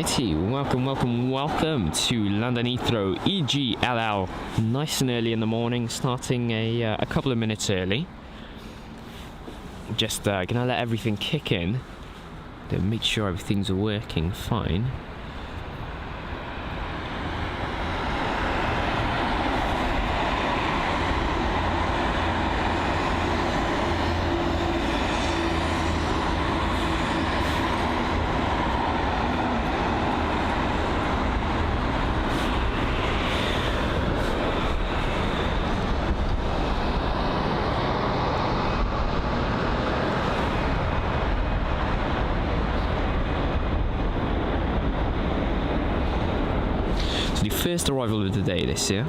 Alrighty, welcome to London Heathrow EGLL. Nice and early in the morning, starting a couple of minutes early. Just gonna let everything kick in to make sure everything's working fine. The first arrival of the day this year.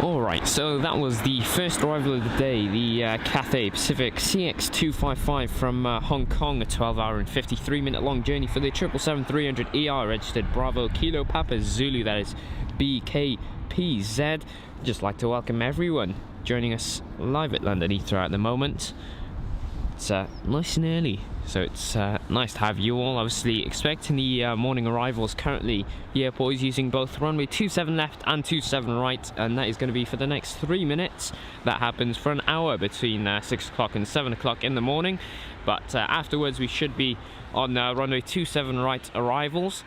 Alright, so that was the first arrival of the day, the Cathay Pacific CX255 from Hong Kong, a 12-hour and 53-minute long journey for the 777-300ER, registered Bravo Kilo Papa Zulu, that is BKPZ. Just like to welcome everyone joining us live at London Heathrow at the moment. It's nice and early, so it's nice to have you all. Obviously expecting the morning arrivals. Currently the airport is using both runway 27 left and 27 right, and that is going to be for the next 3 minutes. That happens for an hour between 6 o'clock and 7 o'clock in the morning, but afterwards we should be on runway 27 right arrivals.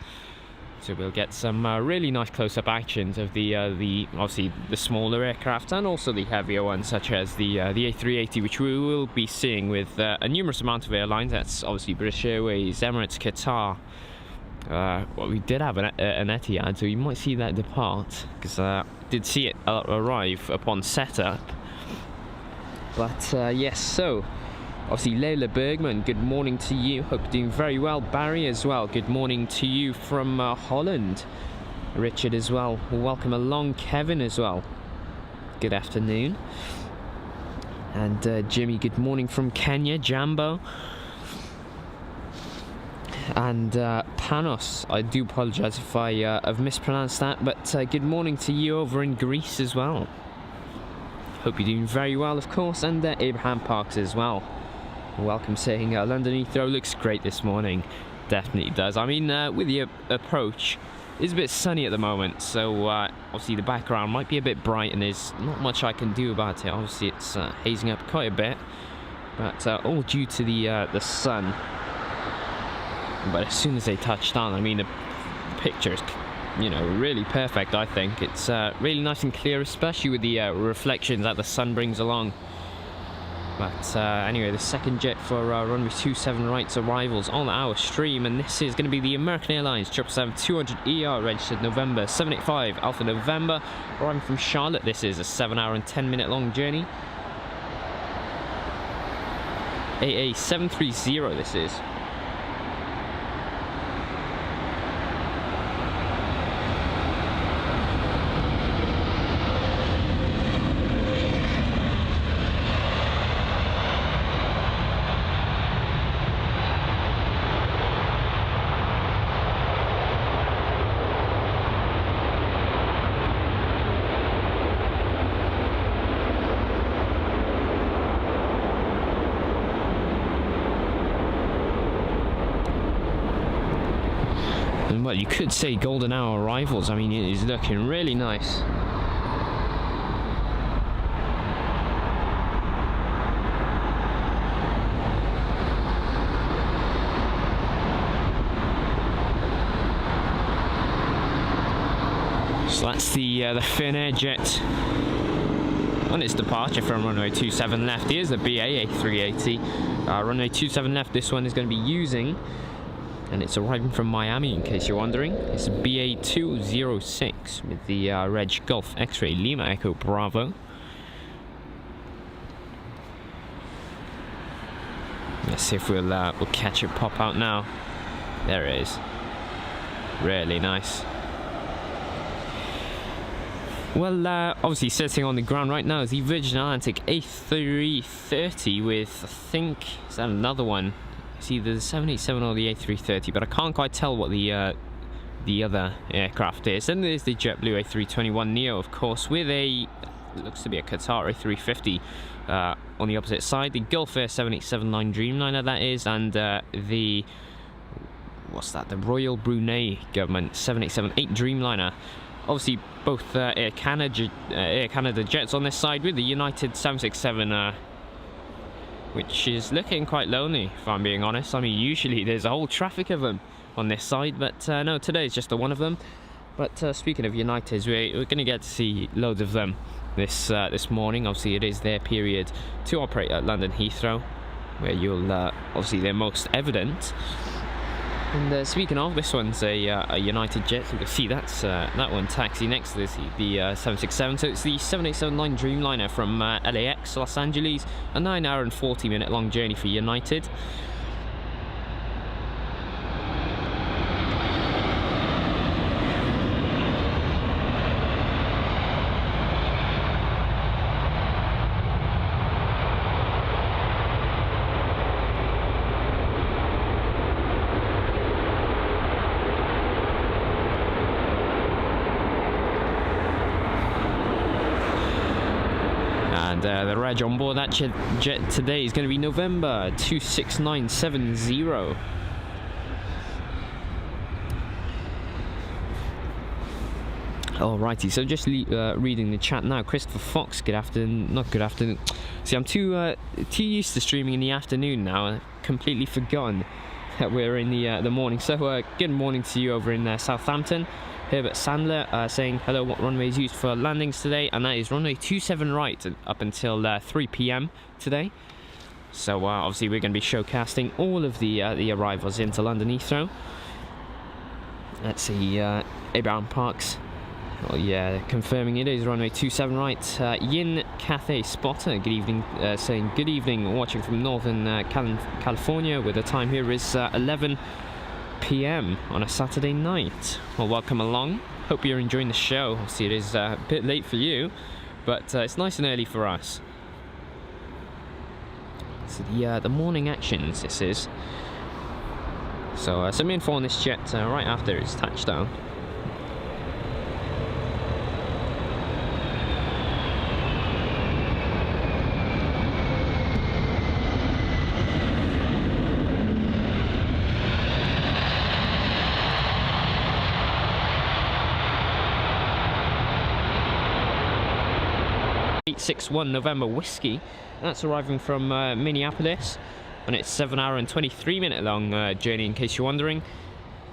So we'll get some really nice close-up actions of the obviously the smaller aircraft and also the heavier ones, such as the A380, which we will be seeing with a numerous amount of airlines. That's obviously British Airways, Emirates, Qatar. Well, we did have an Etihad, so you might see that depart, because I did see it arrive upon setup. But yes, so obviously Leila Bergman, good morning to you. Hope you're doing very well. Barry as well, good morning to you from Holland. Richard as well, welcome along. Kevin as well, good afternoon. And Jimmy, good morning from Kenya. Jambo. And Panos, I do apologise if I have mispronounced that, but good morning to you over in Greece as well. Hope you're doing very well, of course. And Abraham Parks as well, welcome, saying London Heathrow looks great this morning. Definitely does. I mean, with the approach, it's a bit sunny at the moment, so obviously the background might be a bit bright and there's not much I can do about it. Obviously it's hazing up quite a bit, but all due to the sun. But as soon as they touch down, I mean, the picture's, you know, really perfect. I think it's really nice and clear, especially with the reflections that the sun brings along. But anyway, the second jet for runway 27 right's arrivals on our stream, and this is going to be the American Airlines 777-200ER, registered November 785 Alpha November, arriving from Charlotte. This is a 7-hour and 10-minute long journey. AA730 this is. Well, you could say golden hour arrivals. I mean, it is looking really nice. So that's the Finnair jet on its departure from runway 27 left. Here's the BA A380. Runway 27 left, this one is going to be using, and it's arriving from Miami, in case you're wondering. It's BA206 with the Reg Golf X-Ray Lima Echo Bravo. Let's see if we'll catch it pop out now. There it is. Really nice. Well, obviously sitting on the ground right now is the Virgin Atlantic A330 with, I think, is that another one? It's either the 787 or the A330, but I can't quite tell what the other aircraft is. And there's the JetBlue A321neo, of course, with a, it looks to be a Qatar A350 on the opposite side. The Gulf Air 787-9 Dreamliner, that is, and the, what's that, the Royal Brunei Government 787-8 Dreamliner. Obviously, both Air Canada jets on this side, with the United 767, which is looking quite lonely, if I'm being honest. I mean, usually there's a whole traffic of them on this side, but no, today is just the one of them. But speaking of Uniteds, we're going to get to see loads of them this morning. Obviously, it is their period to operate at London Heathrow, where you'll obviously they're most evident. And speaking of, this one's a United jet. You can see that's that one taxi next to this, the 767. So it's the 787-9 Dreamliner from LAX, Los Angeles. A 9-hour and 40-minute long journey for United. And the reg on board that jet today is going to be November 26970. Alrighty, so just reading the chat now. Christopher Fox, good afternoon. Not good afternoon. See, I'm too used to streaming in the afternoon now. I've completely forgotten that we're in the morning. So good morning to you over in Southampton. Herbert Sandler saying hello, what runway is used for landings today? And that is runway 27 right up until 3 p.m. today. So obviously we're going to be showcasting all of the arrivals into London Heathrow. Let's see, Abraham Parks. Oh yeah, confirming it is runway 27 right. Yin Cathay Spotter, good evening, saying good evening, watching from Northern California, where the time here is 11 p.m. on a Saturday night. Well, welcome along. Hope you're enjoying the show. Obviously it is a bit late for you, but it's nice and early for us. So the morning actions this is. So some info on this jet right after its touchdown. November Whiskey, that's arriving from Minneapolis, and it's 7-hour and 23-minute long journey, in case you're wondering.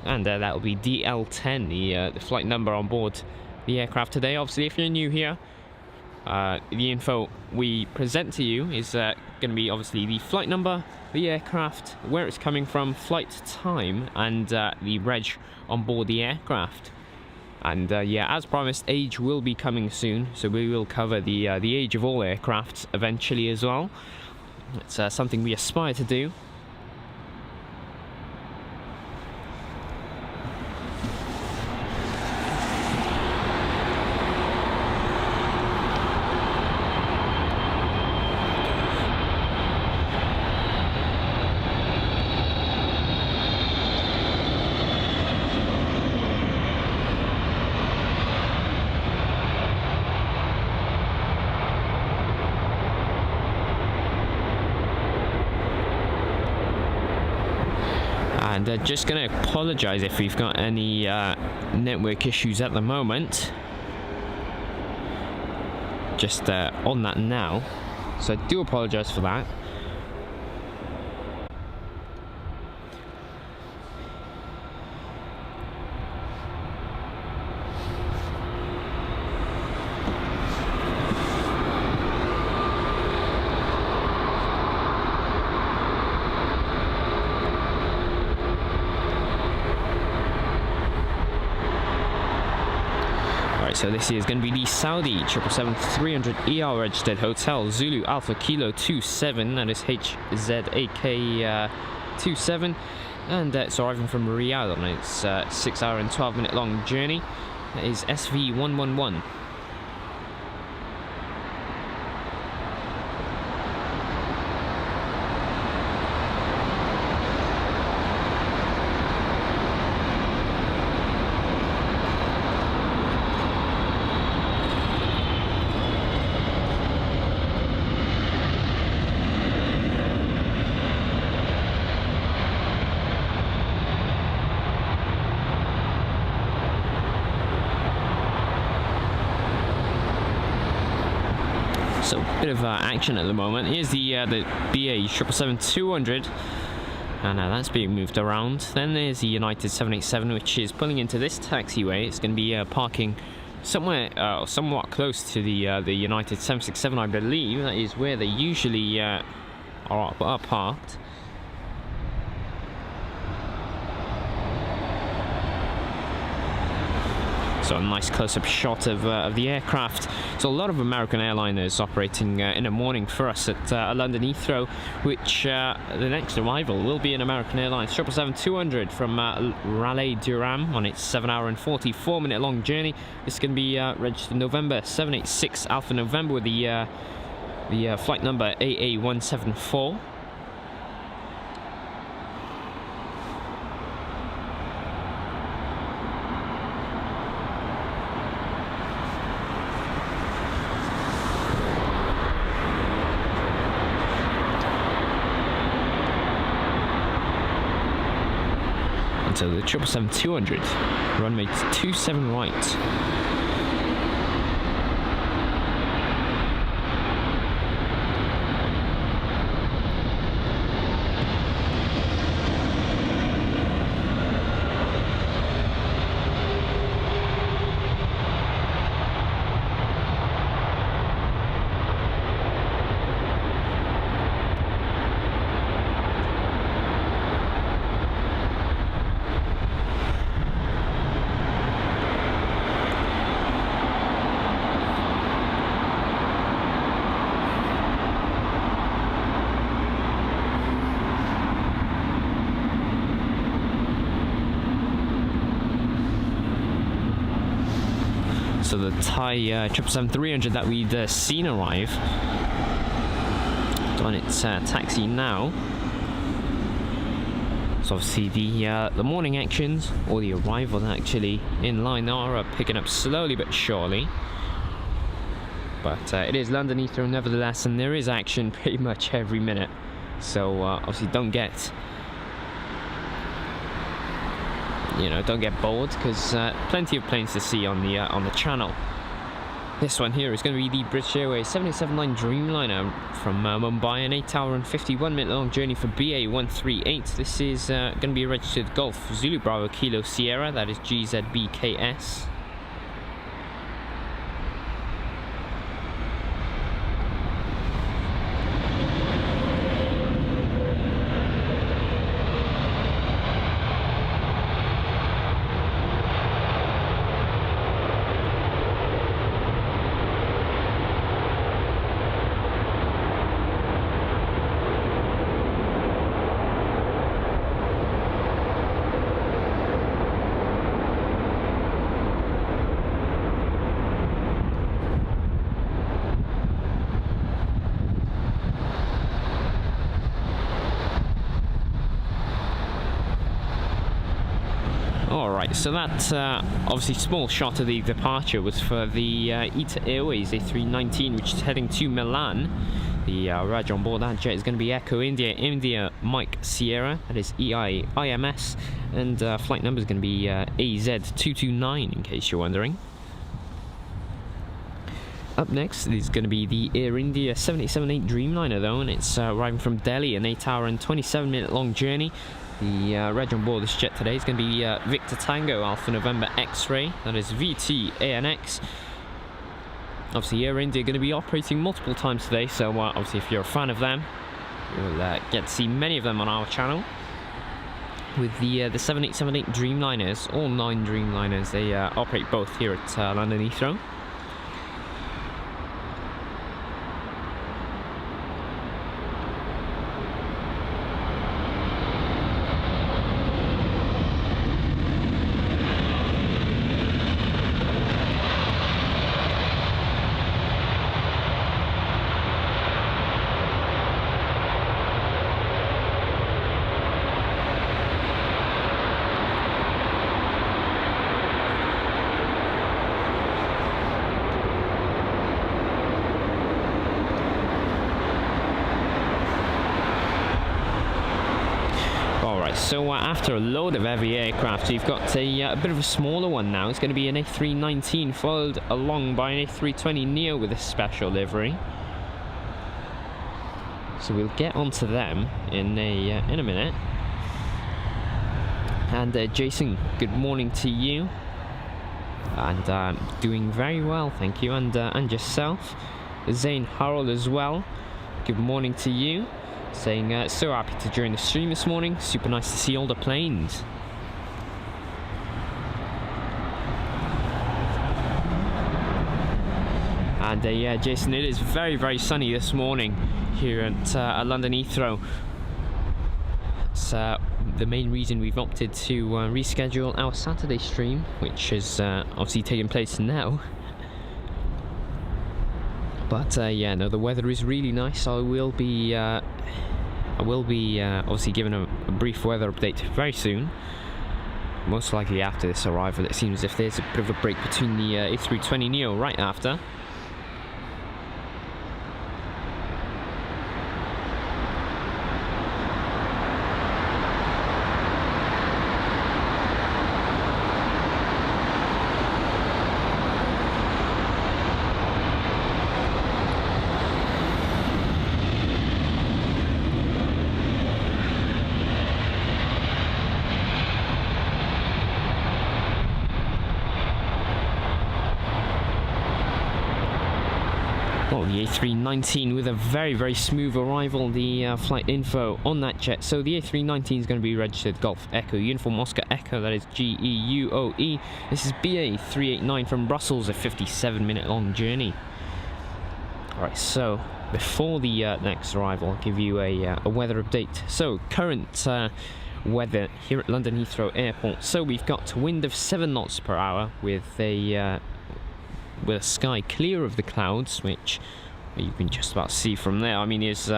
And that will be DL10, the flight number on board the aircraft today. Obviously, if you're new here, the info we present to you is going to be obviously the flight number, the aircraft, where it's coming from, flight time, and the reg on board the aircraft. And yeah, as promised, age will be coming soon, so we will cover the age of all aircrafts eventually as well. It's something we aspire to do. And just going to apologise if we've got any network issues at the moment. Just on that now. So I do apologise for that. Alright, so this is going to be the Saudi 777-300ER registered Hotel Zulu Alpha Kilo 27, that is HZAK 27, and it's arriving from Riyadh on its 6 hour and 12 minute long journey. That is SV111. So, a bit of action at the moment. Here's the BA 777-200, and that's being moved around. Then there's the United 787, which is pulling into this taxiway. It's going to be parking somewhere somewhat close to the United 767, I believe. That is where they usually are parked. So a nice close-up shot of the aircraft. So a lot of American airliners operating in the morning for us at London Heathrow, which the next arrival will be an American Airlines 777-200 from Raleigh Durham on its 7 hour and 44 minute long journey. This is going to be registered November 786 Alpha November with the flight number AA174. So the 777-200, runway 27 right. So the Thai 777-300 that we'd seen arrive, on its taxi now. So obviously the morning actions, or the arrival actually in line, are picking up slowly but surely. But it is London Heathrow nevertheless, and there is action pretty much every minute. So obviously don't get bored, because plenty of planes to see on the channel. This one here is going to be the British Airways 787-9 Dreamliner from Mumbai, an 8 hour and 51 minute long journey for BA138. This is going to be a registered Golf Zulu Bravo Kilo Sierra, that is GZBKS. Alright, so that obviously small shot of the departure was for the ITA Airways A319, which is heading to Milan. The reg on board that jet is going to be Echo India, India Mike Sierra, that is IMS, and flight number is going to be AZ229, in case you're wondering. Up next is going to be the Air India 787-8 Dreamliner though, and it's arriving from Delhi, an 8 hour and 27 minute long journey. The reg on board this jet today is going to be Victor Tango Alpha November X-Ray, that is VTANX. Obviously Air India are going to be operating multiple times today, so obviously if you're a fan of them, you'll get to see many of them on our channel. with the 7878 Dreamliners, all 9 Dreamliners. They operate both here at London Heathrow. So after a load of heavy aircraft, you've got a bit of a smaller one now. It's going to be an A319 followed along by an A320neo with a special livery. So we'll get onto them in a minute. And Jason, good morning to you. And doing very well, thank you. And yourself, Zane Harold as well. Good morning to you. Saying so happy to join the stream this morning. Super nice to see all the planes. And yeah, Jason, it is very, very sunny this morning here at London Heathrow. It's the main reason we've opted to reschedule our Saturday stream, which is obviously taking place now. But yeah, no, the weather is really nice. I will be obviously giving a brief weather update very soon. Most likely after this arrival. It seems as if there's a bit of a break between the A320neo right after. The A319 with a very, very smooth arrival. The flight info on that jet. So the A319 is going to be registered Golf Echo Uniform Oscar Echo, that is GEUOE. This is BA 389 from Brussels, a 57-minute long journey. Alright, so before the next arrival, I'll give you a weather update. So current weather here at London Heathrow Airport. So we've got a wind of 7 knots per hour with a sky clear of the clouds, which you can just about see from there. I mean, there's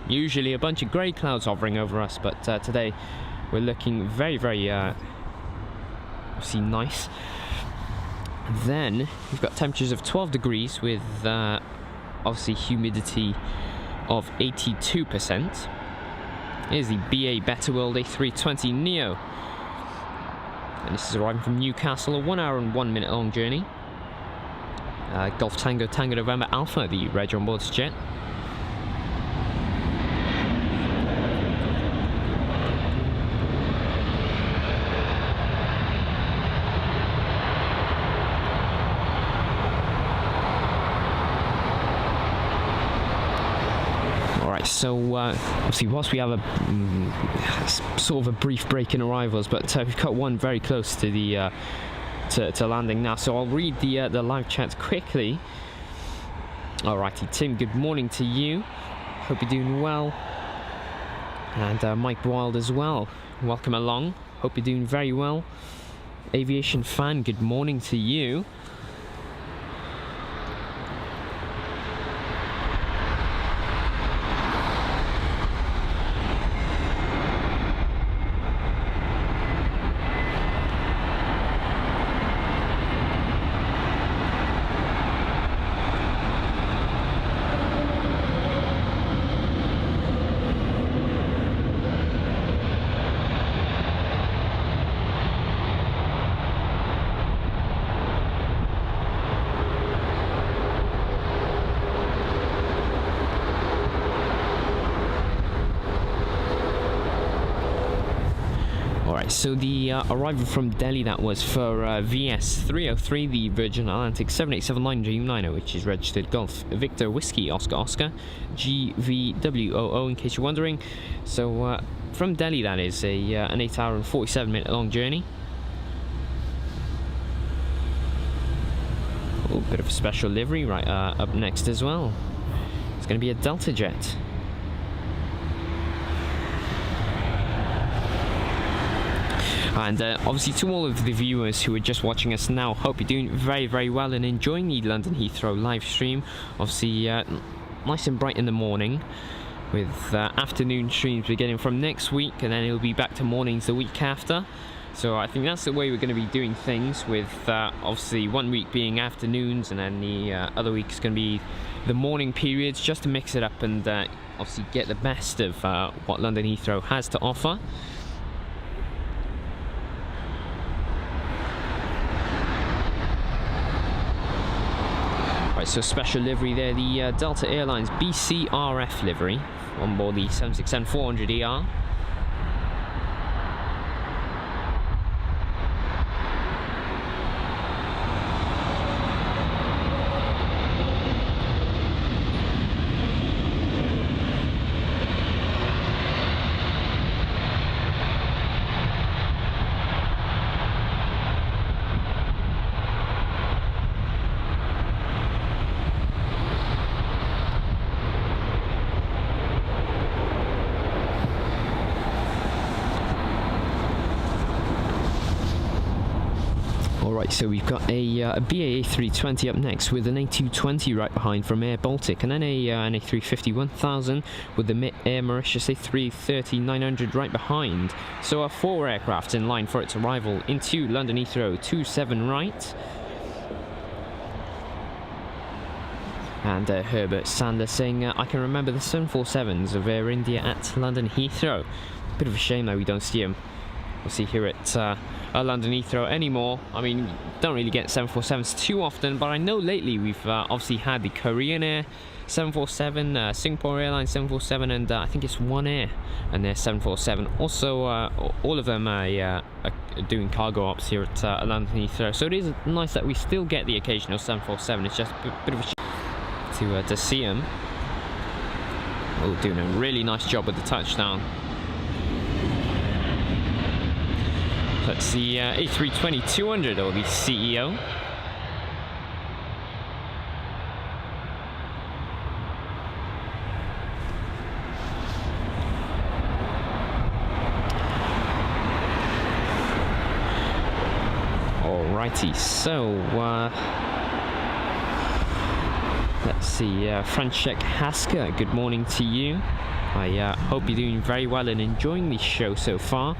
usually a bunch of grey clouds hovering over us, but today we're looking very, very obviously nice. Then we've got temperatures of 12 degrees with obviously humidity of 82%. Here's the BA Better World A320neo, and this is arriving from Newcastle, a 1 hour and 1 minute long journey. Golf Tango Tango November Alpha, the reg on board this jet. Alright, so obviously whilst we have a sort of a brief break in arrivals, but we've got one very close to the to landing now, so I'll read the live chat quickly. Alrighty, Tim, good morning to you. Hope you're doing well. And Mike Wild as well. Welcome along. Hope you're doing very well. Aviation Fan, good morning to you. Alright, so the arrival from Delhi, that was for VS 303, the Virgin Atlantic 7879 Dreamliner, which is registered Golf Victor Whiskey Oscar Oscar GVWOO, in case you're wondering. So from Delhi, that is an 8 hour and 47-minute long journey. Oh, bit of a special livery right up next as well. It's going to be a Delta jet. And obviously, to all of the viewers who are just watching us now, hope you're doing very, very well and enjoying the London Heathrow live stream. Obviously, nice and bright in the morning, with afternoon streams beginning from next week, and then it'll be back to mornings the week after. So I think that's the way we're going to be doing things, with obviously 1 week being afternoons, and then the other week is going to be the morning periods, just to mix it up and obviously get the best of what London Heathrow has to offer. Right, so special livery there, the Delta Airlines BCRF livery on board the 767-400ER. Alright, so we've got a BA 320 up next, with an A220 right behind from Air Baltic, and then an A350-1000 with the Air Mauritius A330-900 right behind. 4 aircraft in line for its arrival into London Heathrow, 27 right. And Herbert Sander saying, I can remember the 747s of Air India at London Heathrow. Bit of a shame that we don't see them, obviously, here at London Heathrow anymore. I mean, don't really get 747s too often, but I know lately we've obviously had the Korean Air 747, Singapore Airlines 747, and I think it's One Air and their 747. Also, all of them are doing cargo ops here at London Heathrow. So it is nice that we still get the occasional 747. It's just a bit of a shame to see them. Oh, doing a really nice job with the touchdown. That's the A320-200, or the CEO. Alrighty, so let's see, Franchek Hasker, good morning to you. I hope you're doing very well and enjoying the show so far.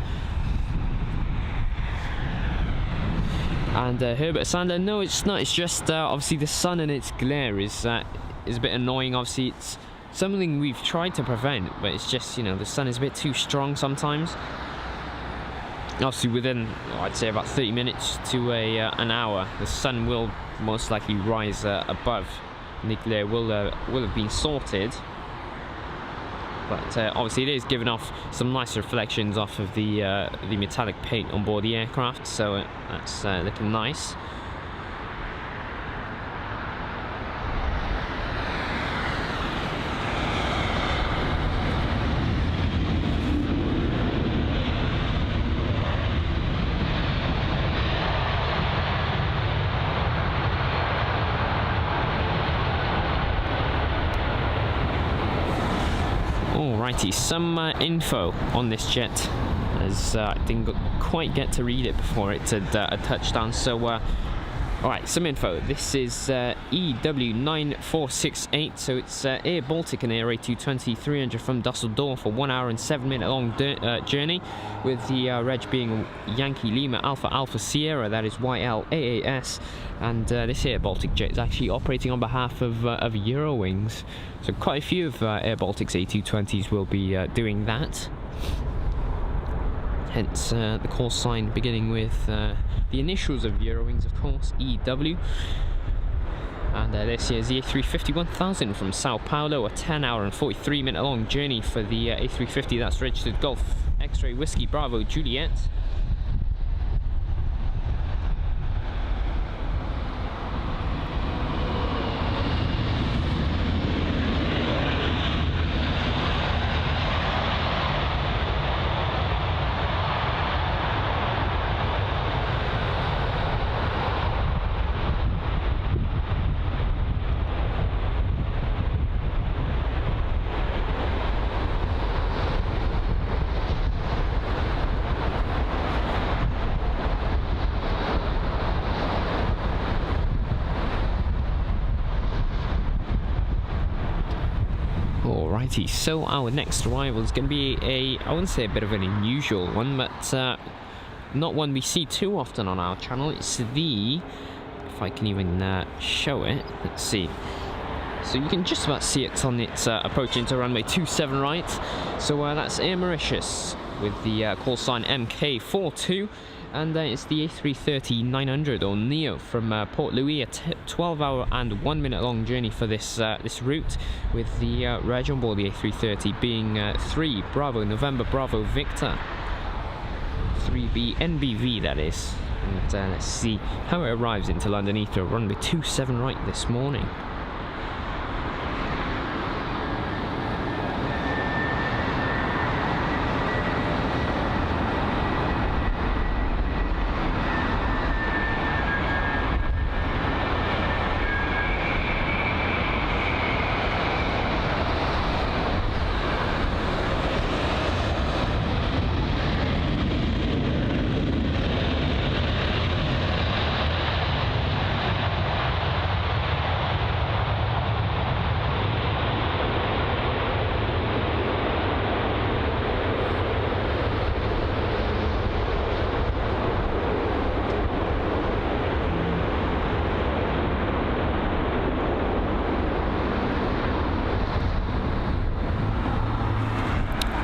And Herbert Sander, no, it's not. It's just obviously the sun and its glare is a bit annoying. Obviously, it's something we've tried to prevent, but it's just, you know, the sun is a bit too strong sometimes. Obviously, within, I'd say, about 30 minutes to an hour, the sun will most likely rise above. And the glare will have been sorted. But obviously it is giving off some nice reflections off of the metallic paint on board the aircraft, so that's looking nice. Alrighty, some info on this jet, as I didn't quite get to read it before it had a touchdown. So, alright, some info. This is EW9468, so it's Air Baltic and Air A220-300 from Dusseldorf, a 1 hour and 7-minute long journey, with the reg being Yankee Lima Alpha Alpha Sierra, that is YLAAS. And this Air Baltic jet is actually operating on behalf of Eurowings. So quite a few of Air Baltic's A220s will be doing that. Hence the call sign beginning with the initials of Eurowings, of course, EW. And this is the A350-1000 from Sao Paulo, a 10 hour and 43-minute long journey for the A350. That's registered Golf X-Ray Whiskey Bravo Juliet. Alrighty, so our next arrival is going to be I wouldn't say a bit of an unusual one, but not one we see too often on our channel. It's if I can even show it, let's see. So you can just about see it on its approach into runway 27 right. So that's Air Mauritius with the call sign MK42. And it's the A330-900 or Neo from Port Louis, a 12-hour and 1 minute long journey for this this route, with the reg on board the A330 being 3 Bravo November Bravo Victor 3B NBV, that is. And let's see how it arrives into London Heathrow, runway 27 right this morning.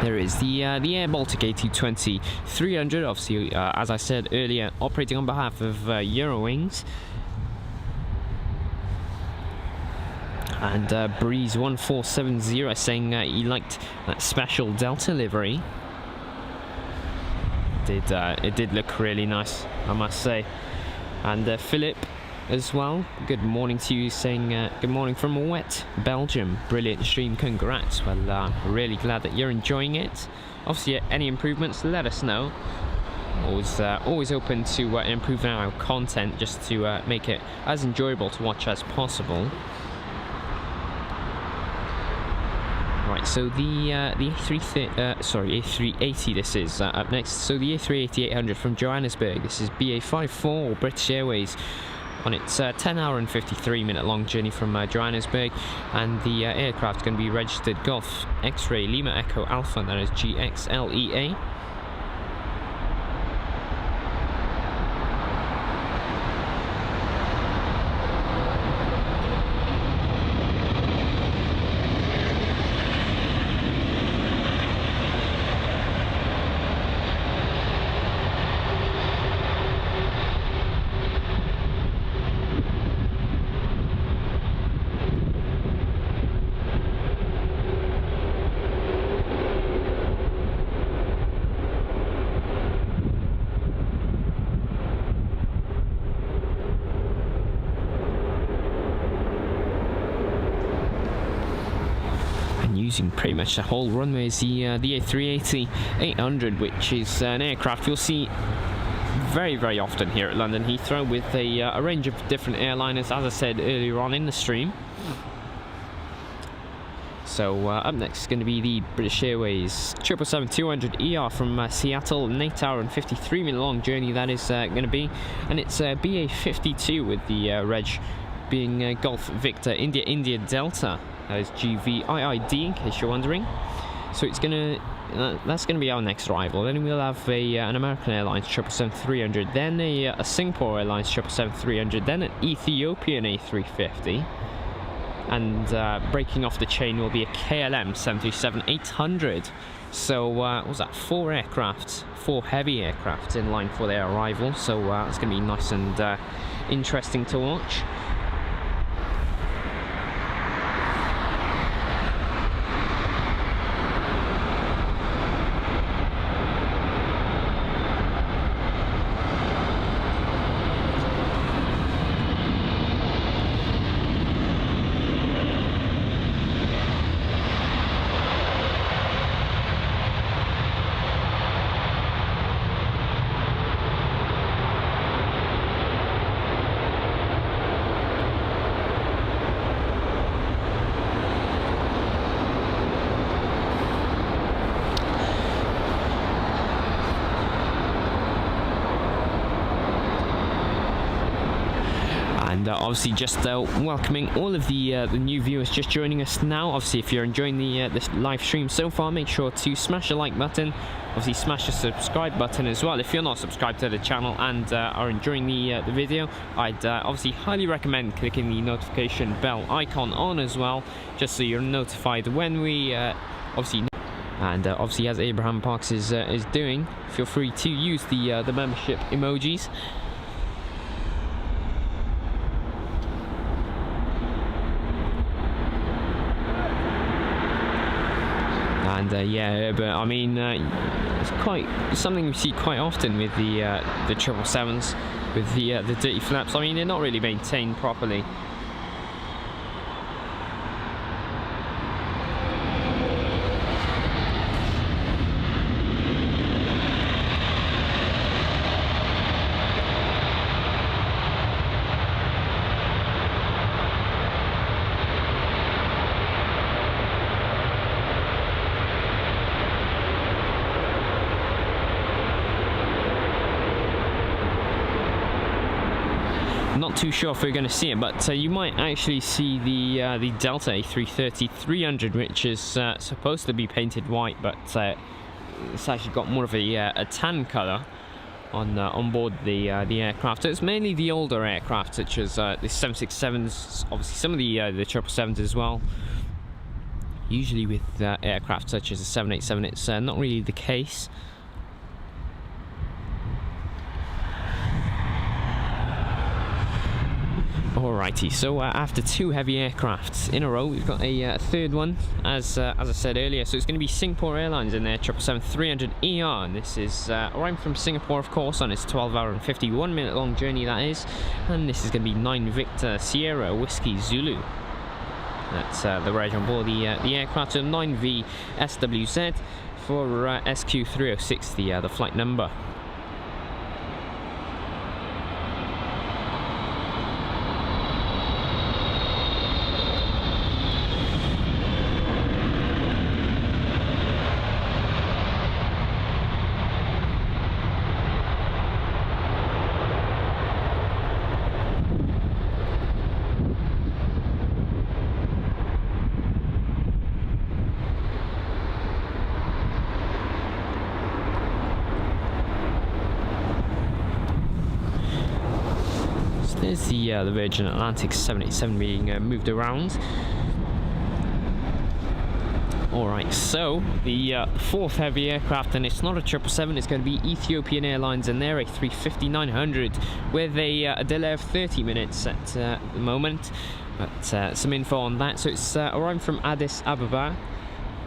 There is the Air Baltic A220-300, obviously, as I said earlier, operating on behalf of Eurowings. And Breeze 1470 saying he liked that special Delta livery. It did look really nice, I must say. And Philip as well, good morning to you, saying good morning from Wet, Belgium. Brilliant stream, congrats. Well, really glad that you're enjoying it. Obviously, any improvements, let us know. Always open to improving our content, just to make it as enjoyable to watch as possible. Right, so the A380 this is up next. So the A380-800 from Johannesburg. This is BA54 British Airways on its 10-hour and 53-minute long journey from Johannesburg, and the aircraft is going to be registered Golf X-Ray Lima Echo Alpha, that is GXLEA. Using pretty much the whole runway is the A380-800, which is an aircraft you'll see very often here at London Heathrow, with a range of different airliners, as I said earlier on in the stream. So up next is going to be the British Airways 777-200ER from Seattle, an 8-hour and 53-minute long journey that is going to be, and it's BA52 with the reg being Golf Victor India Delta. That is GVIID, in case you're wondering. So it's that's gonna be our next arrival. Then we'll have an American Airlines 777-300, then a Singapore Airlines 777-300, then an Ethiopian A350, and breaking off the chain will be a KLM 737-800. So what was that? 4 heavy aircraft in line for their arrival. So it's gonna be nice and interesting to watch. obviously just welcoming all of the new viewers just joining us now. Obviously, if you're enjoying this live stream so far, make sure to smash the like button. Obviously, smash the subscribe button as well if you're not subscribed to the channel and are enjoying the video. I'd obviously highly recommend clicking the notification bell icon on as well, just so you're notified when we obviously. And obviously, as Abraham Parks is doing, feel free to use the membership emojis. And yeah, but I mean, it's quite something we see quite often with the 777s, with the dirty flaps. I mean, they're not really maintained properly. Not too sure if we're going to see it, but you might actually see the Delta A330-300, which is supposed to be painted white, but it's actually got more of a tan colour on board the aircraft. So it's mainly the older aircraft, such as the 767s, obviously some of the 777s as well. Usually with aircraft such as the 787, it's not really the case. Alrighty, so after two heavy aircrafts in a row, we've got a third one, as I said earlier. So it's going to be Singapore Airlines in their 777-300ER, and this is arriving from Singapore, of course, on its 12-hour and 51-minute long journey, that is. And this is going to be 9 Victor Sierra Whiskey Zulu. That's the reg on board the aircraft, so 9V SWZ for SQ306, the flight number. There's the Virgin Atlantic 787 being moved around. Alright, so the fourth heavy aircraft, and it's not a 777, it's going to be Ethiopian Airlines and their A350-900 with a delay of 30 minutes at the moment. But some info on that. So it's arriving from Addis Ababa,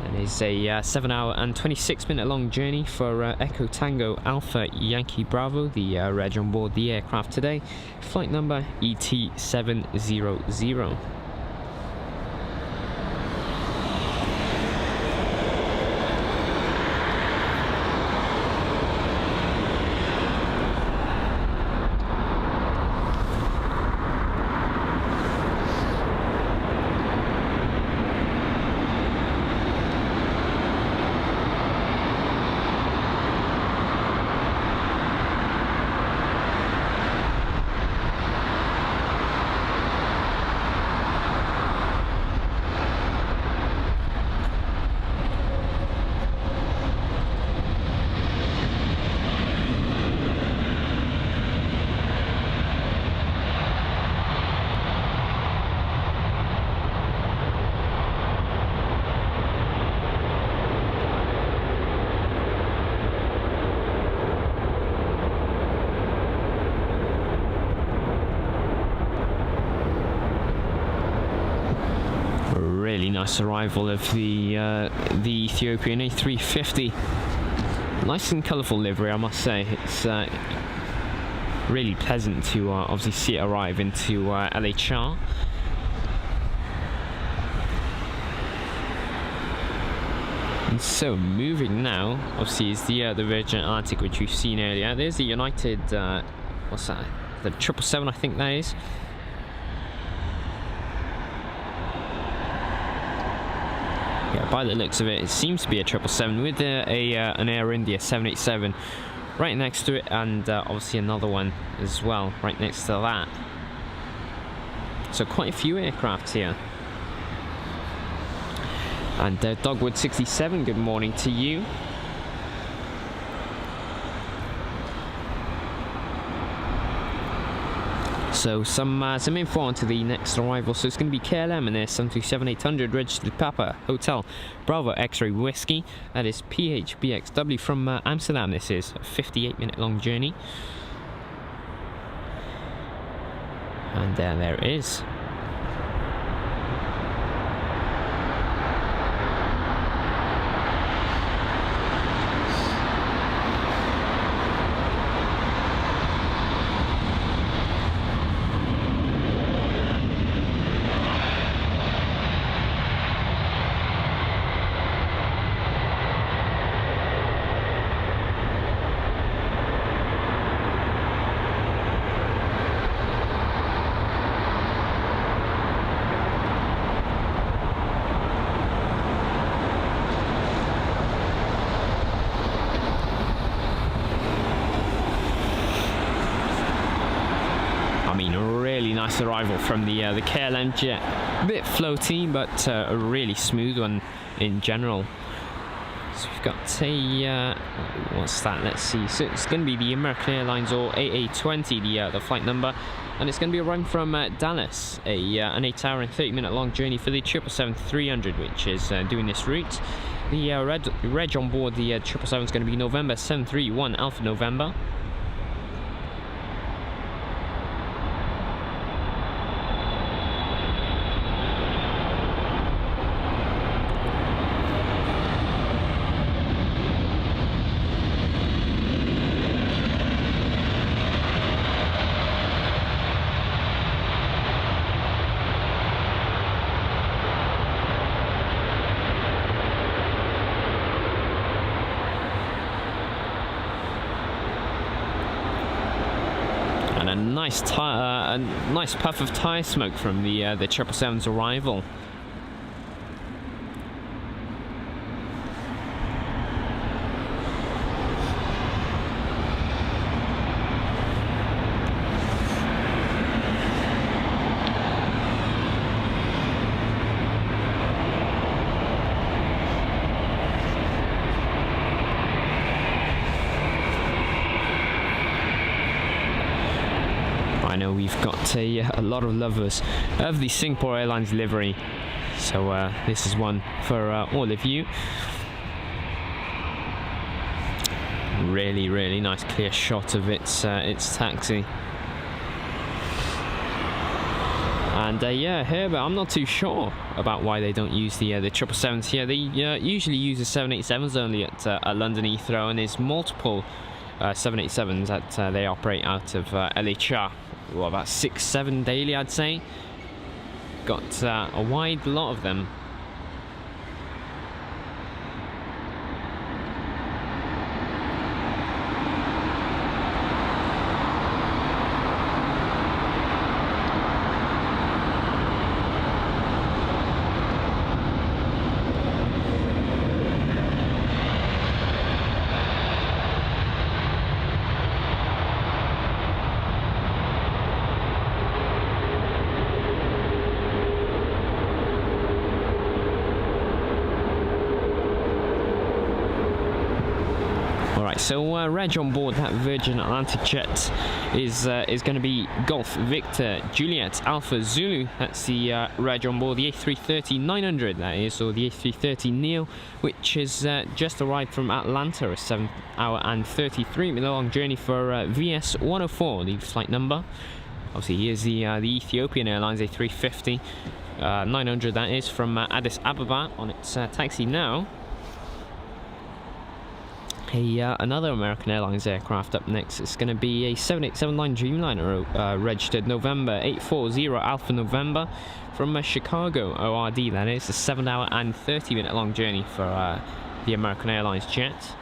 and it's a 7-hour and 26-minute long journey for Echo Tango Alpha Yankee Bravo, the reg on board the aircraft today. Flight number ET700. Really nice arrival of the Ethiopian A350. Nice and colourful livery, I must say. It's really pleasant to obviously see it arrive into LHR. And so moving now, obviously, is the Virgin Atlantic, which we've seen earlier. There's the United, what's that? The 777, I think that is. Yeah, by the looks of it, it seems to be a 777 with an Air India 787 right next to it, and obviously another one as well right next to that. So quite a few aircraft here. And Dogwood 67, good morning to you. So some info on to the next arrival. So it's going to be KLM and their 737-800 registered Papa Hotel Bravo X-Ray Whiskey. That is PHBXW from Amsterdam. This is a 58-minute long journey. And there it is. Really nice arrival from the KLM jet. A bit floaty, but a really smooth one in general. So we've got a what's that? Let's see. So it's going to be the American Airlines or AA20, the flight number, and it's going to be a run from Dallas, an 8-hour and 30-minute long journey for the 777-300, which is doing this route. The reg on board the 777 is going to be November 731 Alpha November. A nice puff of tyre smoke from the 777's arrival. I know we've got a lot of lovers of the Singapore Airlines livery, so this is one for all of you. Really nice clear shot of its taxi. And yeah, Herbert, I'm not too sure about why they don't use the 777s here. They usually use the 787s only at London Heathrow, and there's multiple 787s that they operate out of LHR. Well, about 6-7 daily, I'd say. Got a wide lot of them. So reg on board that Virgin Atlantic jet is going to be Golf Victor Juliet Alpha Zulu. That's the reg on board the A330-900, that is, or the A330neo, which has just arrived from Atlanta, a 7-hour and 33-minute long journey for VS 104, the flight number. Obviously, here's the Ethiopian Airlines A350 900, that is, from Addis Ababa on its taxi now. Another American Airlines aircraft up next. It's going to be a 7879 Dreamliner registered November 840 Alpha November from Chicago ORD, that is, a 7-hour and 30-minute long journey for the American Airlines jet.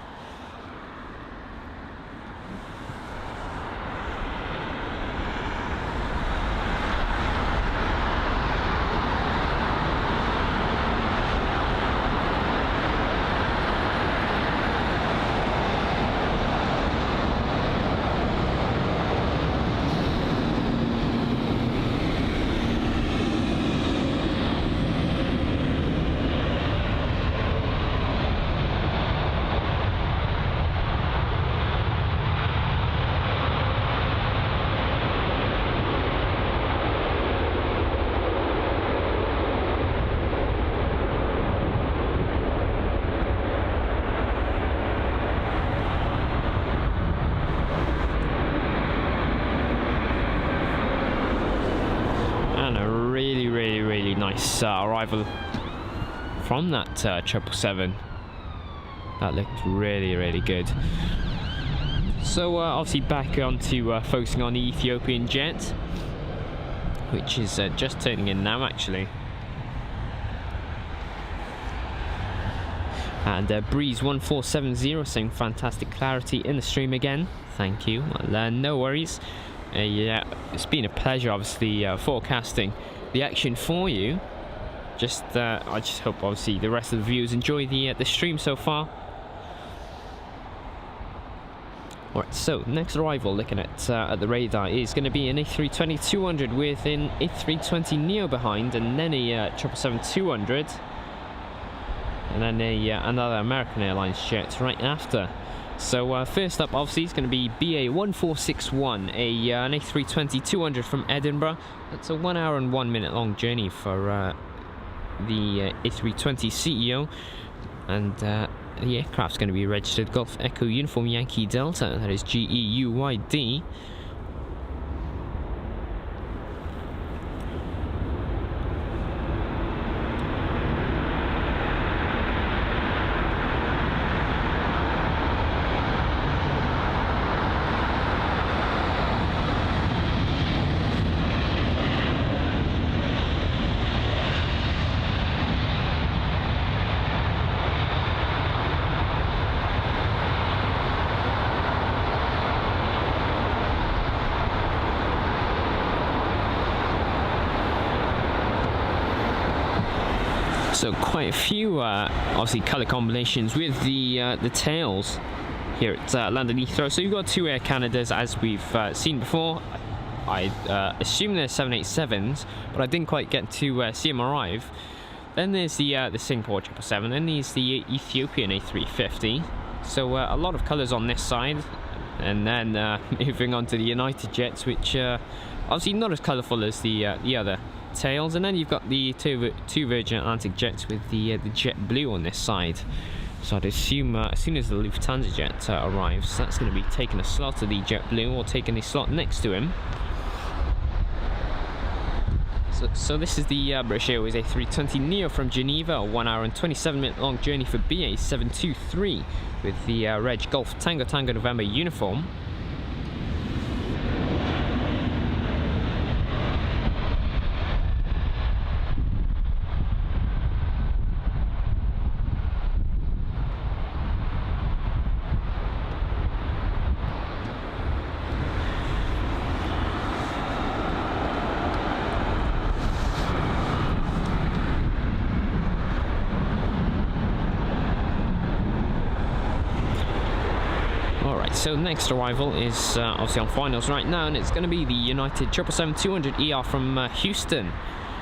nice arrival from that 777. That looked really, really good. So obviously back on to focusing on the Ethiopian jet, which is just turning in now actually. And Breeze 1470 saying fantastic clarity in the stream again. Thank you. Well, no worries. Yeah, it's been a pleasure obviously forecasting the action for you. I just hope obviously the rest of the viewers enjoy the stream so far. Alright, so next arrival looking at the radar is going to be an A320-200 with an A320neo behind, and then a 777-200, and then another American Airlines jet right after. So first up obviously is going to be BA1461, an A320-200 from Edinburgh. That's a 1 hour and 1 minute long journey for the A320 CEO, and the aircraft's going to be registered Golf Echo Uniform Yankee Delta, that is GEUYD. So quite a few obviously colour combinations with the tails here at London Heathrow. So you've got two Air Canadas as we've seen before. I assume they're 787s, but I didn't quite get to see them arrive. Then there's the Singapore 777, then there's the Ethiopian A350. So a lot of colours on this side, and then moving on to the United jets, which obviously not as colourful as the other tails, and then you've got the two Virgin Atlantic jets with the jet blue on this side. So I'd assume as soon as the Lufthansa jet arrives, that's going to be taking a slot of the jet blue or taking a slot next to him. So this is the British Airways A320neo from Geneva, a 1 hour and 27 minute long journey for BA723 with the Reg Golf Tango Tango November uniform. So next arrival is obviously on finals right now, and it's going to be the United 777-200 ER from Houston.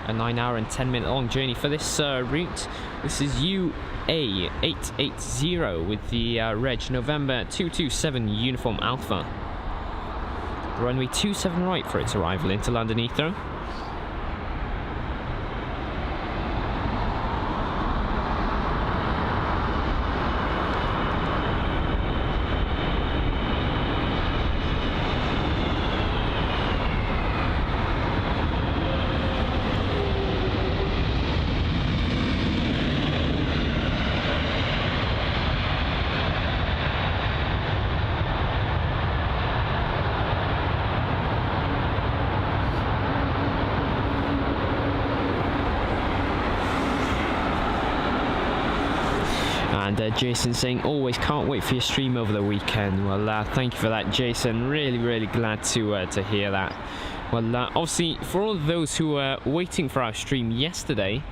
A 9 hour and 10 minute long journey for this route. This is UA880 with the Reg November 227 Uniform Alpha. Runway 27 right for its arrival into London Heathrow. And Jason saying, always can't wait for your stream over the weekend. Well, thank you for that, Jason. Really glad to hear that. Well, obviously, for all of those who were waiting for our stream yesterday,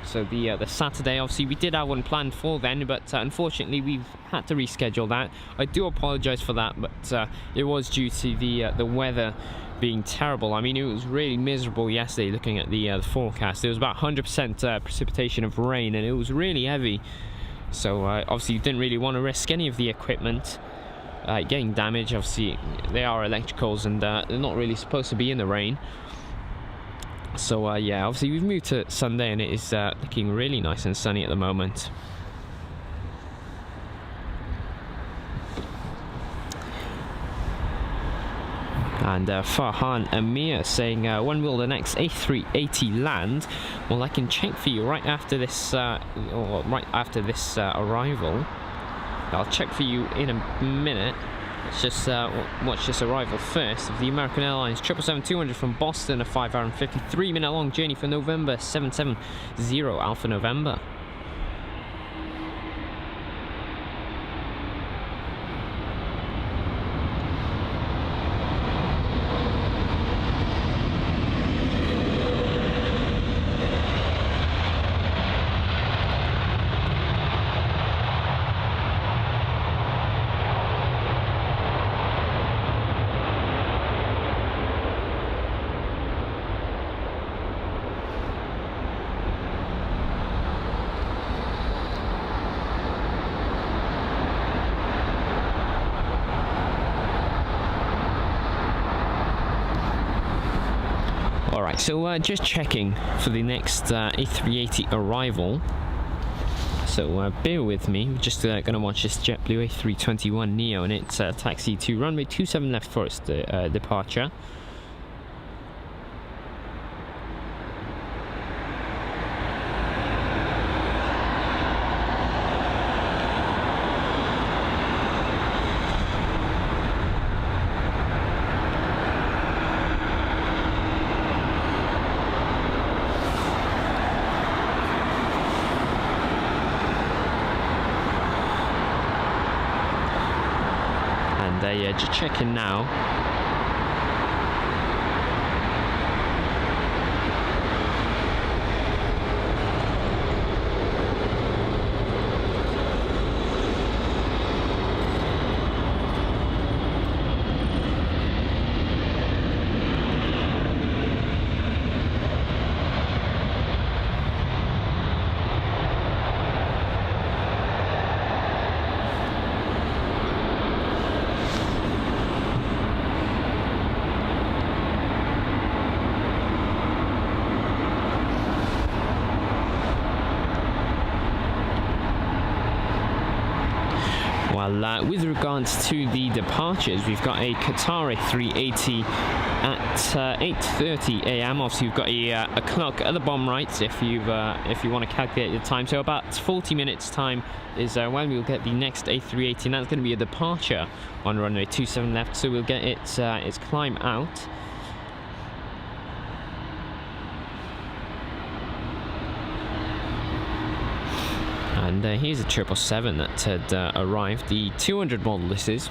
so the Saturday, obviously, we did have one planned for then, but unfortunately, we've had to reschedule that. I do apologise for that, but it was due to the weather being terrible. I mean, it was really miserable yesterday looking at the forecast. There was about 100% precipitation of rain, and it was really heavy. So obviously you didn't really want to risk any of the equipment getting damaged. Obviously they are electricals, and they're not really supposed to be in the rain. So yeah, obviously we've moved to Sunday, and it is looking really nice and sunny at the moment. And Farhan Amir saying, when will the next A380 land? Well, I can check for you right after this, arrival. I'll check for you in a minute. Let's just watch this arrival first of the American Airlines 777-200 from Boston, a 5-hour and 53-minute long journey for November 770 Alpha November. Alright, so just checking for the next A380 arrival. So bear with me, we're just going to watch this JetBlue A321neo and it's taxi to runway 27 left for its departure. Yeah, just checking now. Well, with regards to the departures, we've got a Qatar A380 at 8:30 a.m. Obviously, we've got a clock at the bottom right if you want to calculate the time. So about 40 minutes time is when we'll get the next A380, and that's going to be a departure on runway 27 left. So we'll get its climb out. And here's a 777 that had arrived, the 200 model this is.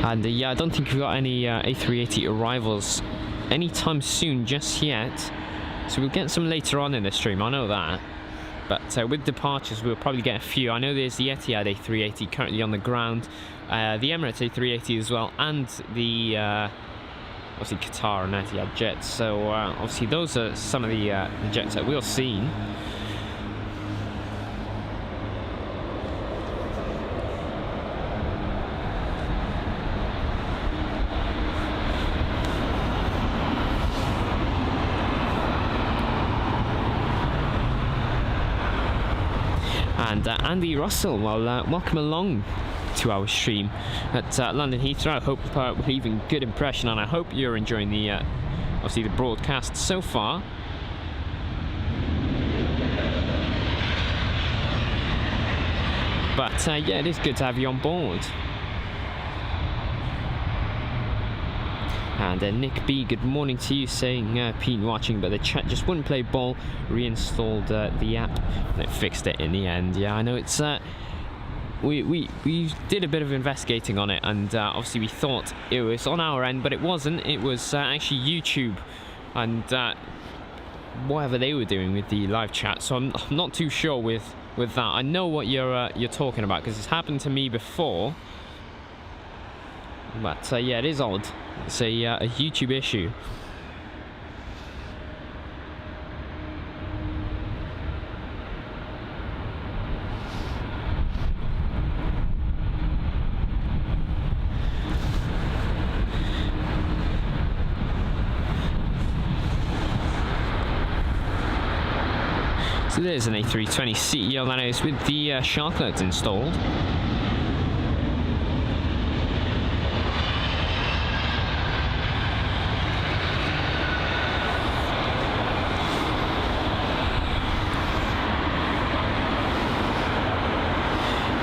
And yeah, I don't think we've got any A380 arrivals anytime soon just yet. So we'll get some later on in the stream, I know that. But with departures, we'll probably get a few. I know there's the Etihad A380 currently on the ground, the Emirates A380 as well, and the obviously Qatar and Etihad jets. So obviously those are some of the jets that we'll see. And Andy Russell, well, welcome along to our stream at London Heathrow. I hope we're leaving a good impression, and I hope you're enjoying the obviously the broadcast so far. But yeah, it is good to have you on board. And Nick B, good morning to you, saying Pete watching, but the chat just wouldn't play ball. Reinstalled the app and it fixed it in the end. Yeah, I know it's we did a bit of investigating on it, and obviously we thought it was on our end, but it wasn't. It was actually YouTube and whatever they were doing with the live chat. So I'm not too sure with that. I know what you're talking about because it's happened to me before. But yeah, it is odd. It's a YouTube issue. So So there's an A320 CEO that is with the shark lights installed.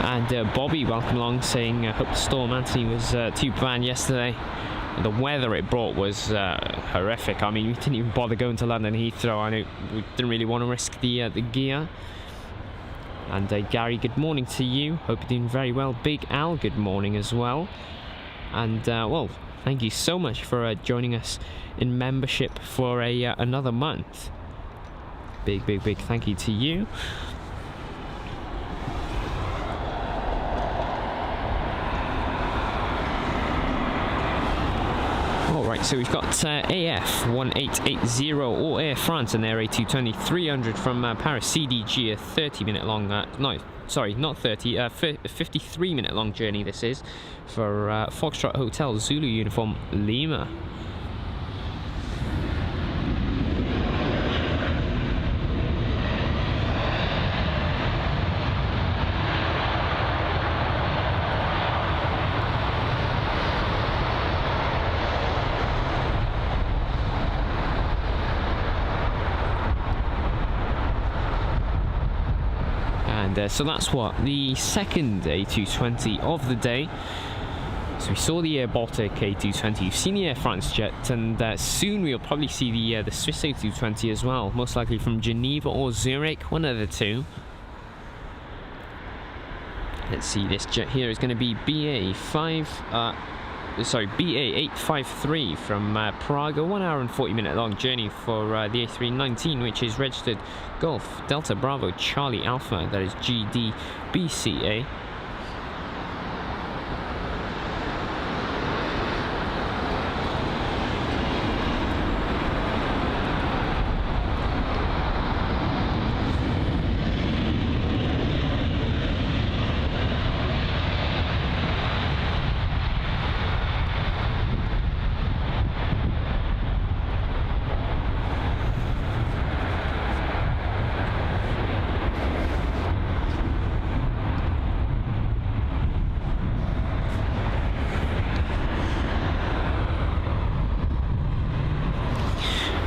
And Bobby, welcome along, saying hope the storm, Anthony, was too bad yesterday. The weather it brought was horrific. I mean, we didn't even bother going to London Heathrow. I know we didn't really want to risk the gear. And Gary, good morning to you. Hope you're doing very well. Big Al, good morning as well. And well, thank you so much for joining us in membership for another month. Big thank you to you. Alright, so we've got AF 1880 or Air France and their A220-300 from Paris CDG, a 30-minute long, no, sorry, not 30, 53-minute long journey this is, for Foxtrot Hotel Zulu Uniform Lima. So that's what, the second A220 of the day. So we saw the Air Baltic A220, you've seen the Air France jet, and soon we'll probably see the Swiss A220 as well, most likely from Geneva or Zurich, one of the two. Let's see, this jet here is going to be BA853 from Prague, a 1 hour and 40-minute long journey for the A319, which is registered Golf Delta Bravo Charlie Alpha, that is GDBCA.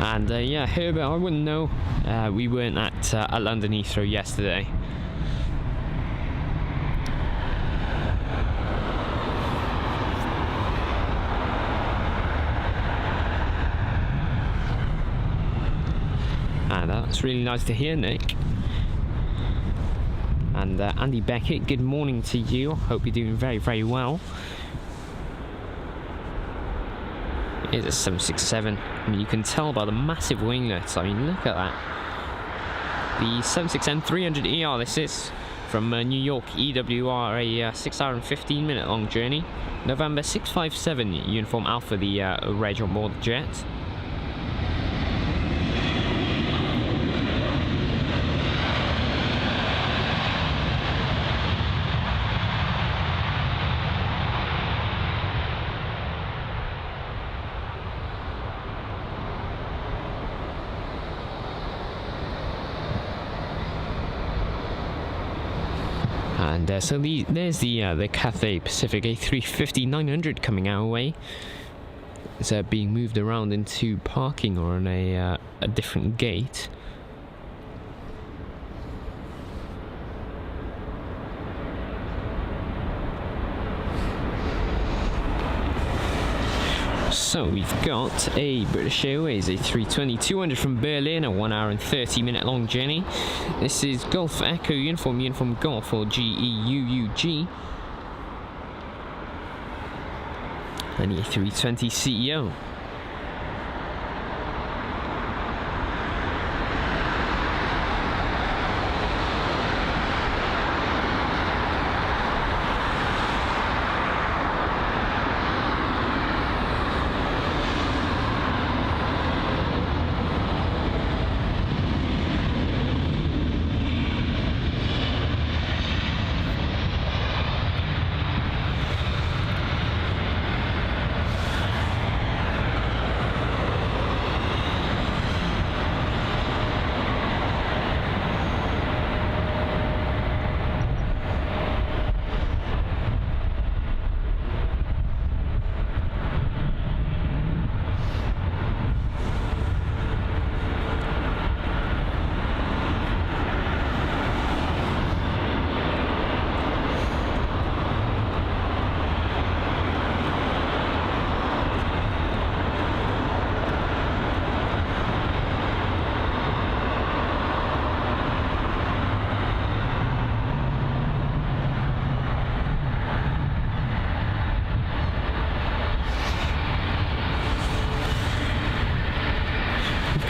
And yeah, Herbert, I wouldn't know. We weren't at London Heathrow yesterday. And that's really nice to hear, Nick. And Andy Beckett, good morning to you. Hope you're doing very well. It's a 767. I mean, you can tell by the massive winglets. I mean, look at that. The 767-300ER, this is from New York EWR, a 6 hour and 15-minute long journey. November 657, Uniform Alpha, the reg on board the jet. And so there's the Cathay Pacific A350-900 coming our way. It's being moved around into parking or on a different gate. So we've got a British Airways A320-200 from Berlin, a 1 hour and 30-minute long journey. This is Golf Echo Uniform Golf, or GEUUG. And the A320 CEO.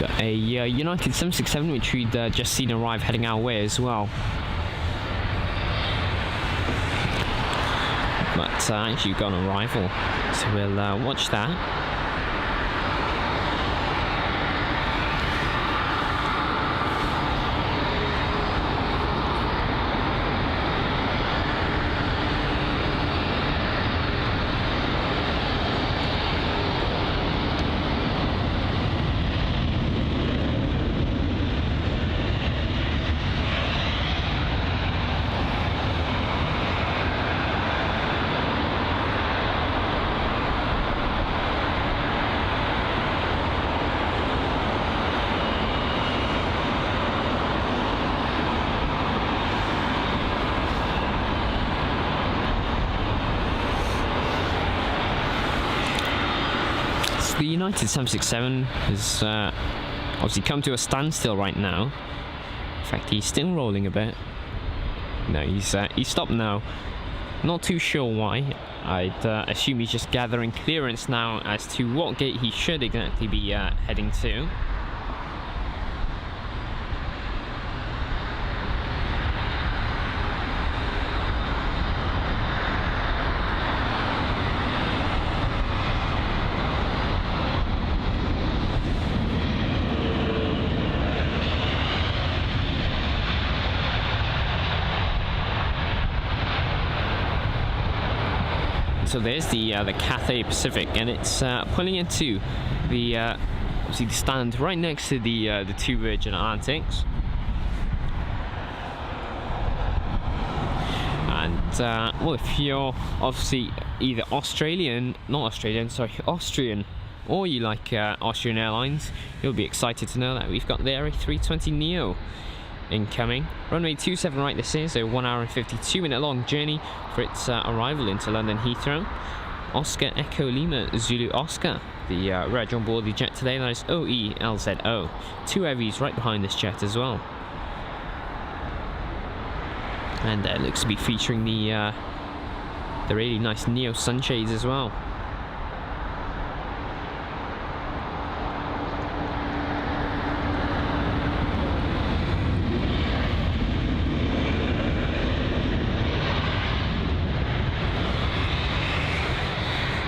Got a United 767 which we'd just seen arrive heading our way as well. But actually got an arrival, so we'll watch that. The United 767 has obviously come to a standstill right now. In fact, he's still rolling a bit. No, he's stopped now. Not too sure why. I'd assume he's just gathering clearance now as to what gate he should exactly be heading to. So there's the Cathay Pacific, and it's pulling into the obviously the stand right next to the two Virgin Atlantics. And well, if you're obviously either Austrian, or you like Austrian Airlines, you'll be excited to know that we've got the A320neo incoming. Runway 27 right this is, a 1 hour and 52 minute long journey for its arrival into London Heathrow. Oscar Echo Lima Zulu Oscar, the reg on board the jet today, that is OELZO. Two heavies right behind this jet as well. And it looks to be featuring the really nice Neo sunshades as well.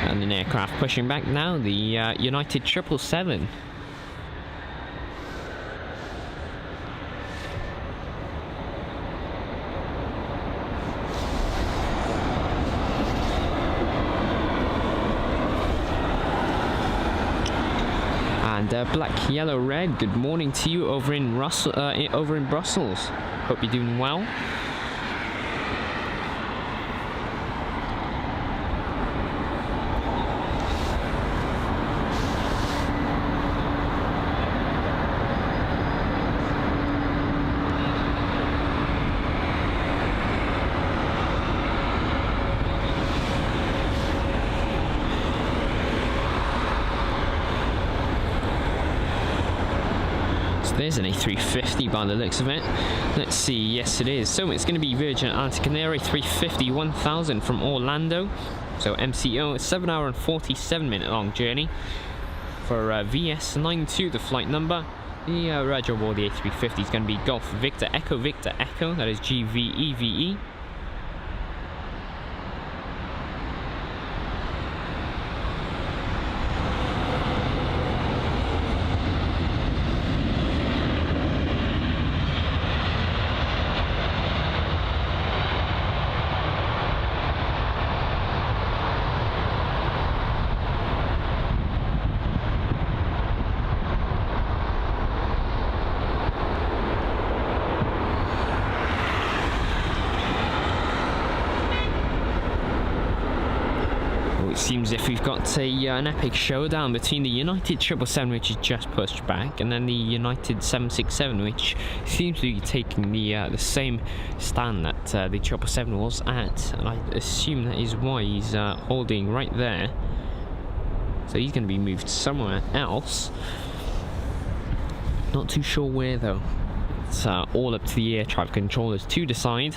And an aircraft pushing back now, the United 777. And black, yellow, red. Good morning to you over in Brussels. Hope you're doing well. There's an A350 by the looks of it. Let's see, yes it is. So it's going to be Virgin Atlantic and Air A350 1000 from Orlando. So MCO, a 7 hour and 47 minute long journey for VS92, the flight number. The reg on board the A350 is going to be Golf Victor Echo, that is GVEVE. It seems if we've got an epic showdown between the United 777, which is just pushed back, and then the United 767, which seems to be taking the same stand that the 777 was at, and I assume that is why he's holding right there. So he's going to be moved somewhere else. Not too sure where though. It's all up to the air traffic controllers to decide.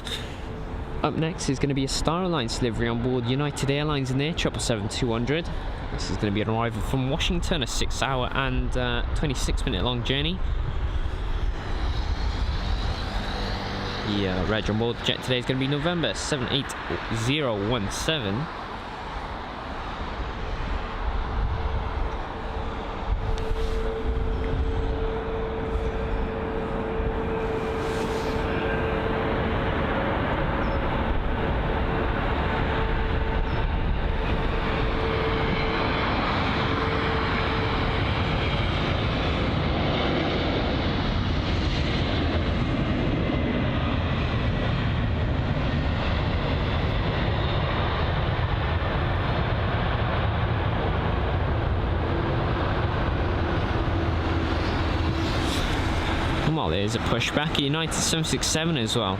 Up next is going to be a Star Alliance delivery on board United Airlines and their 777-200. This is going to be an arrival from Washington, a 6 hour and 26 minute long journey. The reg on board the jet today is going to be November 78017. Well, there's a pushback, United 767 as well.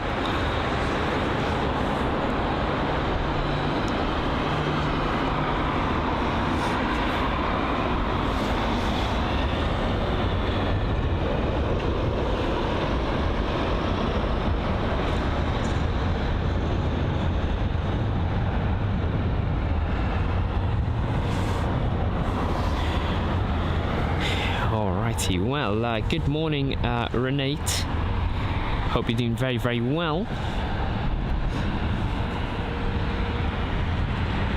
Well, good morning, Renate. Hope you're doing very, very well.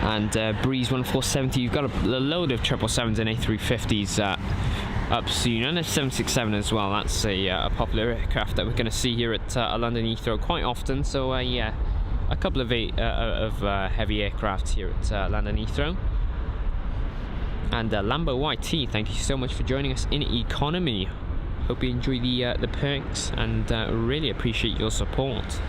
And Breeze 1470, you've got a load of 777s and A350s up soon, and a 767 as well. That's a popular aircraft that we're going to see here at London Heathrow quite often. So yeah, a couple of heavy aircraft here at London Heathrow. And Lambo YT, thank you so much for joining us in economy. Hope you enjoy the perks, and really appreciate your support.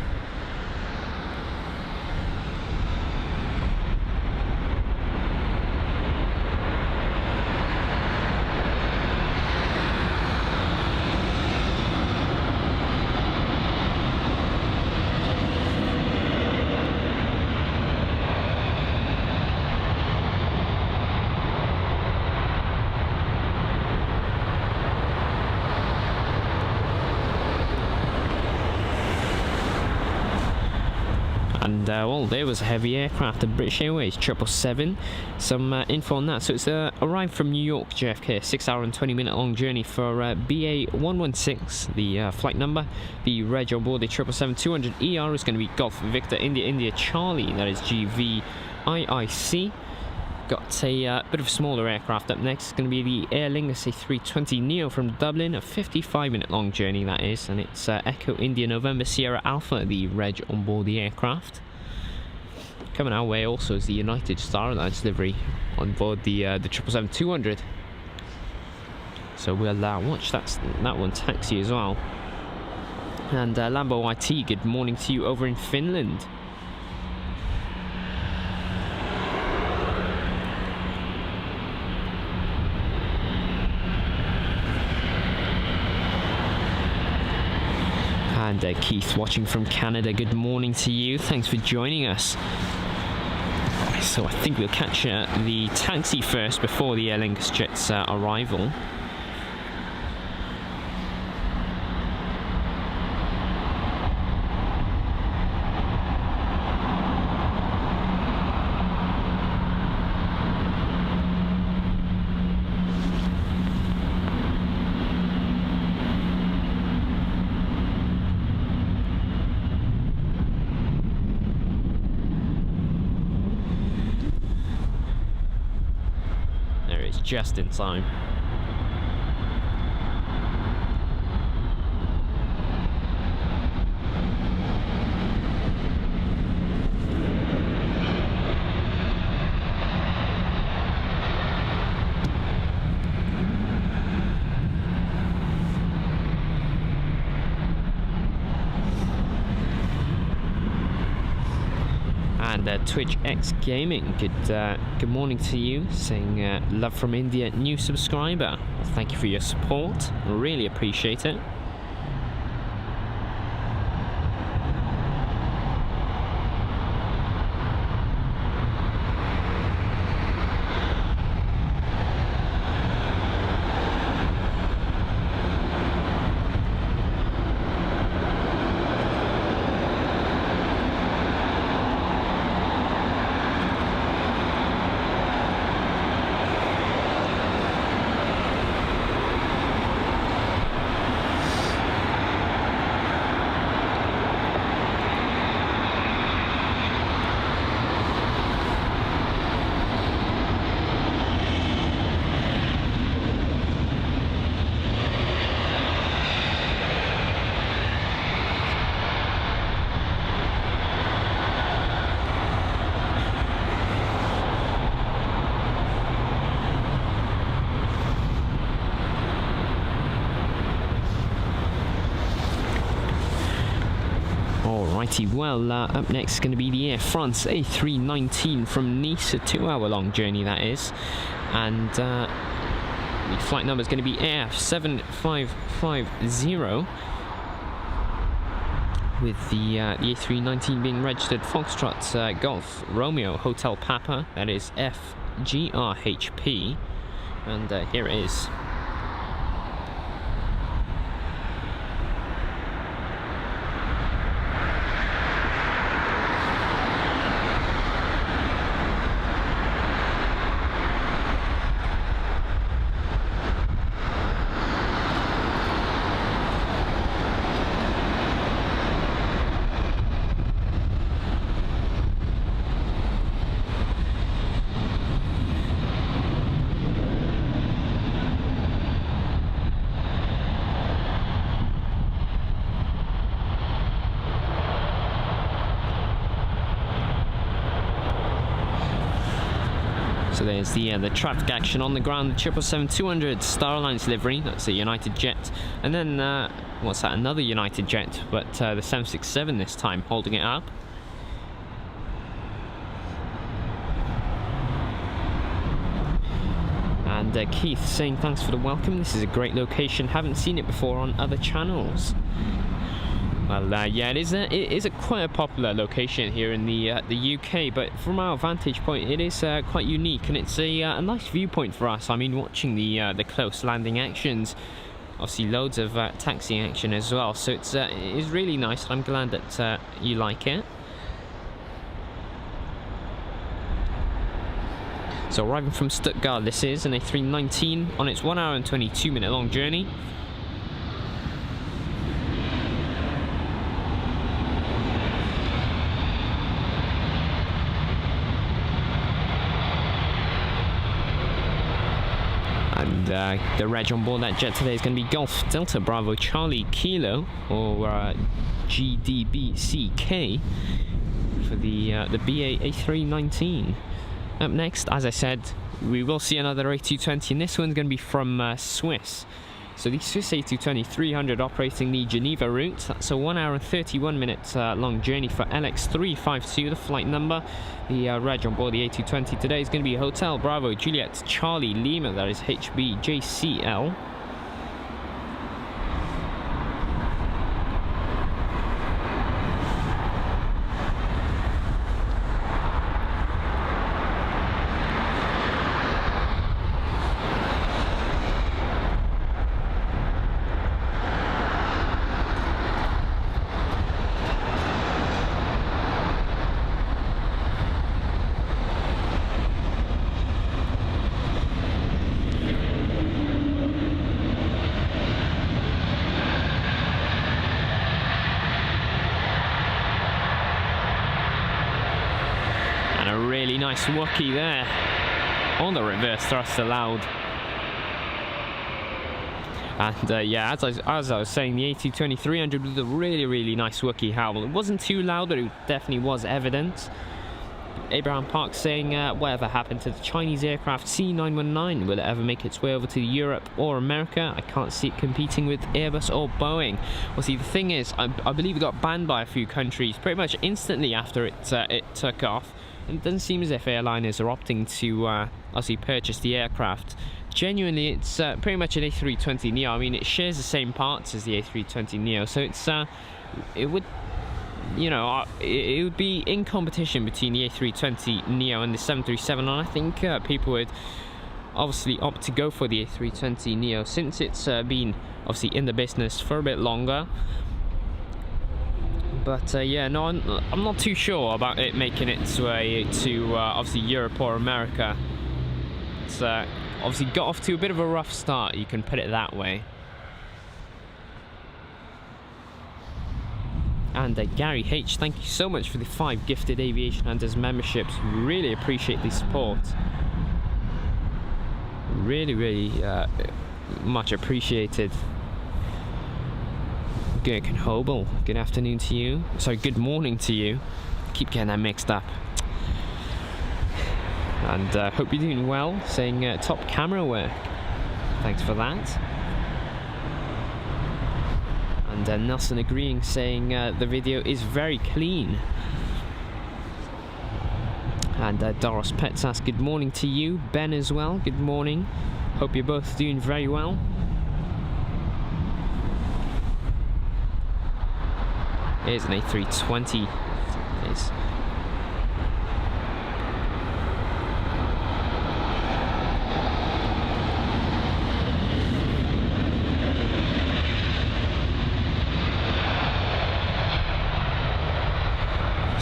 And well, there was a heavy aircraft, the British Airways 777. Some info on that. So it's arrived from New York JFK, 6 hour and 20 minute long journey for BA 116, the flight number. The reg on board the 777-200ER is going to be Golf Victor India India Charlie, that is GVIIC. Got a bit of a smaller aircraft up next. It's going to be the Aer Lingus A320neo from Dublin, a 55-minute long journey that is, and it's Echo India November Sierra Alpha, the reg on board the aircraft. Coming our way also is the United Star Alliance livery on board the 777-200. So we'll watch that one taxi as well. And Lambo YT, good morning to you over in Finland. And Keith watching from Canada, good morning to you, thanks for joining us. So I think we'll catch the taxi first before the Aer Lingus jet's arrival. Just in time. And Twitch X Gaming, good morning to you, saying love from India, new subscriber. Well, thank you for your support, really appreciate it. Alrighty, well, up next is going to be the Air France A319 from Nice, a 2-hour-long journey that is, and the flight number is going to be AF7550, with the A319 being registered Foxtrot Golf Romeo Hotel Papa, that is FGRHP, and here it is. So there's the traffic action on the ground, the 777-200 Star Alliance livery, that's a United jet, and then, what's that, another United jet, but the 767 this time, holding it up. And Keith saying thanks for the welcome, this is a great location, haven't seen it before on other channels. Well, yeah, it is quite a popular location here in the UK, but from our vantage point, it is quite unique, and it's a nice viewpoint for us. I mean, watching the close landing actions, obviously loads of taxiing action as well. So it's really nice. I'm glad that you like it. So arriving from Stuttgart, this is an A319 on its 1 hour and 22-minute long journey. And the reg on board that jet today is going to be Golf Delta Bravo Charlie Kilo, or GDBCK, for the BA A319. Up next, as I said, we will see another A220, and this one's going to be from Swiss. So the Swiss A220-300 operating the Geneva route. That's a 1 hour and 31-minute long journey for LX352, the flight number. The reg on board the A220 today is going to be Hotel Bravo Juliet Charlie Lima, that is HBJCL. Really nice Wookie there on the reverse thrust allowed. And yeah, as I was saying, the A220-300 with a really nice Wookie howl. It wasn't too loud, but it definitely was evident. Abraham Park saying, whatever happened to the Chinese aircraft C919? Will it ever make its way over to Europe or America? I can't see it competing with Airbus or Boeing. Well, see, the thing is, I believe it got banned by a few countries pretty much instantly after it took off. It doesn't seem as if airliners are opting to obviously purchase the aircraft. Genuinely, it's pretty much an A320neo. I mean, it shares the same parts as the A320neo, so it's it would, you know, it would be in competition between the A320neo and the 737, and I think people would obviously opt to go for the A320neo since it's been obviously in the business for a bit longer. But yeah, no, I'm not too sure about it making its way to obviously Europe or America. It's obviously got off to a bit of a rough start, you can put it that way. And Gary H, thank you so much for the 5 gifted Aviation Hunters memberships. Really appreciate the support. Really much appreciated. Gherkin Hobel, good afternoon to you. Sorry, good morning to you. Keep getting that mixed up. And hope you're doing well. Saying top camera work. Thanks for that. And Nelson agreeing, saying the video is very clean. And Doros Pets asks, good morning to you. Ben as well, good morning. Hope you're both doing very well. Here's an A320. It's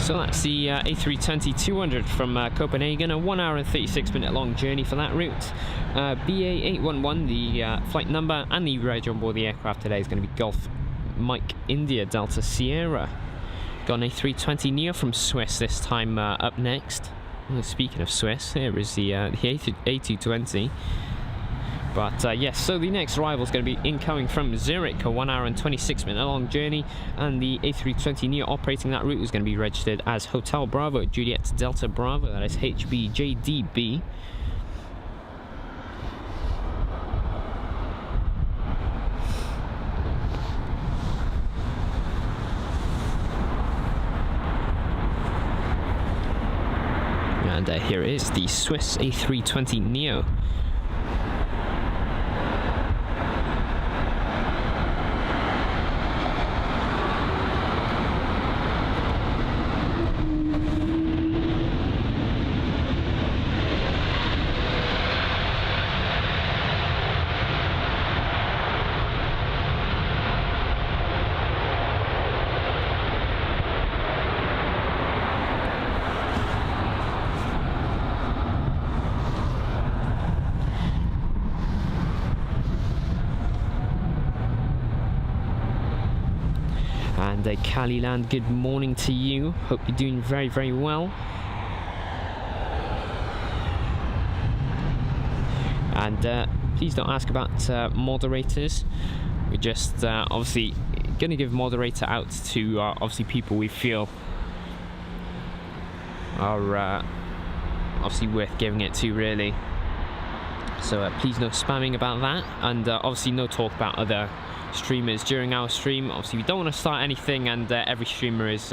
so that's the A320-200 from Copenhagen, a 1 hour and 36 minute long journey for that route. BA811, the flight number, and the reg on board the aircraft today is going to be Golf Mike India Delta Sierra. Got an A320neo from Swiss this time up next. Well, speaking of Swiss, here is the A220. But yes, so the next arrival is going to be incoming from Zurich, a 1 hour and 26 minute long journey, and the A320neo operating that route is going to be registered as Hotel Bravo Juliet Delta Bravo, that is HBJDB. And here it is, the Swiss A320neo. And Caliland, good morning to you. Hope you're doing very, very well. And please don't ask about moderators. We're just obviously going to give moderator out to obviously people we feel are obviously worth giving it to, really. So please no spamming about that, and obviously no talk about other streamers during our stream. Obviously we don't want to start anything, and every streamer is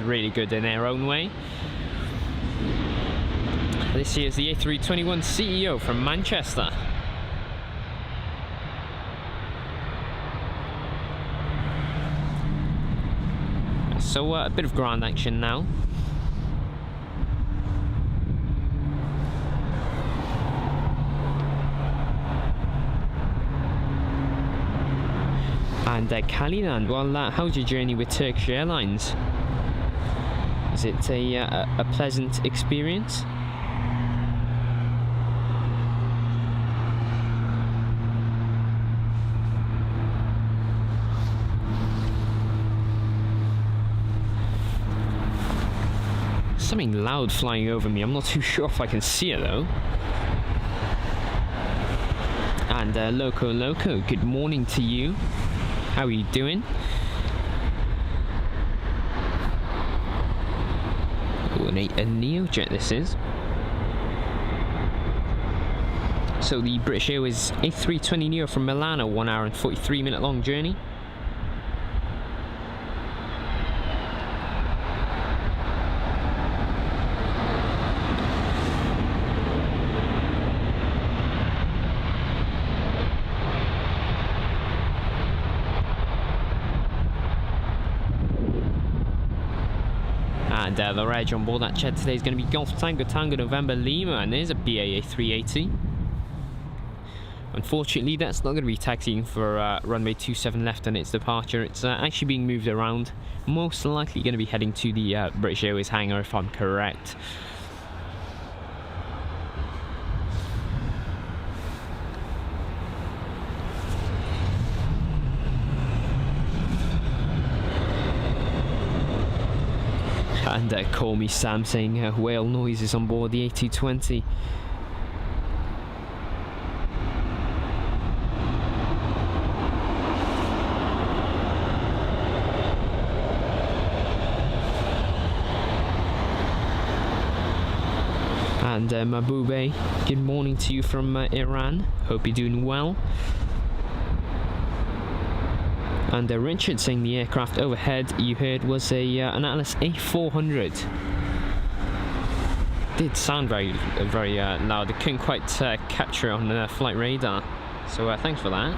really good in their own way. This here is the A321 CEO from Manchester. So a bit of ground action now. And Caliland, well, how's your journey with Turkish Airlines? Is it a pleasant experience? Something loud flying over me. I'm not too sure if I can see it though. And Loco, good morning to you. How are you doing? Ooh, a Neojet this is. So the British Airways A320neo from Milan, a 1 hour and 43 minute long journey. And the reg on board that jet today is going to be Golf Tango Tango November Lima, and there's a BAA 380. Unfortunately, that's not going to be taxiing for runway 27 left on its departure. It's actually being moved around. Most likely going to be heading to the British Airways hangar, if I'm correct. And call me Sam, saying whale noises on board the A220. And Mabube, good morning to you from Iran. Hope you're doing well. And Richard saying the aircraft overhead you heard was an Atlas A400. Did sound very loud. It couldn't quite capture on the flight radar. So thanks for that.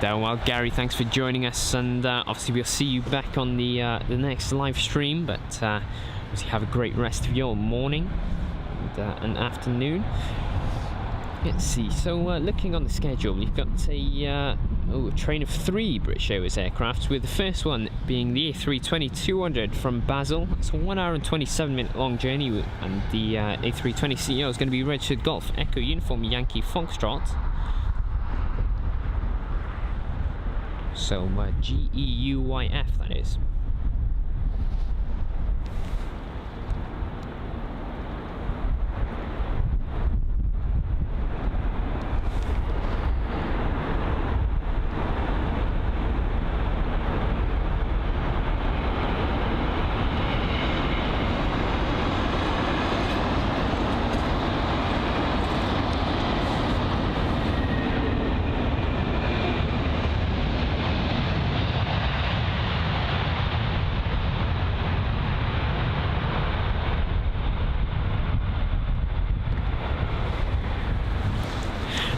Well, Gary, thanks for joining us, and obviously we'll see you back on the next live stream. But obviously have a great rest of your morning and afternoon. Let's see. So looking on the schedule, we've got a train of 3 British Airways aircrafts, with the first one being the A320-200 from Basel. It's a 1 hour and 27-minute long journey, and the A320 CEO is going to be registered Golf Echo Uniform Yankee Foxtrot. So GEUYF, that is.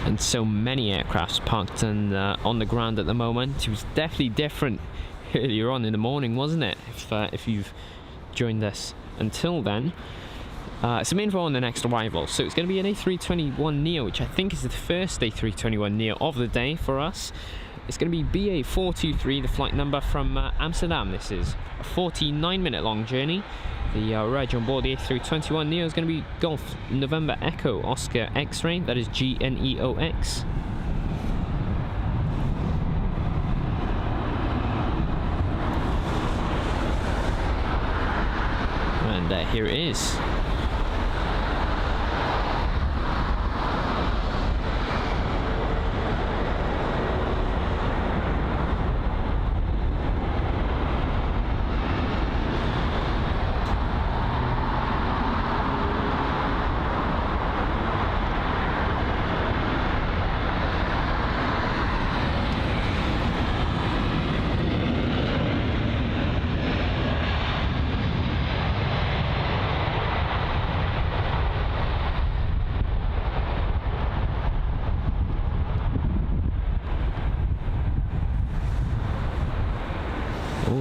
And so many aircrafts parked on the ground at the moment. It was definitely different earlier on in the morning, wasn't it? If you've joined us until then. Some info on the next arrival. So it's going to be an A321neo, which I think is the first A321neo of the day for us. It's going to be BA423, the flight number from Amsterdam. This is a 49-minute long journey. The reg on board the A321neo is going to be Golf November Echo Oscar X-Ray, that is GNEOX. And here it is.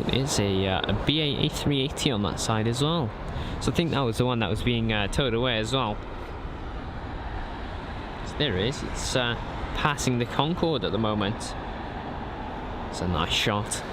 There's a BA A380 on that side as well. So I think that was the one that was being towed away as well. So there it is. It's passing the Concorde at the moment. It's a nice shot.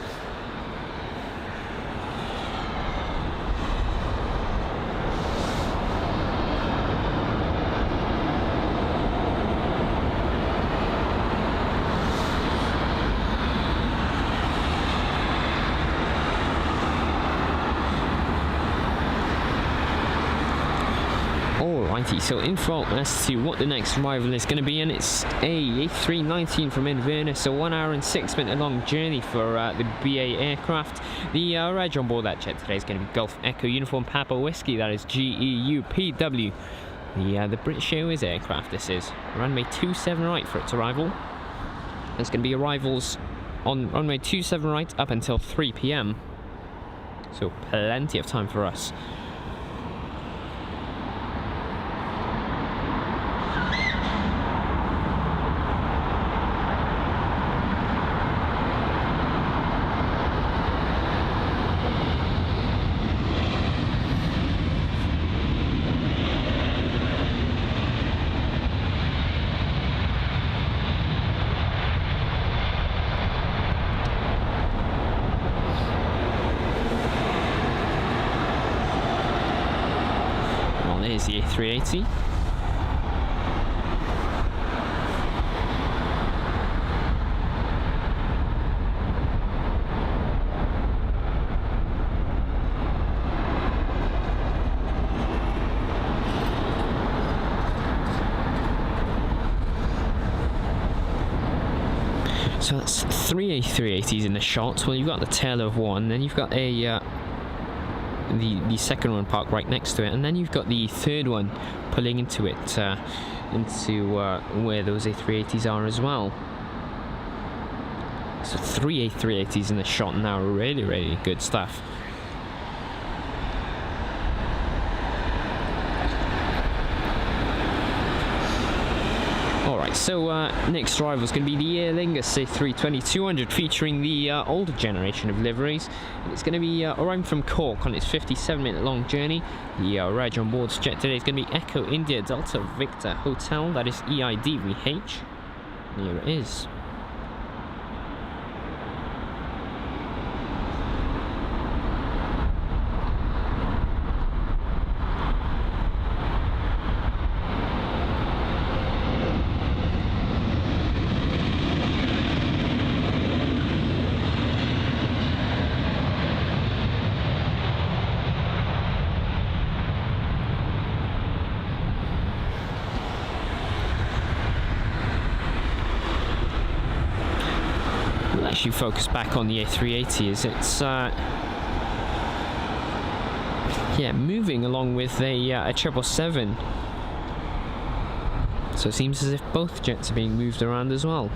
So info as to what the next arrival is going to be, and it's a A319 from Inverness, a 1 hour and 6-minute long journey for the BA aircraft. The reg on board that jet today is going to be Golf Echo Uniform Papa Whiskey, that is GEUPW. The British Airways aircraft this is. Runway 27 right for its arrival. There's going to be arrivals on runway 27 right up until 3 PM. So plenty of time for us. There's the A380. So that's 3 A380s in the shots. Well, you've got the tail of one, then you've got a the second one parked right next to it, and then you've got the third one pulling into it, where those A380s are as well. So 3 A380s in the shot now. Really, really good stuff. Alright, so next drive was going to be the Aer Lingus A320-200, featuring the older generation of liveries. And it's going to be arriving from Cork on its 57-minute long journey. The reg on board's jet today is going to be Echo India Delta Victor Hotel, that is EIDVH. Here it is. Actually focus back on the A380 as it's moving along with a 777. So it seems as if both jets are being moved around as well.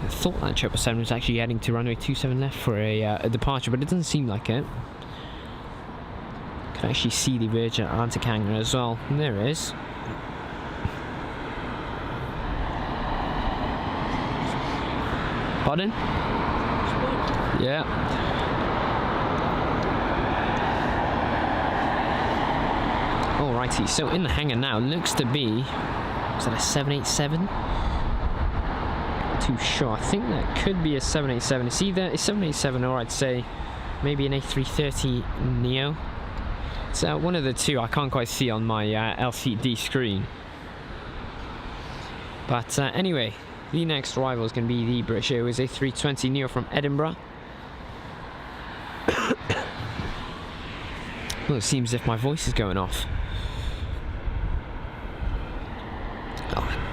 I thought that 777 was actually heading to runway 27 left for a departure, but it doesn't seem like it. Can actually see the Virgin Atlantic hangar as well, and there it is. Pardon? Yeah. Alrighty, so in the hangar now looks to be, is that a 787? Not too sure. I think that could be a 787. It's either a 787 or I'd say maybe an A330 Neo. It's one of the two. I can't quite see on my LCD screen. But anyway, the next arrival is going to be the British Airways A320 Neo from Edinburgh. Well, it seems as if my voice is going off.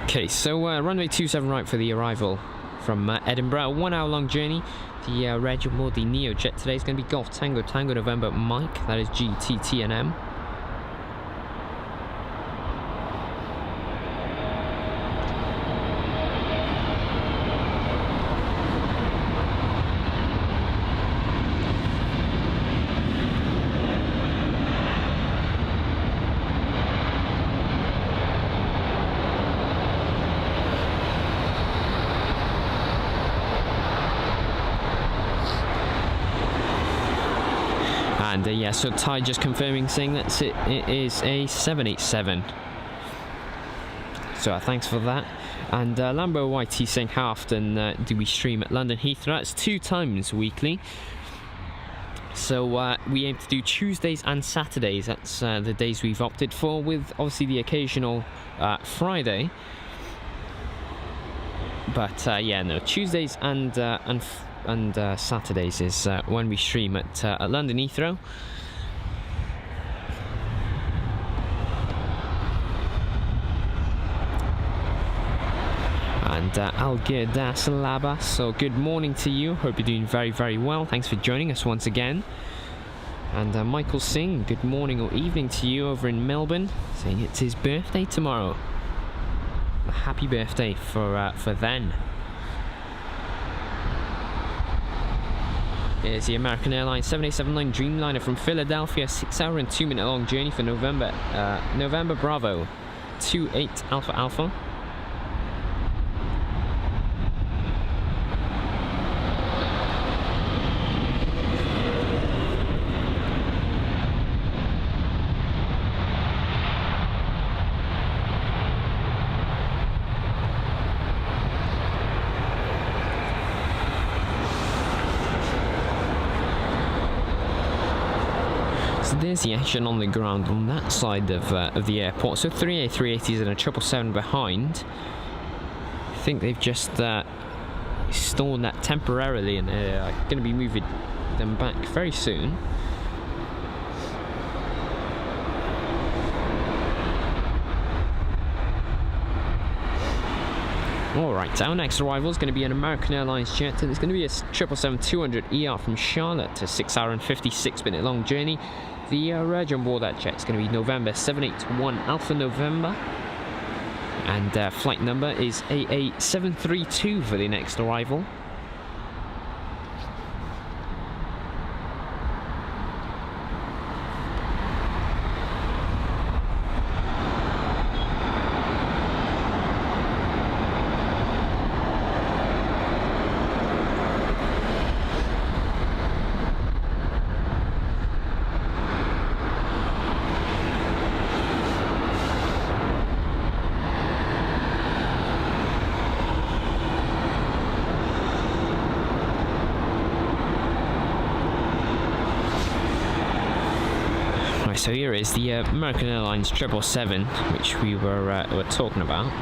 Okay, so runway 27 right for the arrival from Edinburgh. A 1 hour long journey. The reg aboard the Neo jet today is going to be Golf Tango Tango November Mike. That is GTTNM. And yeah, so Ty just confirming, saying that's it. It is a 787. So thanks for that. And Lambo YT saying, how often do we stream at London Heathrow? It's 2 times weekly. So we aim to do Tuesdays and Saturdays. That's the days we've opted for, with obviously the occasional Friday. But yeah, no, Tuesdays and Saturdays is when we stream at London Heathrow. And Algir Das Labas, so good morning to you. Hope you're doing very, very well. Thanks for joining us once again. And Michael Singh, good morning or evening to you over in Melbourne, saying it's his birthday tomorrow. A happy birthday for then. Here's the American Airlines 787 Dreamliner from Philadelphia, 6 hour and 2 minute long journey for November Bravo 28 Alpha Alpha. There's the action on the ground on that side of the airport. So 3 A380s and a 777 behind. I think they've just stored that temporarily, and they're going to be moving them back very soon. Alright, our next arrival is going to be an American Airlines jet, and it's going to be a 777-200ER from Charlotte, a 6 hour and 56 minute long journey. The reg on board that jet is going to be November 781 Alpha November, and flight number is AA732 for the next arrival. So here is the American Airlines 777, which we were talking about.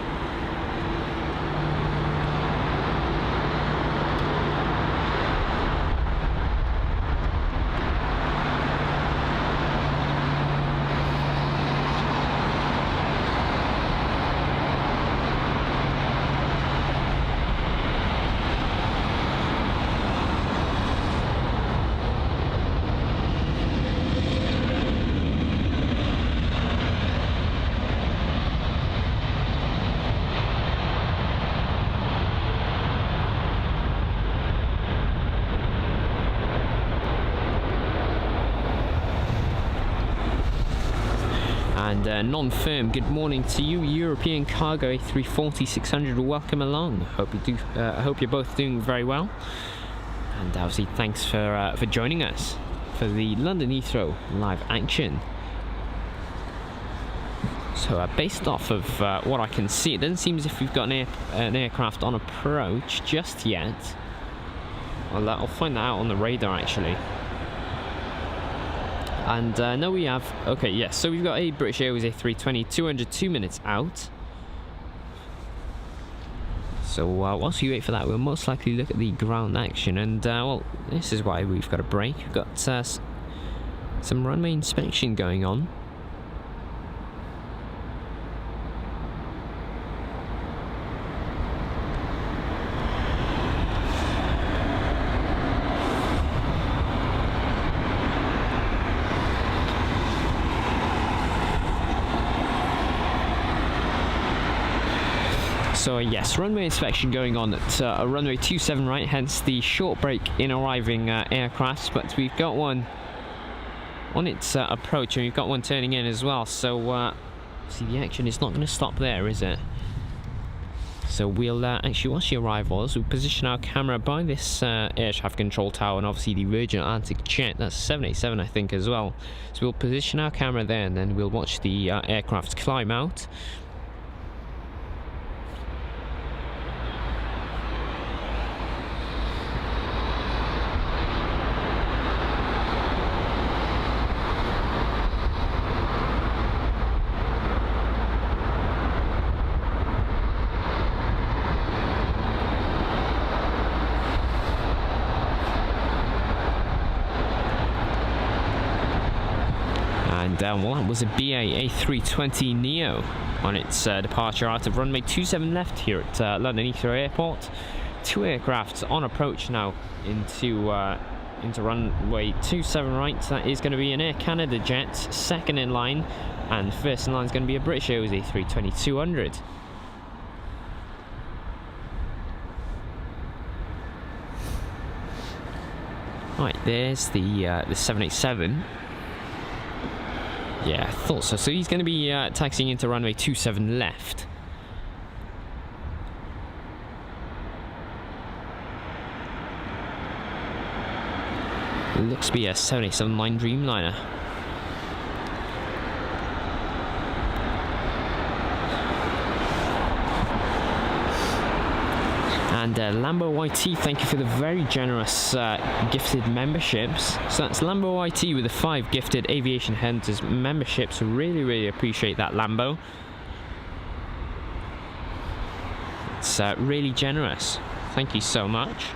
And non-firm, good morning to you, European Cargo A340-600. Welcome along. Hope you're both doing very well. And obviously, thanks for joining us for the London Heathrow live action. So, based off of what I can see, it doesn't seem as if we've got an aircraft on approach just yet. Well, I'll find that out on the radar actually. And no, we have, okay, yes, so we've got a British Airways A320, 202 minutes out. So whilst we wait for that, we'll most likely look at the ground action. And well, this is why we've got a break. We've got some runway inspection going on. So yes, runway inspection going on at runway 27 right, hence the short break in arriving aircraft. But we've got one on its approach, and we've got one turning in as well. So see, the action is not going to stop there, is it? So we'll actually, once the arrivals, we'll position our camera by this air traffic control tower, and obviously the Virgin Atlantic jet. That's 787, I think, as well. So we'll position our camera there, and then we'll watch the aircraft climb out. And well, that was a BA A320neo on its departure out of runway 27 left here at London Heathrow Airport. Two aircraft on approach now into runway 27 right. That is going to be an Air Canada jet, second in line, and first in line is going to be a British Airways A320-200. Right, there's the 787. Yeah, I thought so. So he's going to be taxiing into runway 27 left. It looks to be a 787-9 Dreamliner. And Lambo YT, thank you for the very generous gifted memberships. So that's Lambo YT with the 5 gifted Aviation Hunters memberships. Really, really appreciate that, Lambo. It's really generous. Thank you so much.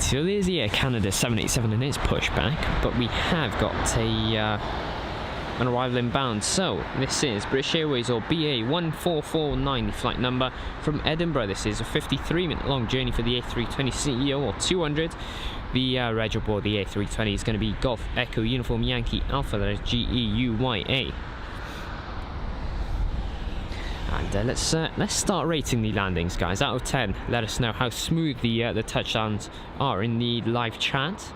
so there's the Air Canada 787 and its pushback, but we have got an arrival inbound. So this is British Airways, or BA 1449, the flight number from Edinburgh. This is a 53-minute long journey for the A320 CEO, or 200. The reg aboard the A320 is going to be Golf Echo Uniform Yankee Alpha, that is GEUYA. And let's start rating the landings, guys. Out of 10, let us know how smooth the touchdowns are in the live chat.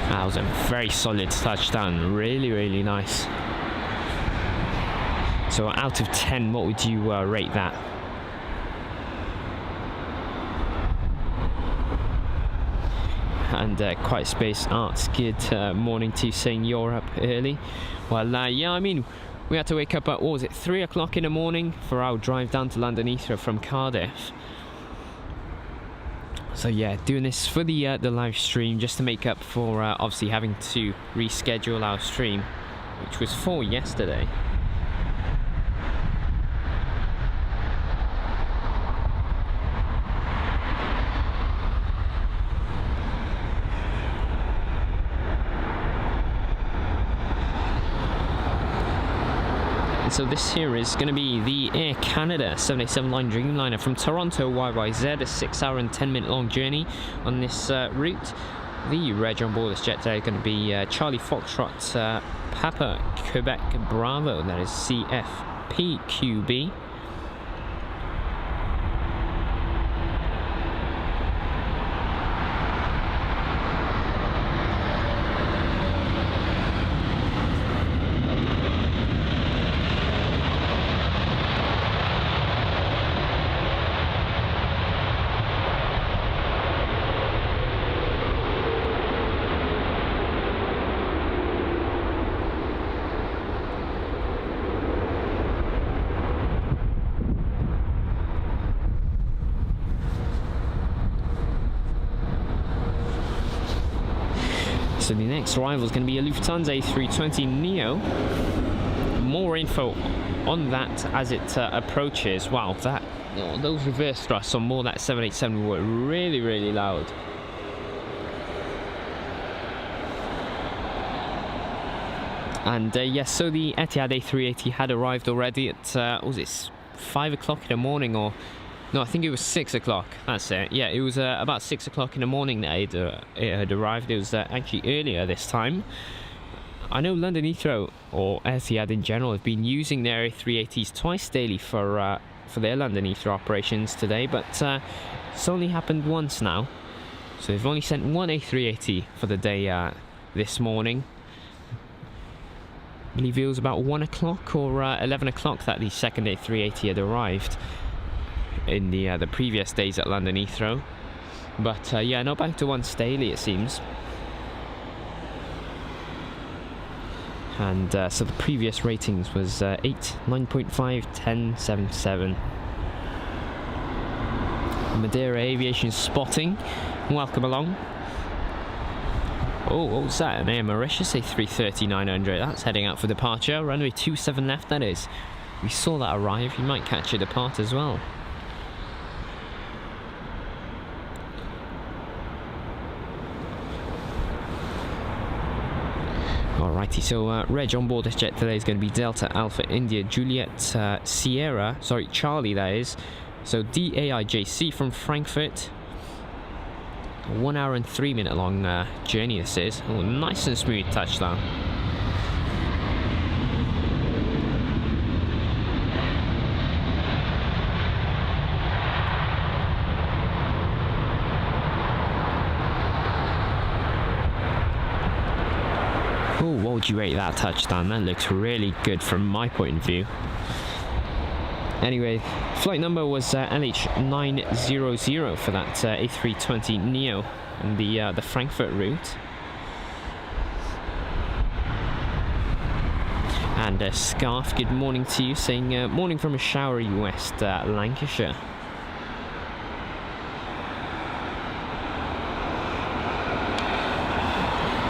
That was a very solid touchdown, really nice. So out of 10, what would you rate that? And Quiet Space Arts, good morning to you, saying you're up early. Well, yeah, I mean, we had to wake up at, what was it, 3 o'clock in the morning for our drive down to London Heathrow from Cardiff. So yeah, doing this for the live stream, just to make up for obviously having to reschedule our stream, which was for yesterday. So this here is going to be the Air Canada 787 line Dreamliner from Toronto YYZ, a 6-hour and 10-minute long journey on this route. The reg on board this jet today is going to be Charlie Foxtrot Papa Quebec Bravo, that is CFPQB. So the next arrival is going to be a Lufthansa A320neo. More info on that as it approaches. Wow, those reverse thrusts on more that 787 were really loud. And yes, so the Etihad A380 had arrived already at was it 5 o'clock in the morning, or no, I think it was 6 o'clock. That's it. Yeah, it was about 6 o'clock in the morning that it had arrived. It was actually earlier this time. I know London Heathrow, or Etihad in general, have been using their A380s twice daily for their London Heathrow operations today, but it's only happened once now. So they've only sent one A380 for the day this morning. I believe it was about 1 o'clock or 11 o'clock that the second A380 had arrived in the previous days at London Heathrow. But yeah, not back to once daily, it seems. And so the previous ratings was 8, 9.5, 10, 7, 7. Madeira Aviation Spotting, welcome along. Oh, what was that? An Air Mauritius A330-900. That's heading out for departure. Runway 27 left, that is. We saw that arrive. You might catch it depart as well. Alrighty, so reg on board this jet today is going to be Delta Alpha India Juliet Sierra, sorry, Charlie that is. So DAIJC from Frankfurt. 1 hour and 3 minute long journey this is. Oh, nice and smooth touchdown. Oh, what would you rate that touchdown? That looks really good from my point of view. Anyway, flight number was LH900 for that A320neo and the Frankfurt route. And Scarf, good morning to you, saying morning from a showery West Lancashire.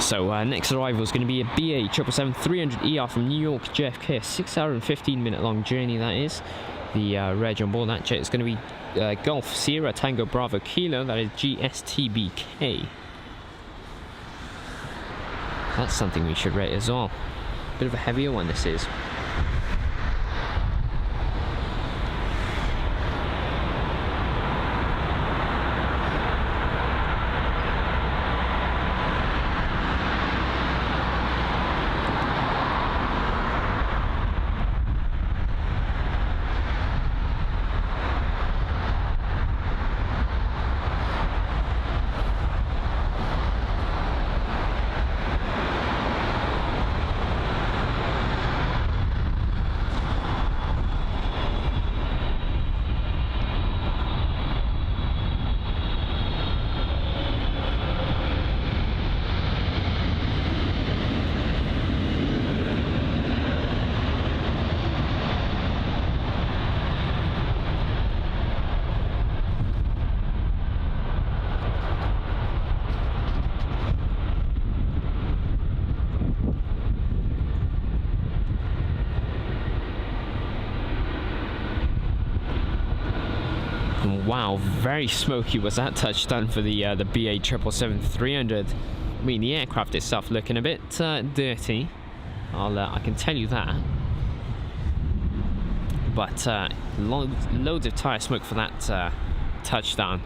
So next arrival is going to be a BA 777-300ER from New York JFK, a 6 hour and 15 minute long journey that is. The reg on board that jet is going to be Golf Sierra Tango Bravo Kilo, that is GSTBK. That's something we should rate as well. Bit of a heavier one this is. Wow, very smoky was that touchdown for the BA 777-300. I mean, the aircraft itself looking a bit dirty. I can tell you that. But loads of tyre smoke for that touchdown.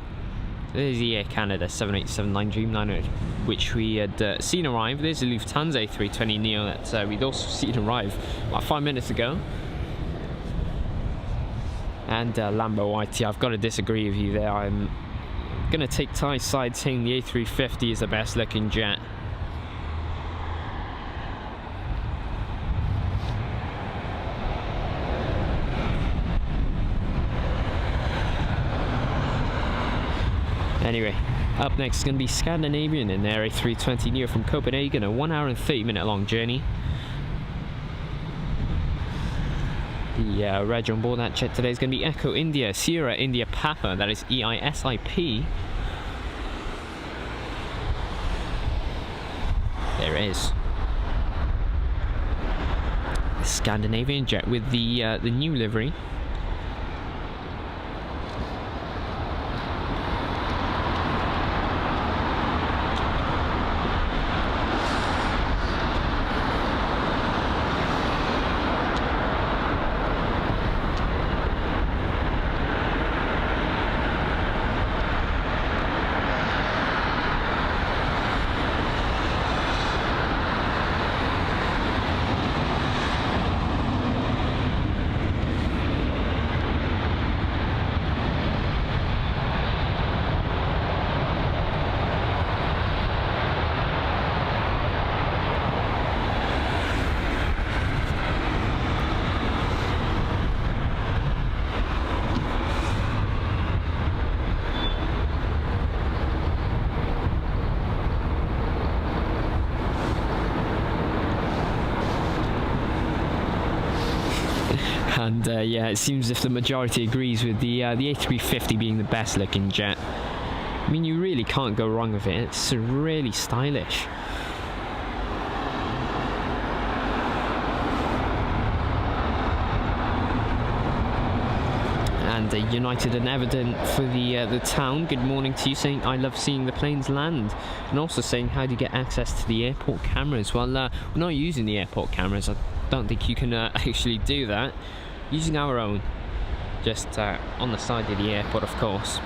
There's the Air Canada 787-9 Dreamliner, which we had seen arrive. There's the Lufthansa A320neo that we'd also seen arrive about 5 minutes ago. And Lambo YT, I've got to disagree with you there. I'm going to take Ty's side, saying the A350 is the best looking jet. Anyway, up next is going to be Scandinavian in their A320neo from Copenhagen, a 1 hour and 30 minute long journey. The reg on board that jet today is going to be Echo India Sierra India Papa, that is EISIP. There it is. The Scandinavian jet with the new livery. And yeah, it seems as if the majority agrees with the A350 being the best looking jet. I mean, you really can't go wrong with it. It's really stylish. And United and Evident for the town. Good morning to you, saying I love seeing the planes land, and also saying how do you get access to the airport cameras? Well, we're not using the airport cameras. I don't think you can actually do that. Using our own, just on the side of the airport, of course.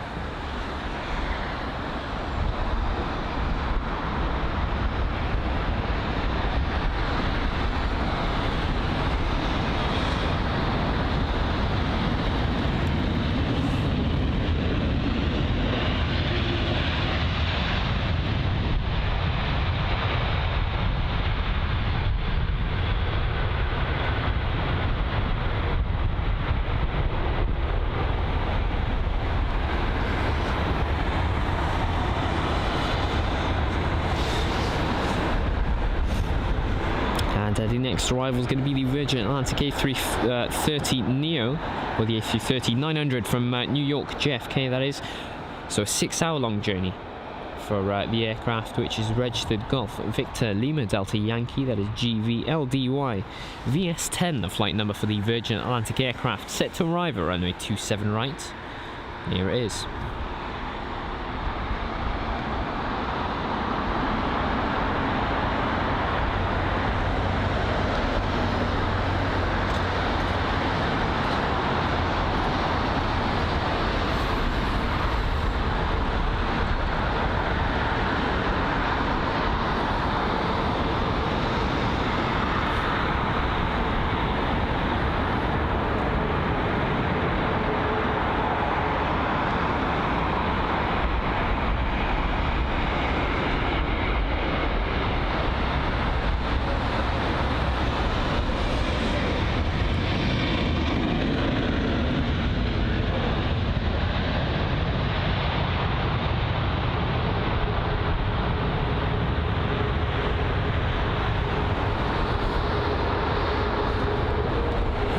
And the next arrival is going to be the Virgin Atlantic A330neo, or the A330-900 from New York JFK, that is. So a 6-hour-long journey for the aircraft, which is registered Golf Victor Lima Delta Yankee, that is GVLDY. VS10, the flight number for the Virgin Atlantic aircraft, set to arrive at runway 27 right. And here it is.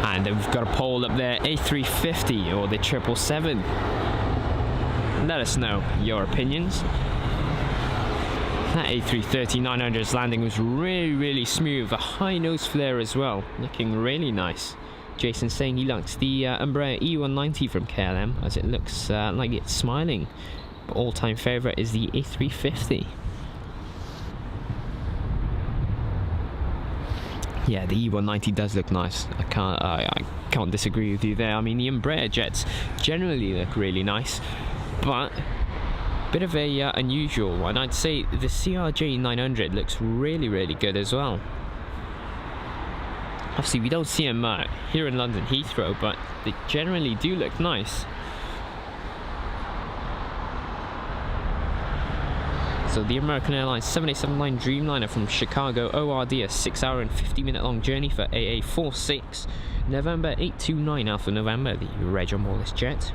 And then we've got a poll up there, A350 or the 777. Let us know your opinions. That A330-900's landing was really smooth. A high nose flare as well, looking really nice. Jason saying he likes the Embraer E190 from KLM, as it looks like it's smiling. But all-time favourite is the A350. Yeah, the E190 does look nice. I can't disagree with you there. I mean, the Embraer jets generally look really nice, but bit of a unusual one. I'd say the CRJ 900 looks really good as well. Obviously, we don't see them here in London Heathrow, but they generally do look nice. So the American Airlines 7879 Dreamliner from Chicago ORD, a 6-hour and 50-minute long journey for AA46, November 829 Alpha November, the reg on board this jet.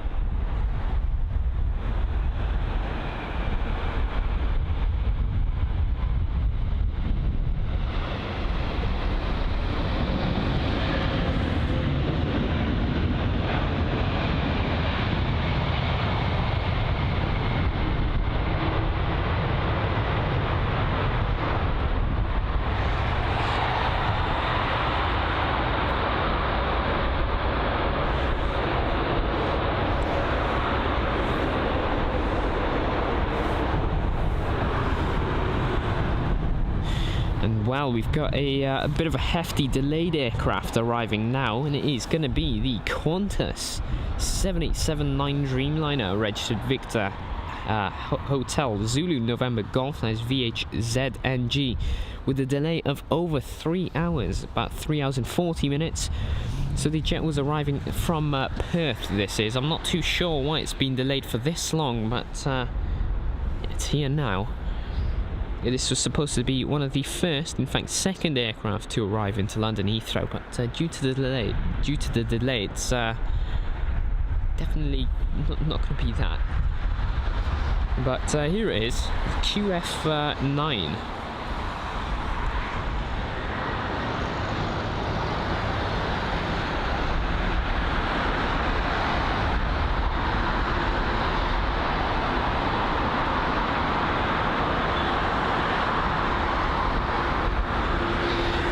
And well, we've got a bit of a hefty delayed aircraft arriving now, and it is going to be the Qantas 7879 Dreamliner, registered Victor Hotel Zulu November Golf, that is VHZNG, with a delay of over 3 hours, about 3 hours and 40 minutes. So the jet was arriving from Perth, this is. I'm not too sure why it's been delayed for this long, but it's here now. This was supposed to be one of the first, in fact second aircraft to arrive into London Heathrow, but due to the delay, it's definitely not going to be that. But here it is, QF9.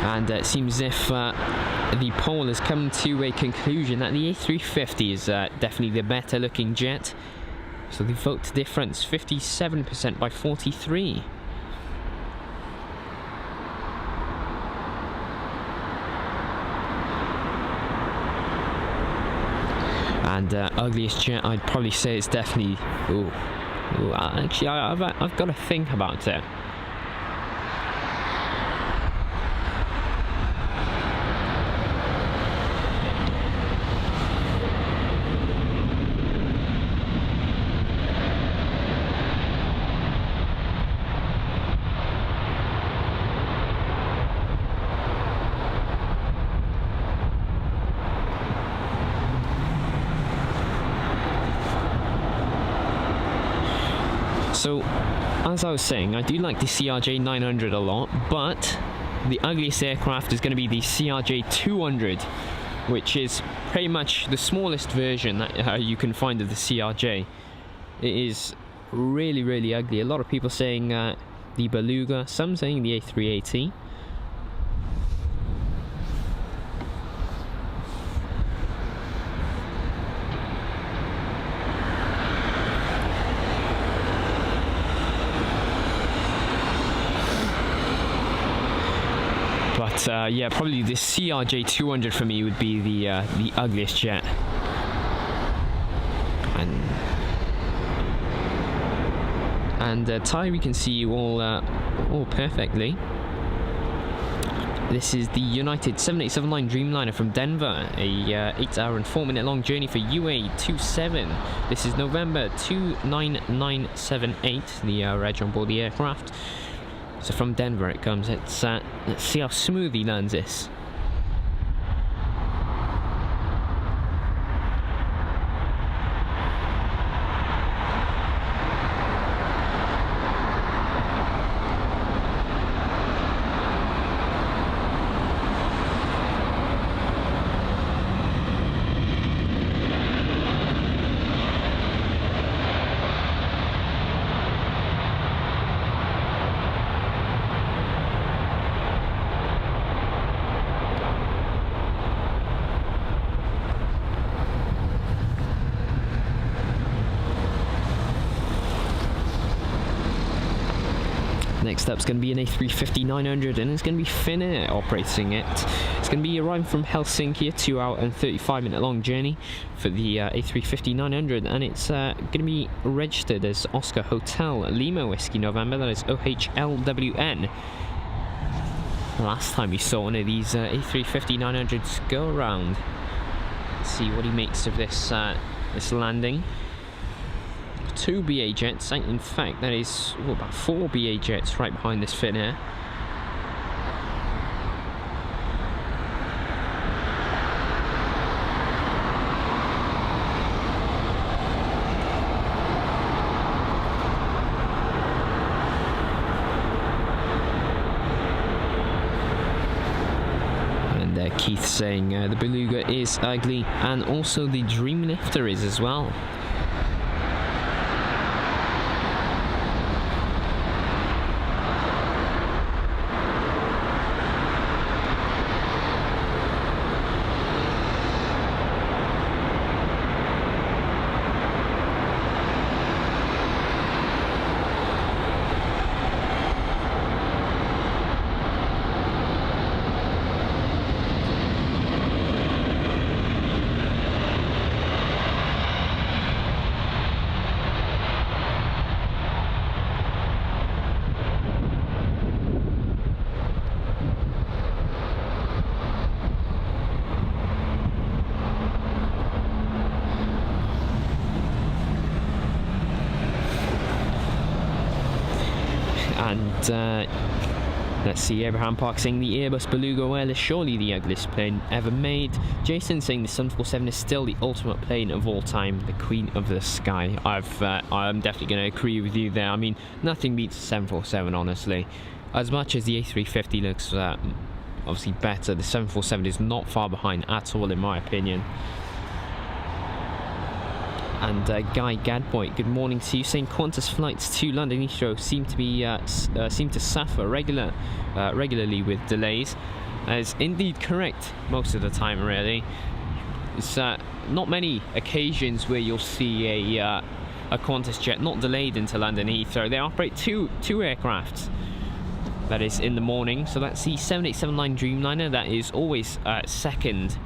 And it seems as if the poll has come to a conclusion that the A350 is definitely the better looking jet. So the vote difference, 57% by 43. And ugliest jet, I'd probably say it's definitely... Actually, I've got to think about it. So, as I was saying, I do like the CRJ 900 a lot, but the ugliest aircraft is going to be the CRJ-200, which is pretty much the smallest version that you can find of the CRJ. It is really, really ugly. A lot of people saying the Beluga, some saying the A380. But yeah, probably the CRJ-200 for me would be the ugliest jet. And Ty, we can see you all perfectly. This is the United 7879 Dreamliner from Denver, a 8 hour and 4 minute long journey for UA27. This is November 29978, the reg on board the aircraft. So from Denver it comes. Let's see how smooth he lands this. Next up is going to be an A350-900, and it's going to be Finnair operating it. It's going to be arriving from Helsinki, a 2 hour and 35 minute long journey for the A350-900, and it's going to be registered as Oscar Hotel Lima Whiskey November, that is OHLWN. Last time we saw one of these A350-900s go around. Let's see what he makes of this this landing. 2 BA jets, in fact that is about 4 BA jets right behind this Finnair. And Keith saying the Beluga is ugly, and also the Dreamlifter is as well. And let's see, Abraham Park saying the Airbus Beluga well is surely the ugliest plane ever made. Jason saying the 747 is still the ultimate plane of all time, the queen of the sky. I'm definitely going to agree with you there. I mean, nothing beats the 747, honestly. As much as the A350 looks obviously better, the 747 is not far behind at all in my opinion. And Guy Gadboy, good morning to you, saying Qantas flights to London Heathrow seem to suffer regularly with delays. That is indeed correct most of the time, really. It's not many occasions where you'll see a Qantas jet not delayed into London Heathrow. They operate two aircrafts. That is in the morning, so that's the 7879 Dreamliner. That is always second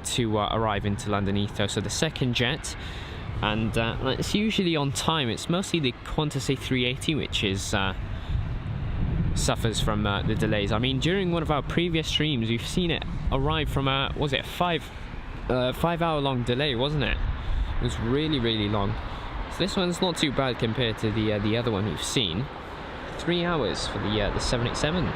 to arrive into London Heathrow, so the second jet. And it's usually on time. It's mostly the Qantas A380 which is suffers from the delays. I mean, during one of our previous streams we've seen it arrive from was it a 5 hour long delay, wasn't it? It was really, really long. So this one's not too bad compared to the other one we've seen. 3 hours for the 787.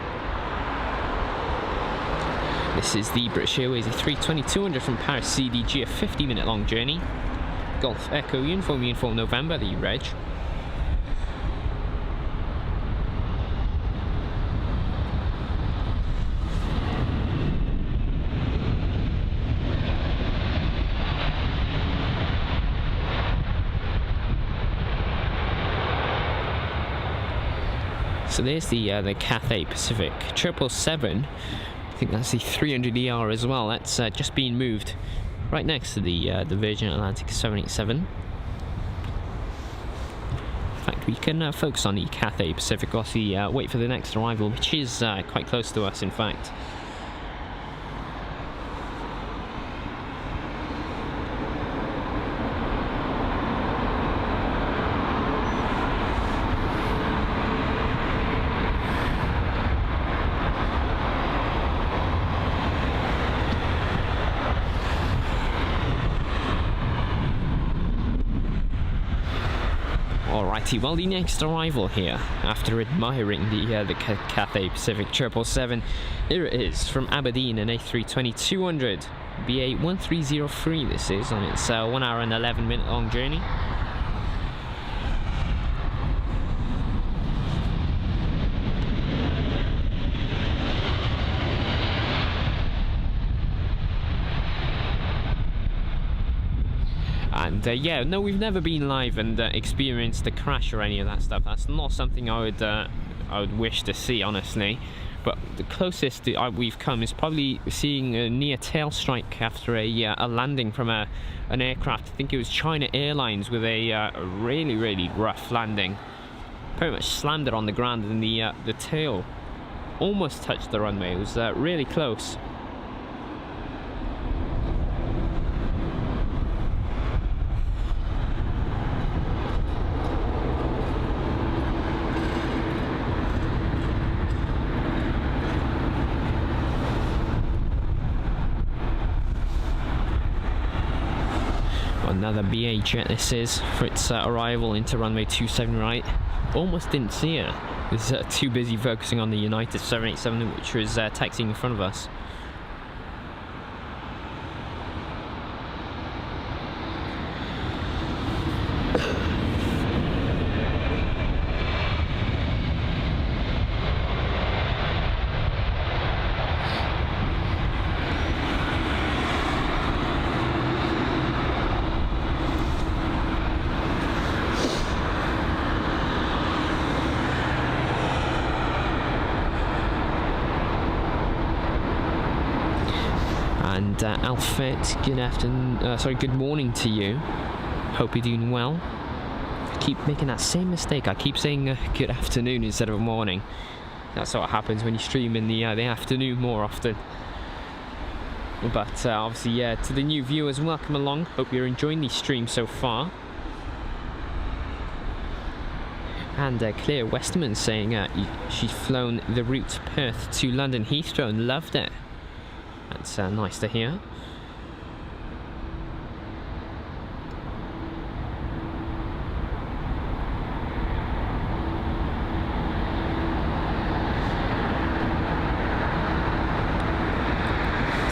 This is the British Airways A320-200 from Paris CDG, a 50-minute long journey. Golf Echo Uniform November, the reg. So there's the Cathay Pacific 777. I think that's the 300ER as well. That's just been moved right next to the Virgin Atlantic 787. In fact, we can focus on the Cathay Pacific whilst we wait for the next arrival, which is quite close to us, in fact. Alrighty, well, the next arrival here, after admiring the Cathay Pacific 777, here it is from Aberdeen, an A320-200 BA 1303. This is on its 1 hour and 11-minute long journey. And yeah, no, we've never been live and experienced a crash or any of that stuff. That's not something I would wish to see, honestly. But the closest we've come is probably seeing a near tail strike after a landing from an aircraft. I think it was China Airlines with a really rough landing. Pretty much slammed it on the ground, and the tail almost touched the runway. It was really close. Another BA jet this is for its arrival into runway 27 right. Almost didn't see it. Was too busy focusing on the United 787, which was taxiing in front of us. And Alfred, good afternoon. Good morning to you. Hope you're doing well. I keep making that same mistake. I keep saying good afternoon instead of morning. That's what happens when you stream in the afternoon more often. But obviously, yeah, to the new viewers, welcome along. Hope you're enjoying the stream so far. And Claire Westerman saying she's flown the route Perth to London Heathrow and loved it. That's nice to hear.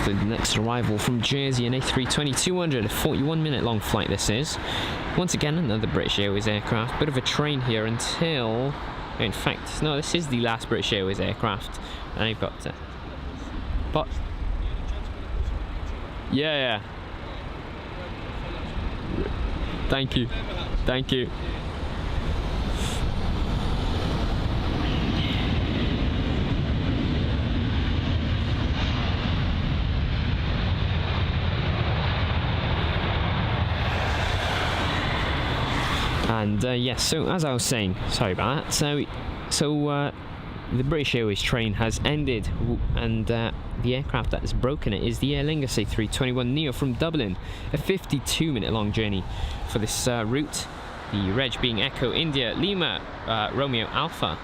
So the next arrival from Jersey, an A320-200, a 41-minute long flight this is. Once again, another British Airways aircraft. Bit of a train here until... In fact, no, this is the last British Airways aircraft. And I've got... but... Yeah. Thank you. Thank you. And yes, so as I was saying, sorry about that. So the British Airways train has ended, and the aircraft that has broken it is the Aer Lingus A321neo from Dublin. A 52-minute long journey for this route. The reg being Echo India Lima Romeo Alpha.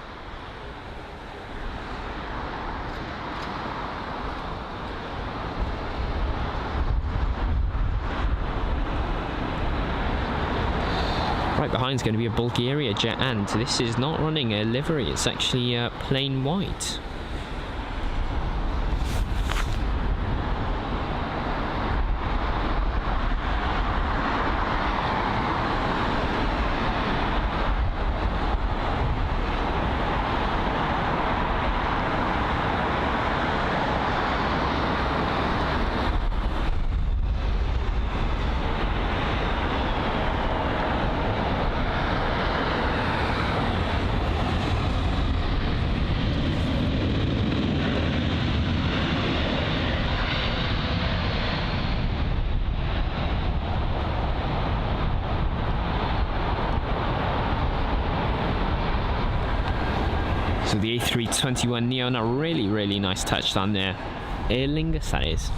Right behind is going to be a Bulgaria jet, and this is not running a livery, it's actually plain white. the A321neo, and a really nice touchdown there. Aer Lingus, that is.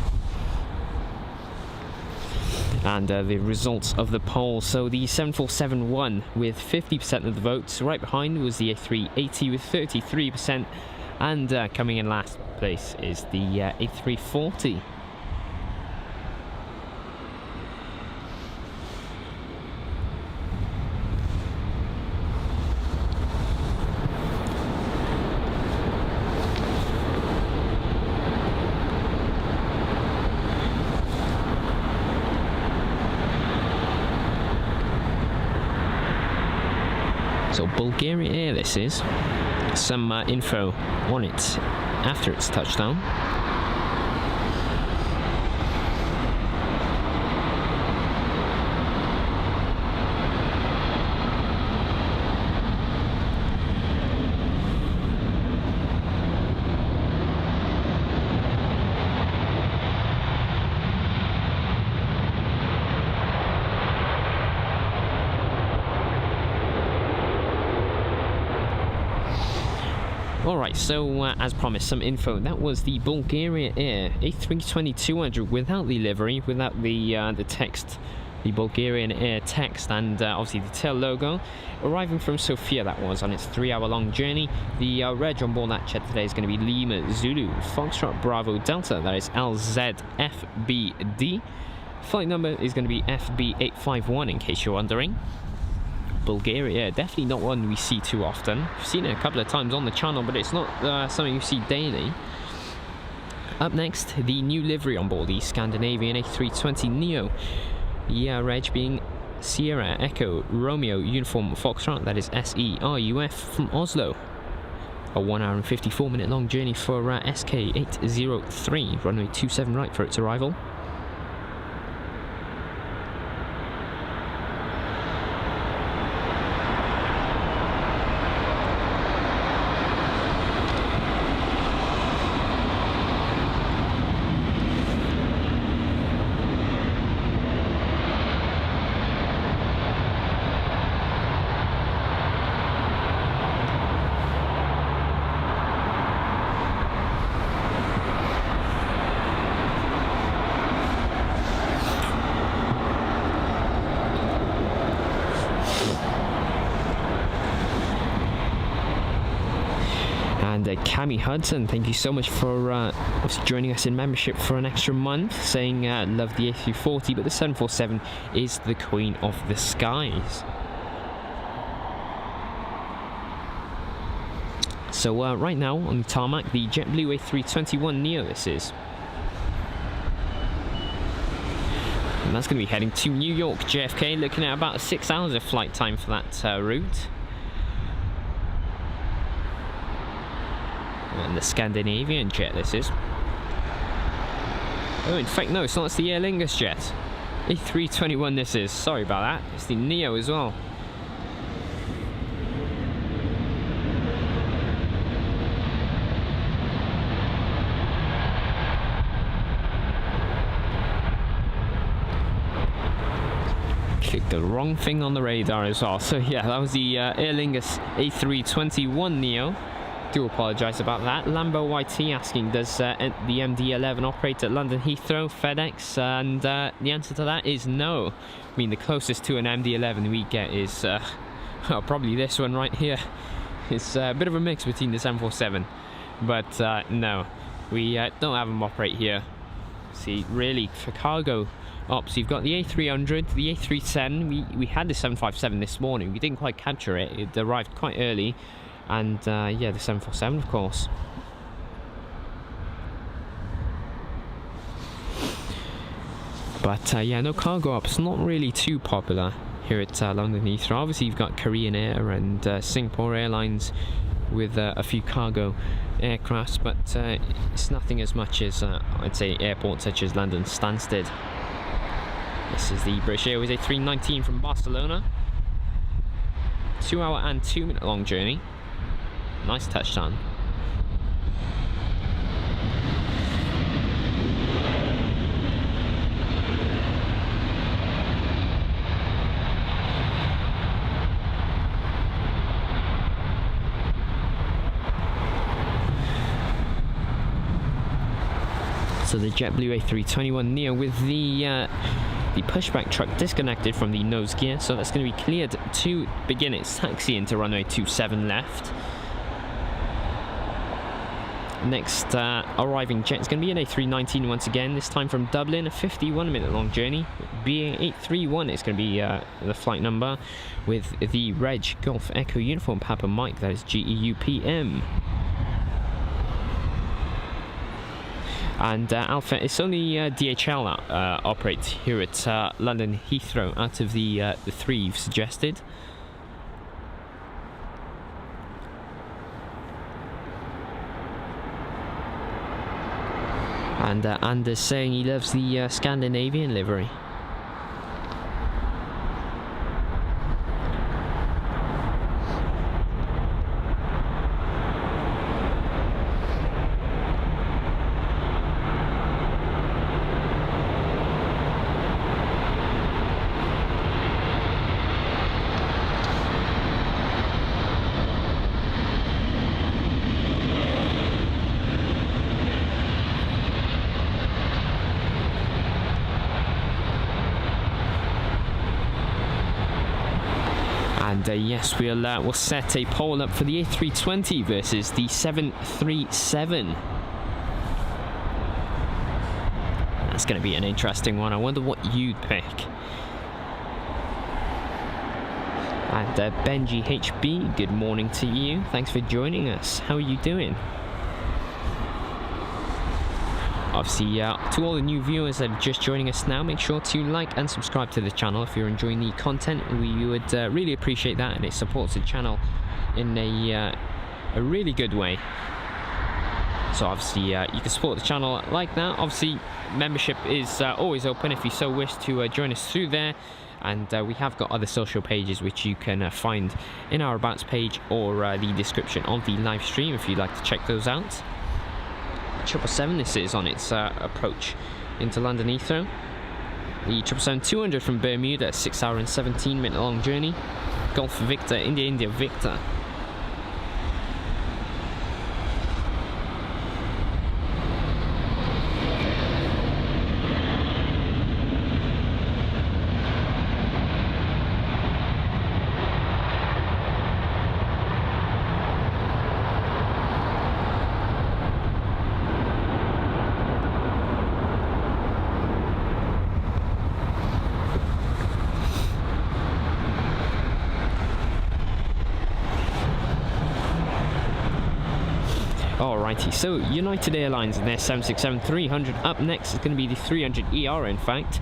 And the results of the poll. So the 747 won with 50% of the votes. Right behind was the A380 with 33%. And coming in last place is the A340. So Bulgaria Air, this is. Some info on it after its touchdown. Alright, so as promised, some info. That was the Bulgaria Air A320-200 without the livery, without the text, the Bulgarian Air text, and obviously the tail logo. Arriving from Sofia, that was, on its 3-hour-long journey. The reg on board that jet today is going to be Lima Zulu Foxtrot Bravo Delta, that is LZFBD. Flight number is going to be FB851, in case you're wondering. Bulgaria, definitely not one we see too often. I've seen it a couple of times on the channel, but it's not something you see daily. Up next, the new livery on board the Scandinavian A320neo. The reg being Sierra Echo Romeo Uniform Foxtrot, that is SERUF, from Oslo. A 1 hour and 54 minute long journey for SK803, runway 27 right for its arrival. And Cami Hudson, thank you so much for joining us in membership for an extra month, saying love the A340, but the 747 is the queen of the skies. So right now on the tarmac, the JetBlue A321neo this is. And that's going to be heading to New York JFK, looking at about 6 hours of flight time for that route. And the Scandinavian jet this is. Oh, in fact, no, it's not. It's the Aer Lingus jet. A321 this is. Sorry about that. It's the Neo as well. Clicked the wrong thing on the radar as well. So yeah, that was the Aer Lingus A321neo. Do apologise about that. Lambo YT asking, does the MD-11 operate at London Heathrow, FedEx? And the answer to that is no. I mean, the closest to an MD-11 we get is well, probably this one right here. It's a bit of a mix between the 747, but no, we don't have them operate here. See, really, for cargo ops, you've got the A300, the A310. We had the 757 this morning. We didn't quite capture it. It arrived quite early. And yeah, the 747 of course. But yeah, no cargo ops, not really too popular here at London Heathrow. Obviously you've got Korean Air and Singapore Airlines with a few cargo aircrafts, but it's nothing as much as I'd say airports such as London Stansted. This is the British Airways A319 from Barcelona. 2 hour and 2 minute long journey. Nice touchdown. So the JetBlue A321neo with the pushback truck disconnected from the nose gear, so that's going to be cleared to begin its taxi into runway 27 left. Next arriving jet is going to be an A319 once again, this time from Dublin, a 51-minute long journey. Being 831 is going to be the flight number with the Reg Golf Echo Uniform Papa Mike, that is GEUPM. And Alpha, it's only DHL that operates here at London Heathrow out of the three you've suggested. And Anders saying he loves the Scandinavian livery. And yes, we'll set a poll up for the A320 versus the 737. That's going to be an interesting one. I wonder what you'd pick. And Benji HB, good morning to you. Thanks for joining us. How are you doing? Obviously, to all the new viewers that are just joining us now, make sure to like and subscribe to the channel if you're enjoying the content. We would really appreciate that, and it supports the channel in a really good way. So obviously, you can support the channel like that. Obviously, membership is always open if you so wish to join us through there. And we have got other social pages which you can find in our Abouts page or the description of the live stream if you'd like to check those out. 777, this is on its approach into London Heathrow. The 777-200 from Bermuda, 6 hour and 17-minute long journey. Golf Victor, India Victor. Alrighty, so United Airlines and their 767-300. Up next is going to be the 300ER, in fact.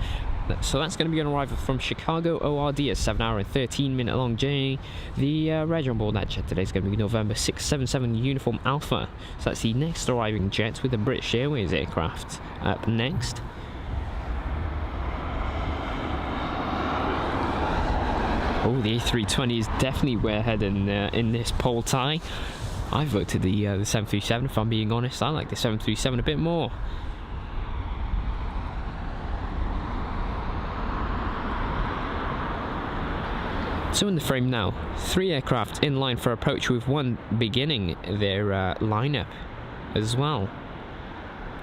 So that's going to be an arrival from Chicago ORD, a 7 hour and 13-minute long journey. The reg on board that jet today is going to be November 677 Uniform Alpha. So that's the next arriving jet with the British Airways aircraft. Up next. Oh, the A320 is definitely way ahead in this poll tie. I voted the 737, if I'm being honest. I like the 737 a bit more. So in the frame now, 3 aircraft in line for approach, with one beginning their lineup as well.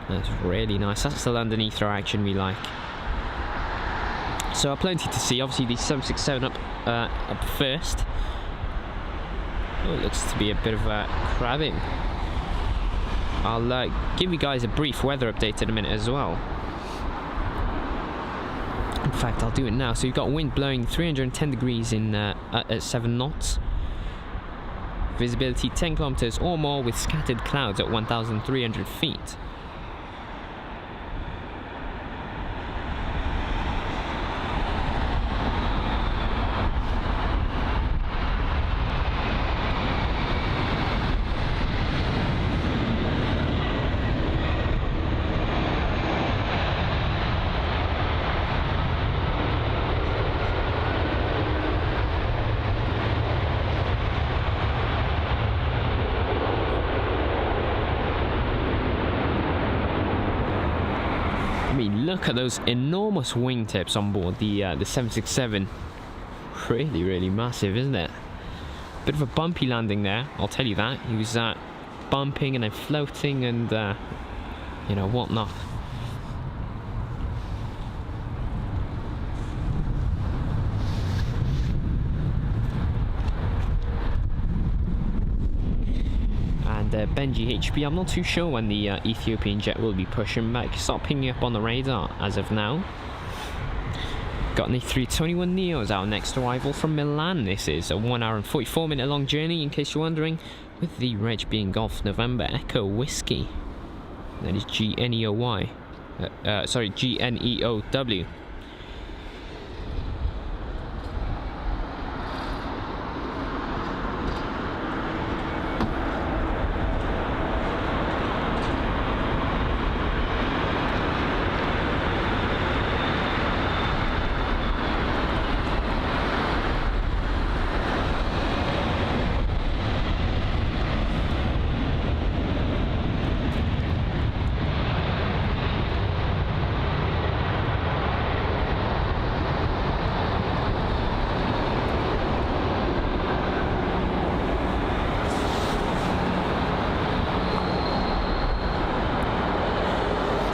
That's really nice. That's the London Heathrow action we like. So plenty to see. Obviously the 767 up first. Oh, it looks to be a bit of crabbing. I'll give you guys a brief weather update in a minute as well. In fact, I'll do it now. So you've got wind blowing 310 degrees in at 7 knots. Visibility 10 kilometers or more with scattered clouds at 1,300 feet. Look at those enormous wingtips on board the 767. Really massive, isn't it? Bit of a bumpy landing there, I'll tell you that. He was bumping and then floating and you know, whatnot. Benji HB, I'm not too sure when the Ethiopian jet will be pushing back. Start pinging up on the radar as of now. Got an A321neo as our next arrival from Milan. This is a 1 hour and 44 minute long journey, in case you're wondering, with the reg being Golf November Echo Whiskey. That is GNEOY. Sorry, GNEOW.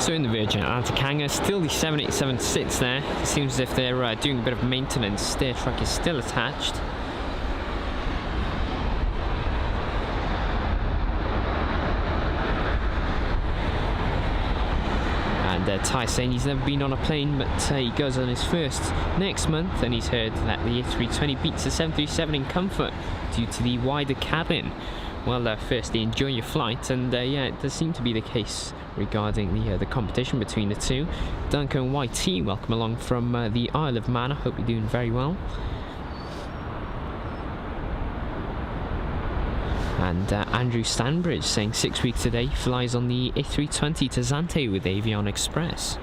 So in the Virgin Atlantic hangar, still the 787 sits there. It seems as if they're doing a bit of maintenance. Stair truck is still attached. And Ty saying he's never been on a plane, but he goes on his first next month, and he's heard that the A320 beats the 737 in comfort due to the wider cabin. Well, firstly, enjoy your flight, and yeah, it does seem to be the case regarding the competition between the two. Duncan YT, welcome along from the Isle of Man. I hope you're doing very well. And Andrew Stanbridge saying 6 weeks today, flies on the A320 to Zante with Avion Express.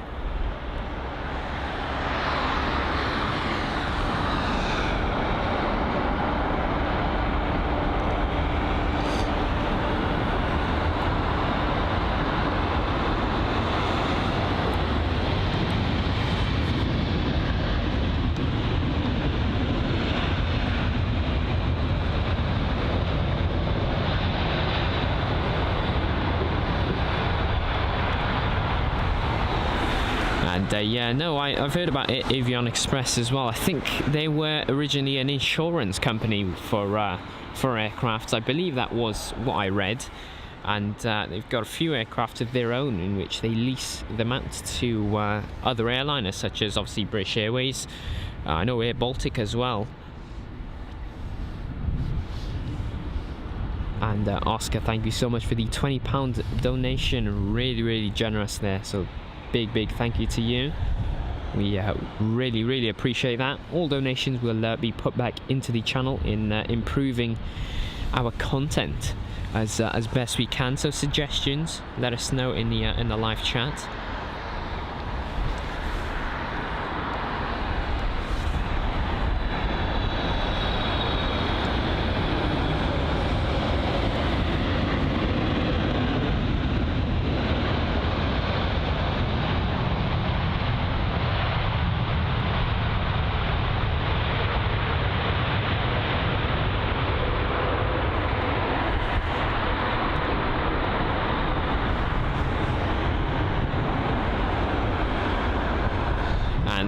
Yeah, no, I've heard about Avion Express as well. I think they were originally an insurance company for aircrafts. I believe that was what I read. And they've got a few aircraft of their own in which they lease them out to other airliners, such as obviously British Airways. I know Air Baltic as well. And Oscar, thank you so much for the £20 donation. Really generous there. So big thank you to you. We really appreciate that. All donations will be put back into the channel in improving our content as best we can. So suggestions, let us know in the live chat.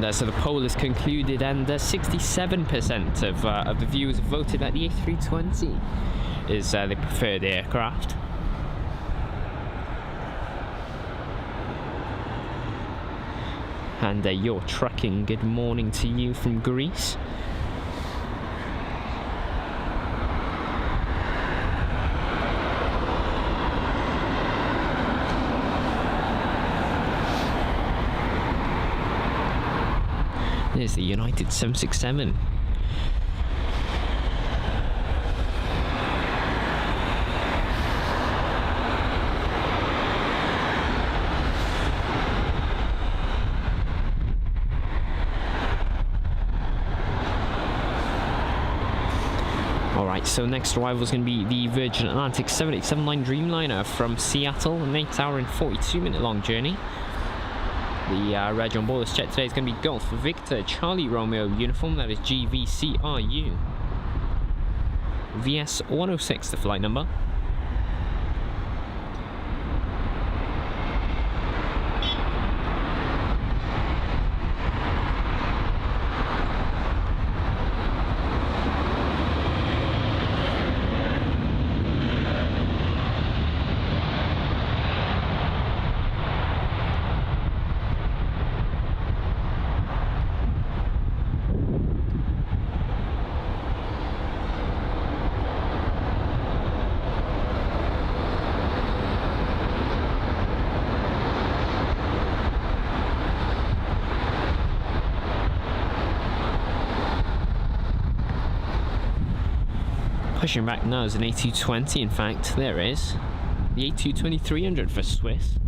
So the poll is concluded, and 67% of the viewers voted that the A320 is the preferred aircraft. And you're trucking, good morning to you from Greece. There's the United 767. Alright, so next arrival is going to be the Virgin Atlantic 787-9 Dreamliner from Seattle, an 8 hour and 42 minute long journey. The reg on board this jet today is going to be Golf Victor Charlie Romeo uniform, that is GVCRU. VS 106, the flight number. pushing back now is an A220, in fact. There it is. The A220-300 for Swiss.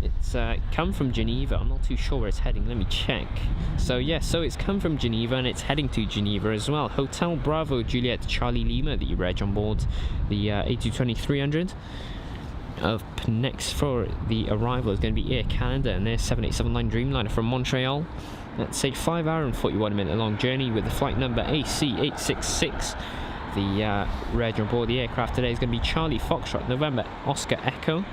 It's come from Geneva. I'm not too sure where it's heading. Let me check. So yeah, so it's come from Geneva and it's heading to Geneva as well. Hotel Bravo Juliet Charlie Lima, the reg on board the A220-300. Up next for the arrival is going to be Air Canada and their 7879 Dreamliner from Montreal. That's a 5 hour and 41 minute long journey with the flight number AC866. The reg on board the aircraft today is going to be Charlie Foxtrot November Oscar Echo.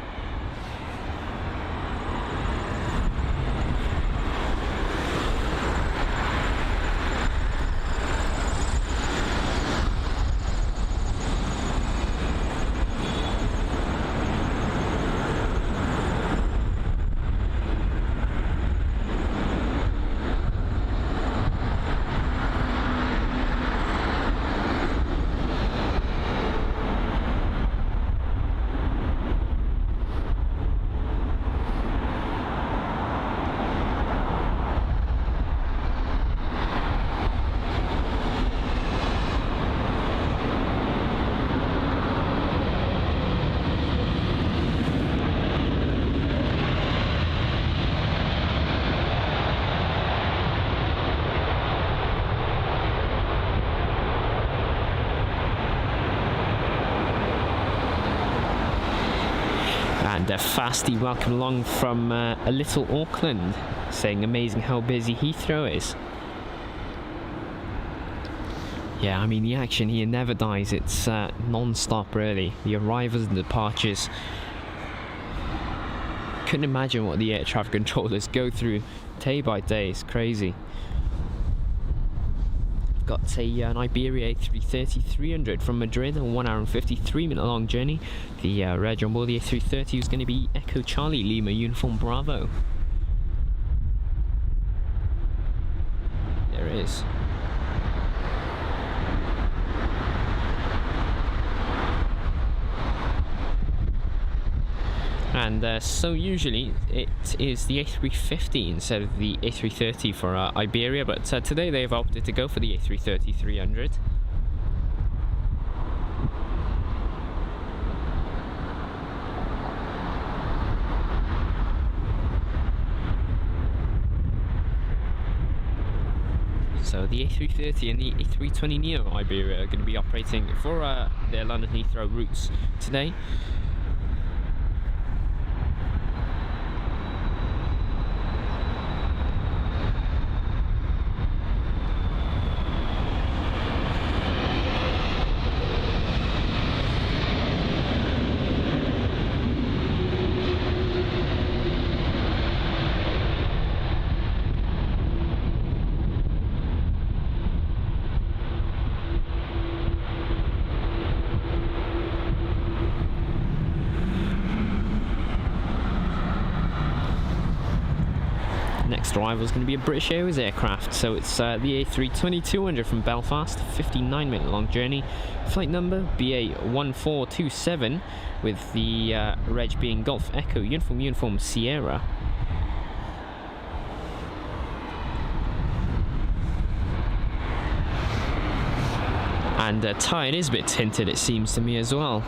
And a fasty welcome along from a little Auckland, saying amazing how busy Heathrow is. Yeah, I mean the action here never dies, it's non-stop really, the arrivals and departures. Couldn't imagine what the air traffic controllers go through day by day, it's crazy. Got an Iberia A330-300 from Madrid, a 1 hour and 53 minute long journey. The reg on board the A330 is going to be Echo Charlie Lima Uniform Bravo. There it is. And so usually it is the A350 instead of the A330 for Iberia, but today they've opted to go for the A330-300. So the A330 and the A320neo Iberia are going to be operating for their London Heathrow routes today. Next arrival is going to be a British Airways aircraft, so it's the A320-200 from Belfast, 59 minute long journey, flight number BA1427 with the reg being Golf Echo Uniform Sierra. And tyre is a bit tinted, it seems to me as well.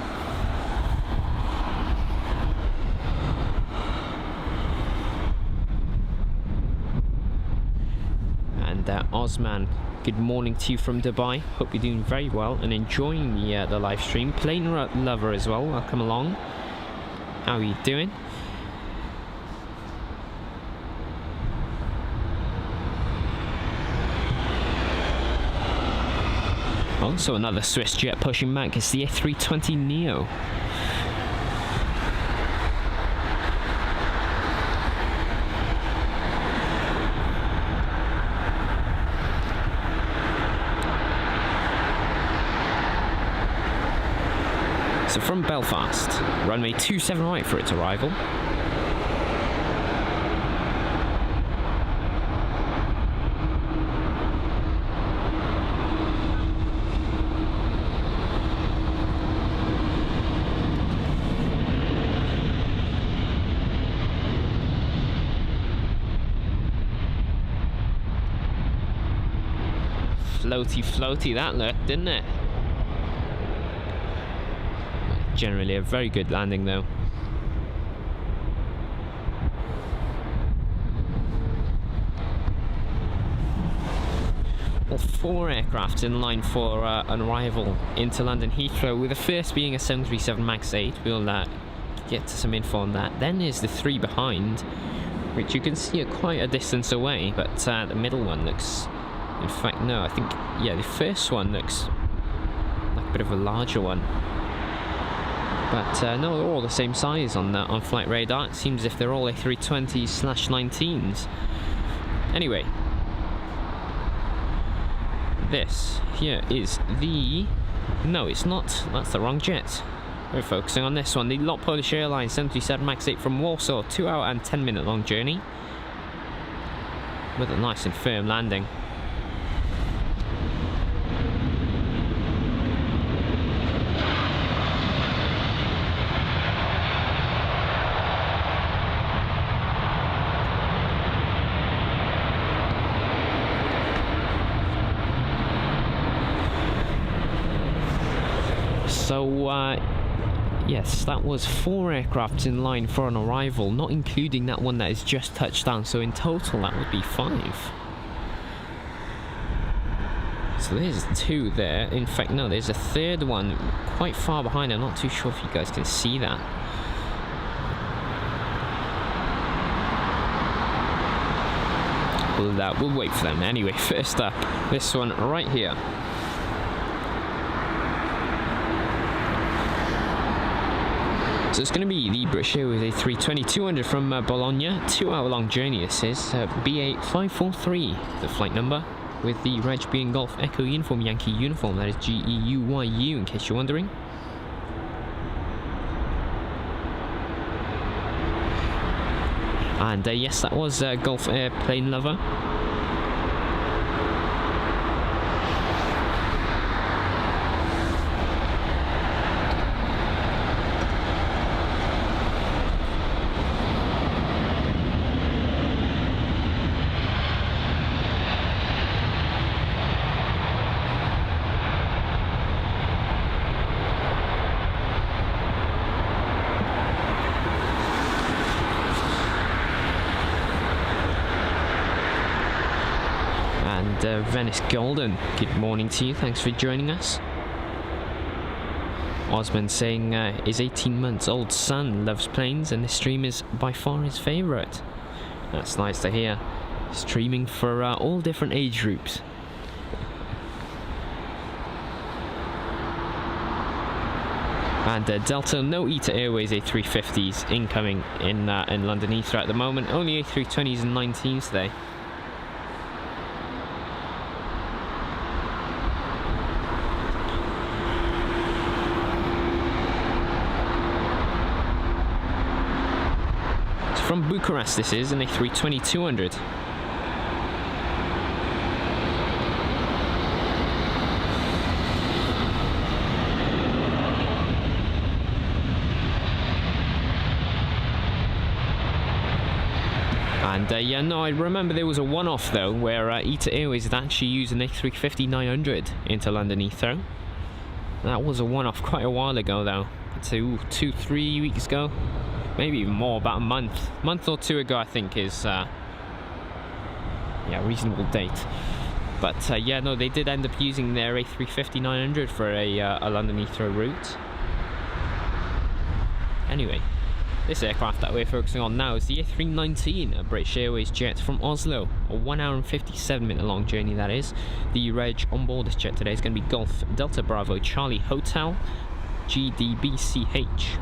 Osman, good morning to you from Dubai. Hope you're doing very well and enjoying the live stream. Plane lover as well, welcome along. How are you doing? Also another Swiss jet pushing back. It's the A320neo. So from Belfast, runway 27 right for its arrival. Floaty that looked, didn't it? generally a very good landing though. Well, 4 aircraft in line for an arrival into London Heathrow, with the first being a 737 MAX 8. We'll get to some info on that. Then there's the 3 behind, which you can see are quite a distance away, but the middle one looks, in fact no, I think, yeah, the first one looks like a bit of a larger one. But no, they're all the same size on flight radar. It seems as if they're all A320/19s. Anyway, this here is the... No, it's not. That's the wrong jet. We're focusing on this one. The LOT Polish Airlines 737 MAX 8 from Warsaw. 2 hour and 10 minute long journey. With a nice and firm landing. So, yes, that was 4 aircraft in line for an arrival, not including that one that has just touched down. So in total, that would be 5. So there's 2 there. In fact, no, there's a 3rd one quite far behind. I'm not too sure if you guys can see that. We'll wait for them. Anyway, first up, this one right here. So it's going to be the British Airways A320-200 from Bologna. 2 hour long journey this is. BA543, the flight number, with the reg being Golf Echo Uniform Yankee Uniform. That is GEUYU, in case you're wondering. And yes, that was Golf Airplane Lover. Venice Golden, good morning to you, thanks for joining us. Osman saying his 18 months old son loves planes and this stream is by far his favourite. That's nice to hear. Streaming for all different age groups. And Delta, no ETA Airways A350s incoming in London Heathrow at the moment. Only A320s and 19s today. From Bucharest this is, an A320-200. And yeah, no, I remember there was a one-off though, where ETA Airways had actually used an A350-900 into London Heathrow. That was a one-off quite a while ago though, 2-3 weeks ago. Maybe even more, about a month or 2 ago I think is yeah, reasonable date. But yeah, no, they did end up using their A350-900 for a London Heathrow route. Anyway, this aircraft that we're focusing on now is the A319, a British Airways jet from Oslo. A 1 hour and 57 minute long journey that is. The reg on board this jet today is going to be Golf Delta Bravo Charlie Hotel GDBCH.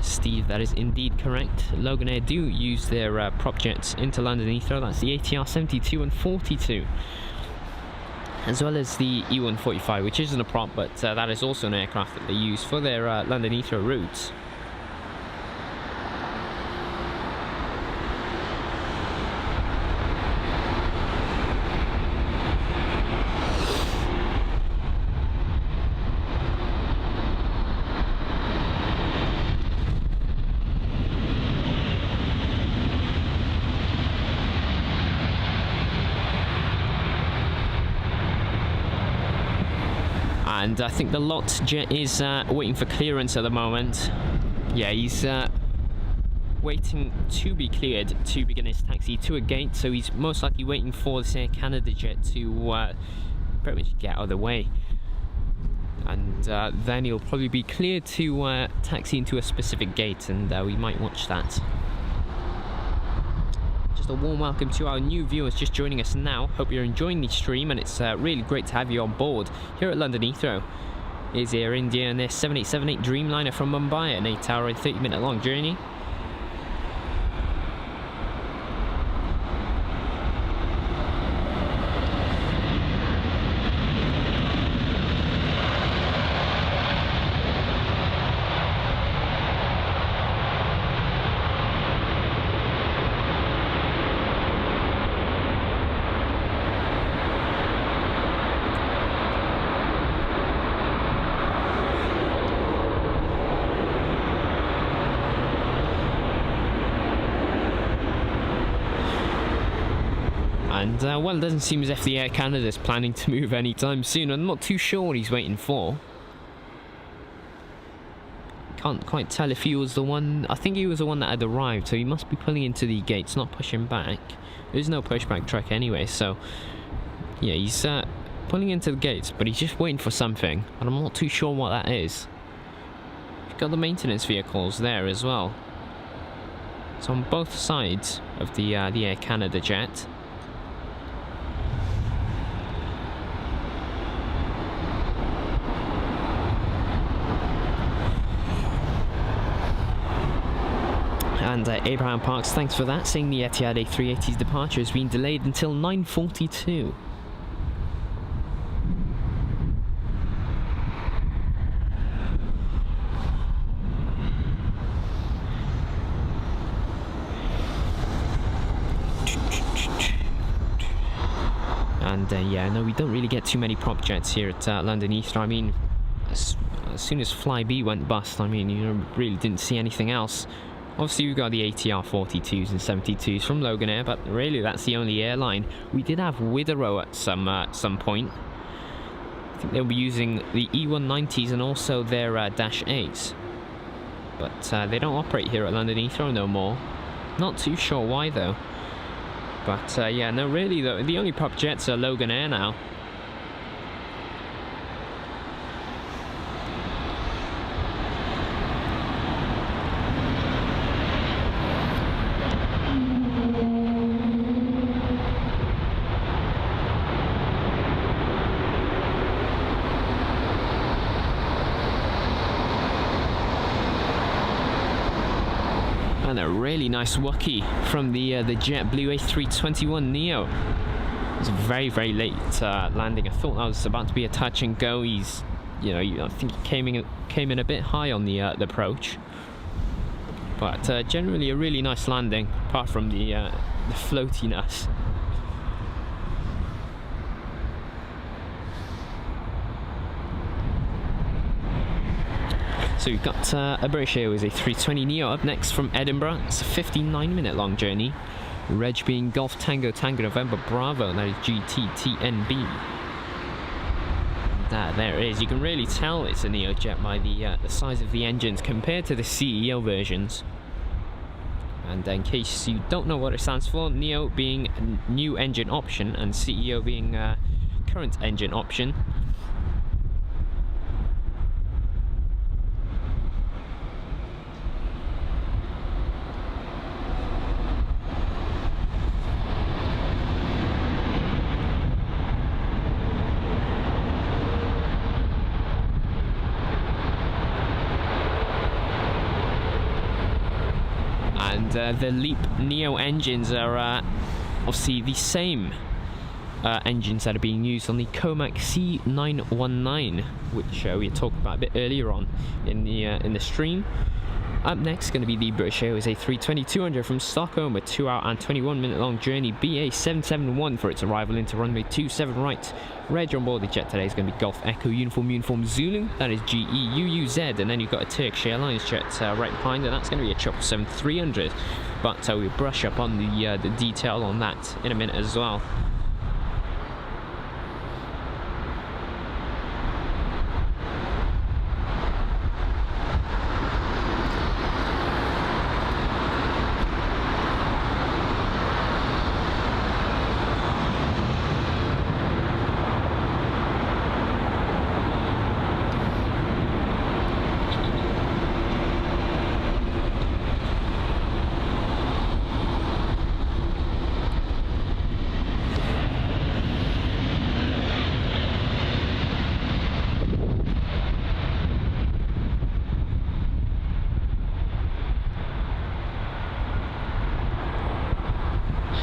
Steve, that is indeed correct. Loganair do use their prop jets into London Heathrow. That's the ATR 72 and 42, as well as the E145, which isn't a prop, but that is also an aircraft that they use for their London Heathrow routes. And I think the lot jet is waiting for clearance at the moment. Yeah, he's waiting to be cleared to begin his taxi to a gate, so he's most likely waiting for this Air Canada jet to pretty much get out of the way. And then he'll probably be cleared to taxi into a specific gate, and we might watch that. Just a warm welcome to our new viewers just joining us now. Hope you're enjoying the stream, and it's really great to have you on board here at London Heathrow. Is Air India and their 7878 Dreamliner from Mumbai, an 8-hour and 30-minute long journey. And well, it doesn't seem as if the Air Canada is planning to move anytime soon. I'm not too sure what he's waiting for. Can't quite tell if he was the one. I think he was the one that had arrived, so he must be pulling into the gates, not pushing back. There's no pushback truck anyway, so yeah, he's pulling into the gates, but he's just waiting for something, and I'm not too sure what that is. You've got the maintenance vehicles there as well. It's on both sides of the Air Canada jet. And Abraham Parks, thanks for that, saying the Etihad A380's departure has been delayed until 9:42. And yeah, no, we don't really get too many prop jets here at London Heathrow. I mean, as soon as Flybe went bust, I mean, you really didn't see anything else. Obviously, we've got the ATR 42s and 72s from Loganair, but really that's the only airline. We did have Widerøe at some point. I think they'll be using the E190s and also their Dash 8s. But they don't operate here at London Heathrow no more. Not too sure why though. But yeah, no, really though, the only prop jets are Loganair now. And a really nice Wookie from the JetBlue A321neo. It was a very, very late landing. I thought that was about to be a touch and go. He's, you know, I think he came in a bit high on the approach, but generally a really nice landing, apart from the floatiness. So we've got a British Airways A320neo up next from Edinburgh. It's a 59-minute long journey. Reg being Golf Tango Tango November Bravo, that is GTTNB. There it is. You can really tell it's a Neojet by the size of the engines compared to the CEO versions. And in case you don't know what it stands for, Neo being new engine option and CEO being current engine option. The LEAP Neo engines are obviously the same engines that are being used on the Comac C919, which we had talked about a bit earlier on in the stream. Up next, going to be the British Airways A320-200 from Stockholm, a 2-hour and 21-minute long journey, BA771 for its arrival into runway 27 right. Reg on board the jet today is going to be Golf Echo Uniform Zulu, that is GEUUZ, and then you've got a Turkish Airlines jet right behind, and that's going to be a 777-300. But we'll brush up on the detail on that in a minute as well.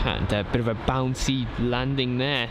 And a bit of a bouncy landing there.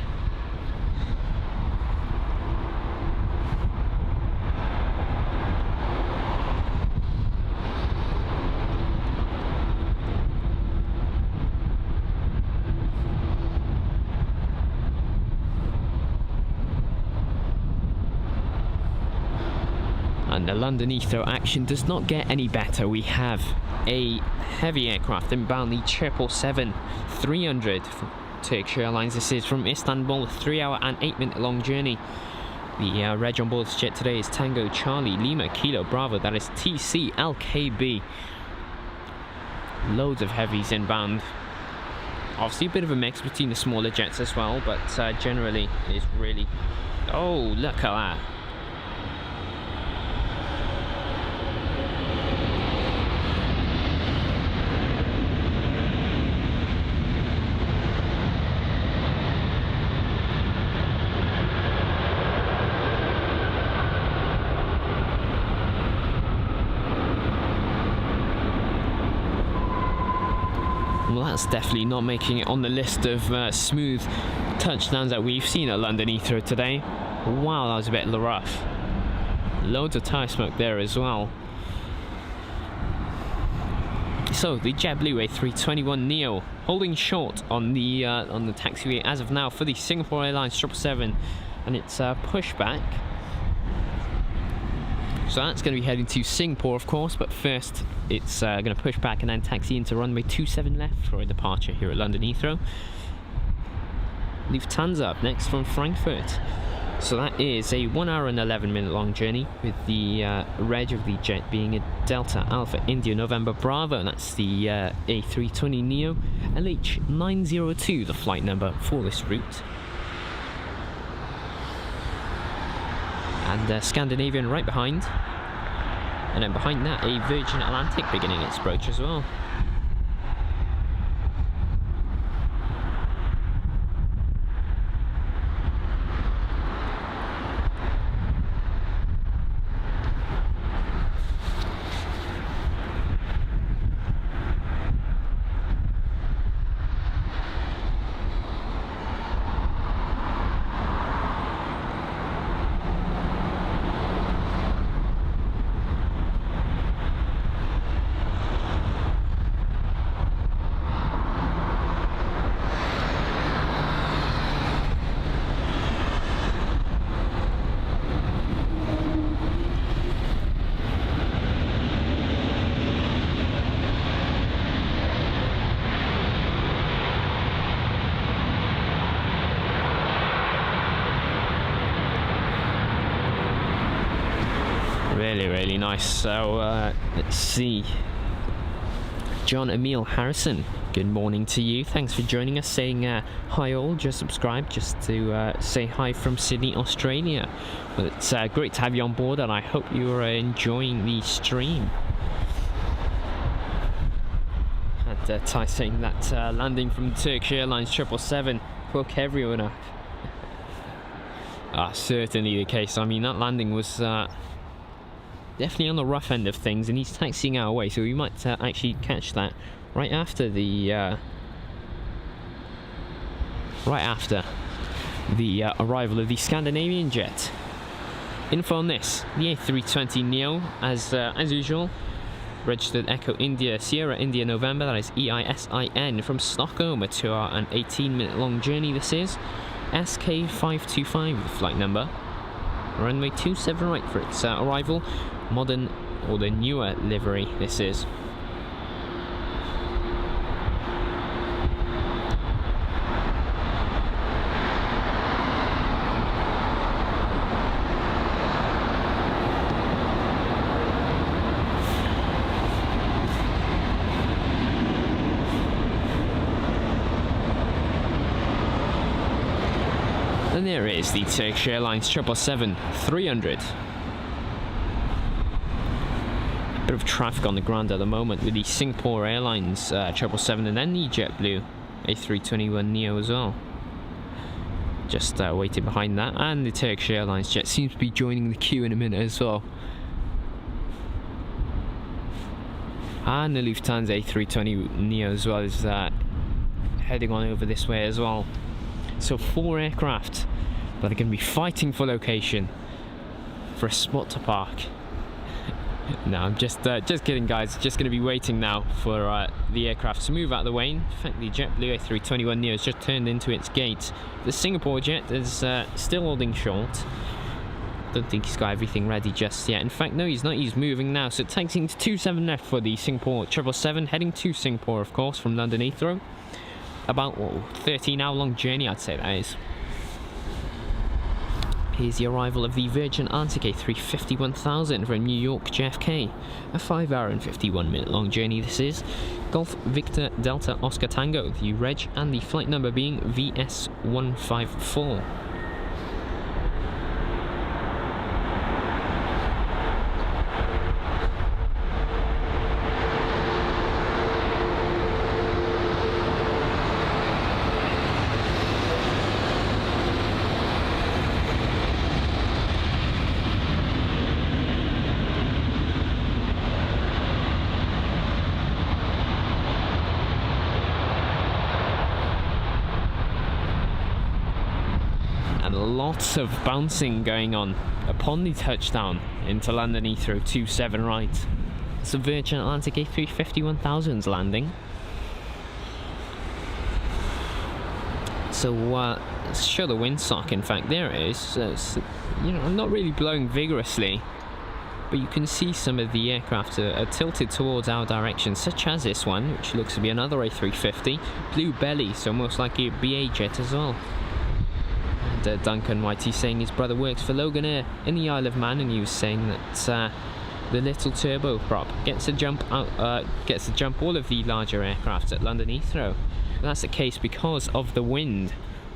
And the London Heathrow action does not get any better. We have a heavy aircraft inbound, the 777-300 from Turkish Airlines. This is from Istanbul, a 3-hour and 8-minute long journey. The reg on board this jet today is Tango Charlie Lima Kilo Bravo, that is TCLKB. Loads of heavies inbound. Obviously a bit of a mix between the smaller jets as well, but generally is really... Oh, look at that. Well, that's definitely not making it on the list of smooth touchdowns that we've seen at London Heathrow today. Wow, that was a bit rough. Loads of tyre smoke there as well. So the JetBlue A321neo holding short on the taxiway as of now for the Singapore Airlines 777, and it's pushback. So that's going to be heading to Singapore, of course, but first it's going to push back and then taxi into runway 27 left for a departure here at London Heathrow. Lufthansa up next from Frankfurt. So that is a 1 hour and 11-minute long journey, with the reg of the jet being a Delta Alpha India November Bravo, and that's the A320neo LH902, the flight number for this route. And Scandinavian right behind, and then behind that a Virgin Atlantic beginning its approach as well. Really nice. So let's see, John Emil Harrison, good morning to you. Thanks for joining us, saying hi all, just subscribed just to say hi from Sydney, Australia. Well, it's great to have you on board, and I hope you are enjoying the stream. And Ty saying that landing from Turkish Airlines 777 woke everyone up. Certainly the case. I mean, that landing was definitely on the rough end of things, and he's taxiing our way, so we might actually catch that right after the arrival of the Scandinavian jet. Info on this: the A320neo, as usual, registered Echo India Sierra India November, that is EISIN, from Stockholm, a 2 hour and 18-minute long journey. This is SK525, the flight number. Runway 27 right for its arrival. Modern, or the newer livery this is. And there is the Turkish Airlines 777-300. Bit of traffic on the ground at the moment with the Singapore Airlines 777 and then the JetBlue A321neo as well. Just waiting behind that, and the Turkish Airlines jet seems to be joining the queue in a minute as well. And the Lufthansa A320neo as well is heading on over this way as well. So 4 aircraft, but they're going to be fighting for location, for a spot to park. No, I'm just kidding, guys. Just going to be waiting now for the aircraft to move out of the way. In fact, the JetBlue A321neo has just turned into its gate. The Singapore jet is still holding short. Don't think he's got everything ready just yet. In fact, no, he's not. He's moving now. So taxiing to 27 left for the Singapore 777, heading to Singapore, of course, from London Heathrow. About 13-hour long journey, I'd say that is. Here's the arrival of the Virgin Atlantic A350-1000 from New York JFK. A 5-hour and 51-minute long journey this is. Golf Victor Delta Oscar Tango, the reg and the flight number being VS154. Lots of bouncing going on upon the touchdown into London Heathrow 27 right. It's a Virgin Atlantic A350-1000's landing. So let's show the windsock. In fact, there it is. You know, not really blowing vigorously, but you can see some of the aircraft are tilted towards our direction, such as this one, which looks to be another A350. Blue belly, so most likely a BA jet as well. Duncan Whitey saying his brother works for Logan Air in the Isle of Man, and he was saying that the little turboprop gets to jump all of the larger aircraft at London Heathrow. And that's the case because of the wind.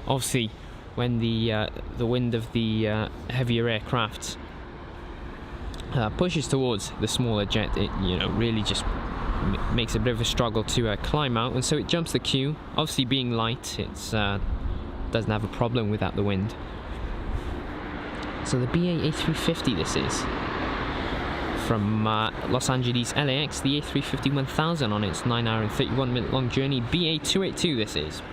Obviously, when the wind of the heavier aircraft pushes towards the smaller jet, it really just makes a bit of a struggle to climb out, and so it jumps the queue. Obviously, being light, it's doesn't have a problem without the wind. So the BA A350 this is from Los Angeles LAX, the A350-1000 on its 9-hour and 31-minute long journey. BA 282 this is.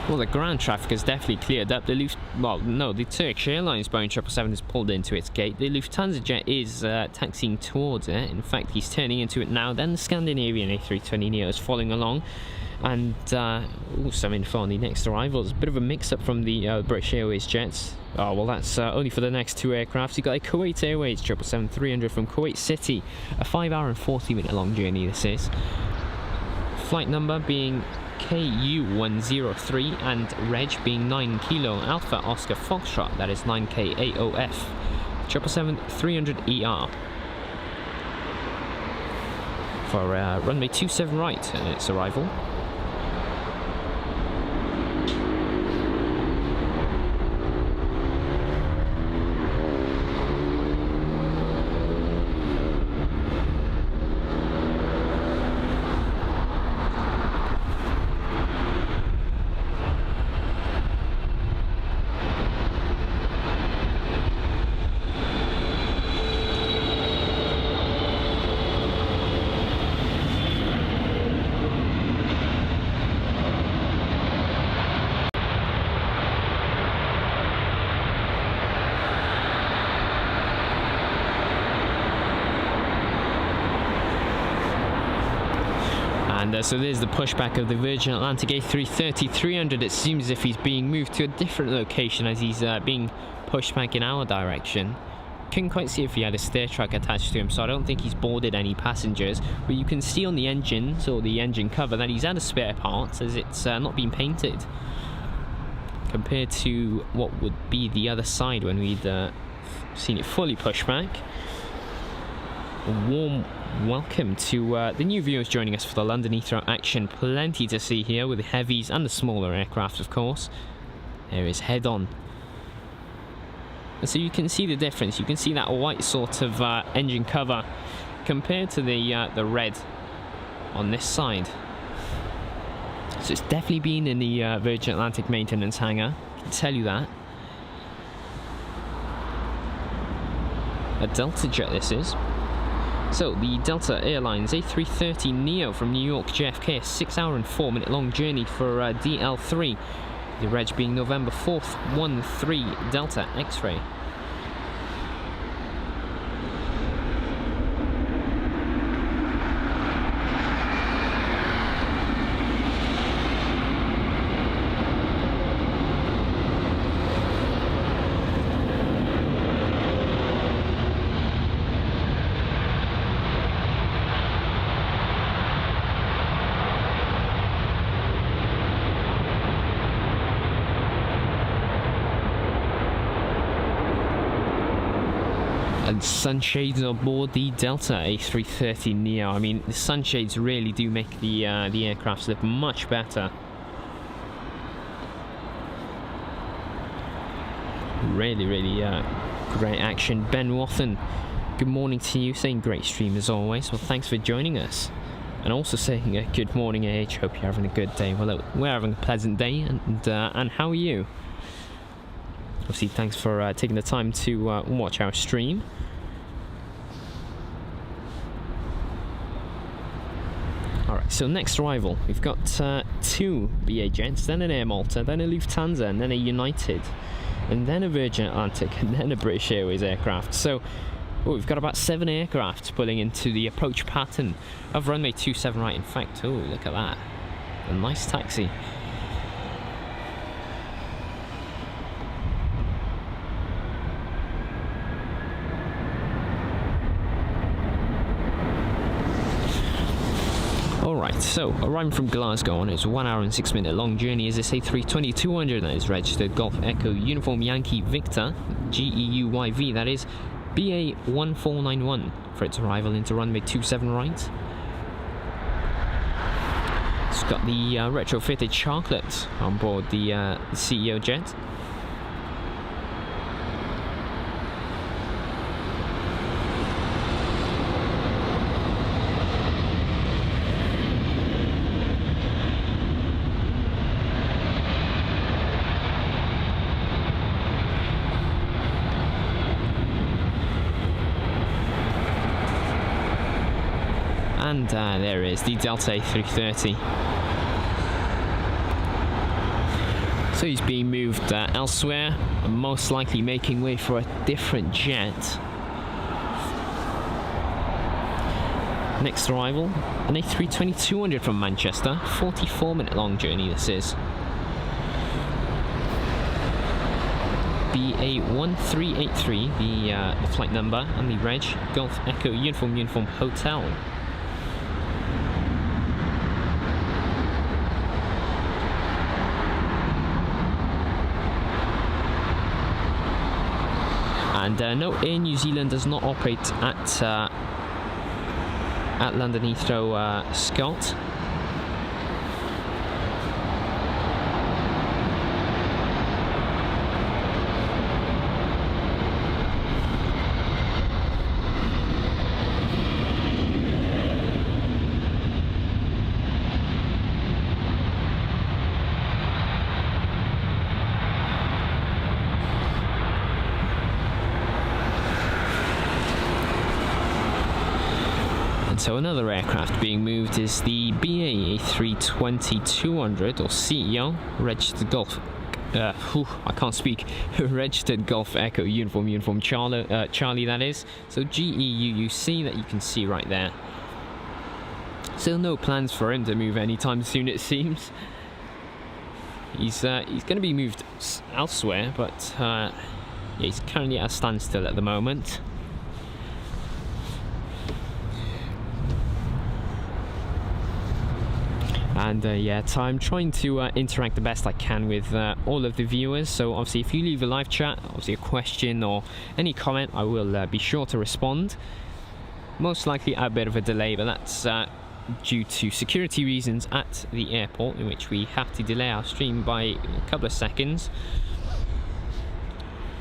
Well, the ground traffic has definitely cleared up. The Turkish Airlines Boeing 777 has pulled into its gate. The Lufthansa jet is taxiing towards it. In fact, he's turning into it now. Then the Scandinavian A320neo is following along. And some info on the next arrivals. A bit of a mix-up from the British Airways jets. Oh, well, that's only for the next 2 aircraft. You've got a Kuwait Airways 777-300 from Kuwait City. A 5-hour and 40-minute long journey this is. Flight number being KU103 and reg being 9 Kilo Alpha Oscar Foxtrot, that is 9K AOF. 777-300ER for runway 27 right and its arrival. And so there's the pushback of the Virgin Atlantic A330-300. It seems as if he's being moved to a different location as he's being pushed back in our direction. Couldn't quite see if he had a stair truck attached to him, so I don't think he's boarded any passengers. But you can see on the engines, or the engine cover, that he's had a spare part as it's not been painted. Compared to what would be the other side when we'd seen it fully pushed back. A warm welcome to the new viewers joining us for the London Heathrow action. Plenty to see here with the heavies and the smaller aircraft, of course. There is head on. And so you can see the difference. You can see that white sort of engine cover compared to the red on this side. So it's definitely been in the Virgin Atlantic maintenance hangar, I can tell you that. A Delta jet this is. So the Delta Airlines A330neo from New York JFK, a 6 hour and 4 minute long journey for DL3. The reg being November 4th, 13 Delta X-ray. And sunshades on board the Delta A330neo. I mean, the sunshades really do make the aircraft look much better. Really great action. Ben Wathen, good morning to you, saying great stream as always. Well, thanks for joining us. And also saying good morning, AH. Hope you're having a good day. Well, look, we're having a pleasant day, and how are you? Obviously, thanks for taking the time to watch our stream. Alright, so next arrival, we've got two BA jets, then an Air Malta, then a Lufthansa, and then a United, and then a Virgin Atlantic, and then a British Airways aircraft. So we've got about 7 aircraft pulling into the approach pattern of runway 27 right. In fact, look at that. A nice taxi. Alright, so arriving from Glasgow on its 1 hour and 6 minute long journey is this A320-200 that is registered Golf Echo Uniform Yankee Victor, GEUYV, that is BA 1491 for its arrival into runway 27 right. It's got the retrofitted chocolate on board the CEO jet. And there is the Delta A330. So he's being moved elsewhere, and most likely making way for a different jet. Next arrival, an A320-200 from Manchester, 44-minute long journey this is. BA 1383, the flight number, and the reg, Golf Echo Uniform Hotel. And no, Air New Zealand does not operate at London Heathrow, Scott. So another aircraft being moved is the BA A320-200 or CEO, registered Golf. I can't speak. Registered Golf Echo Uniform Charlie, that is. So GEUUC, that you can see right there. Still no plans for him to move anytime soon, it seems. He's going to be moved elsewhere, but yeah, he's currently at a standstill at the moment. And yeah, so I'm trying to interact the best I can with all of the viewers. So obviously, if you leave a live chat, obviously a question or any comment, I will be sure to respond. Most likely at a bit of a delay, but that's due to security reasons at the airport, in which we have to delay our stream by a couple of seconds.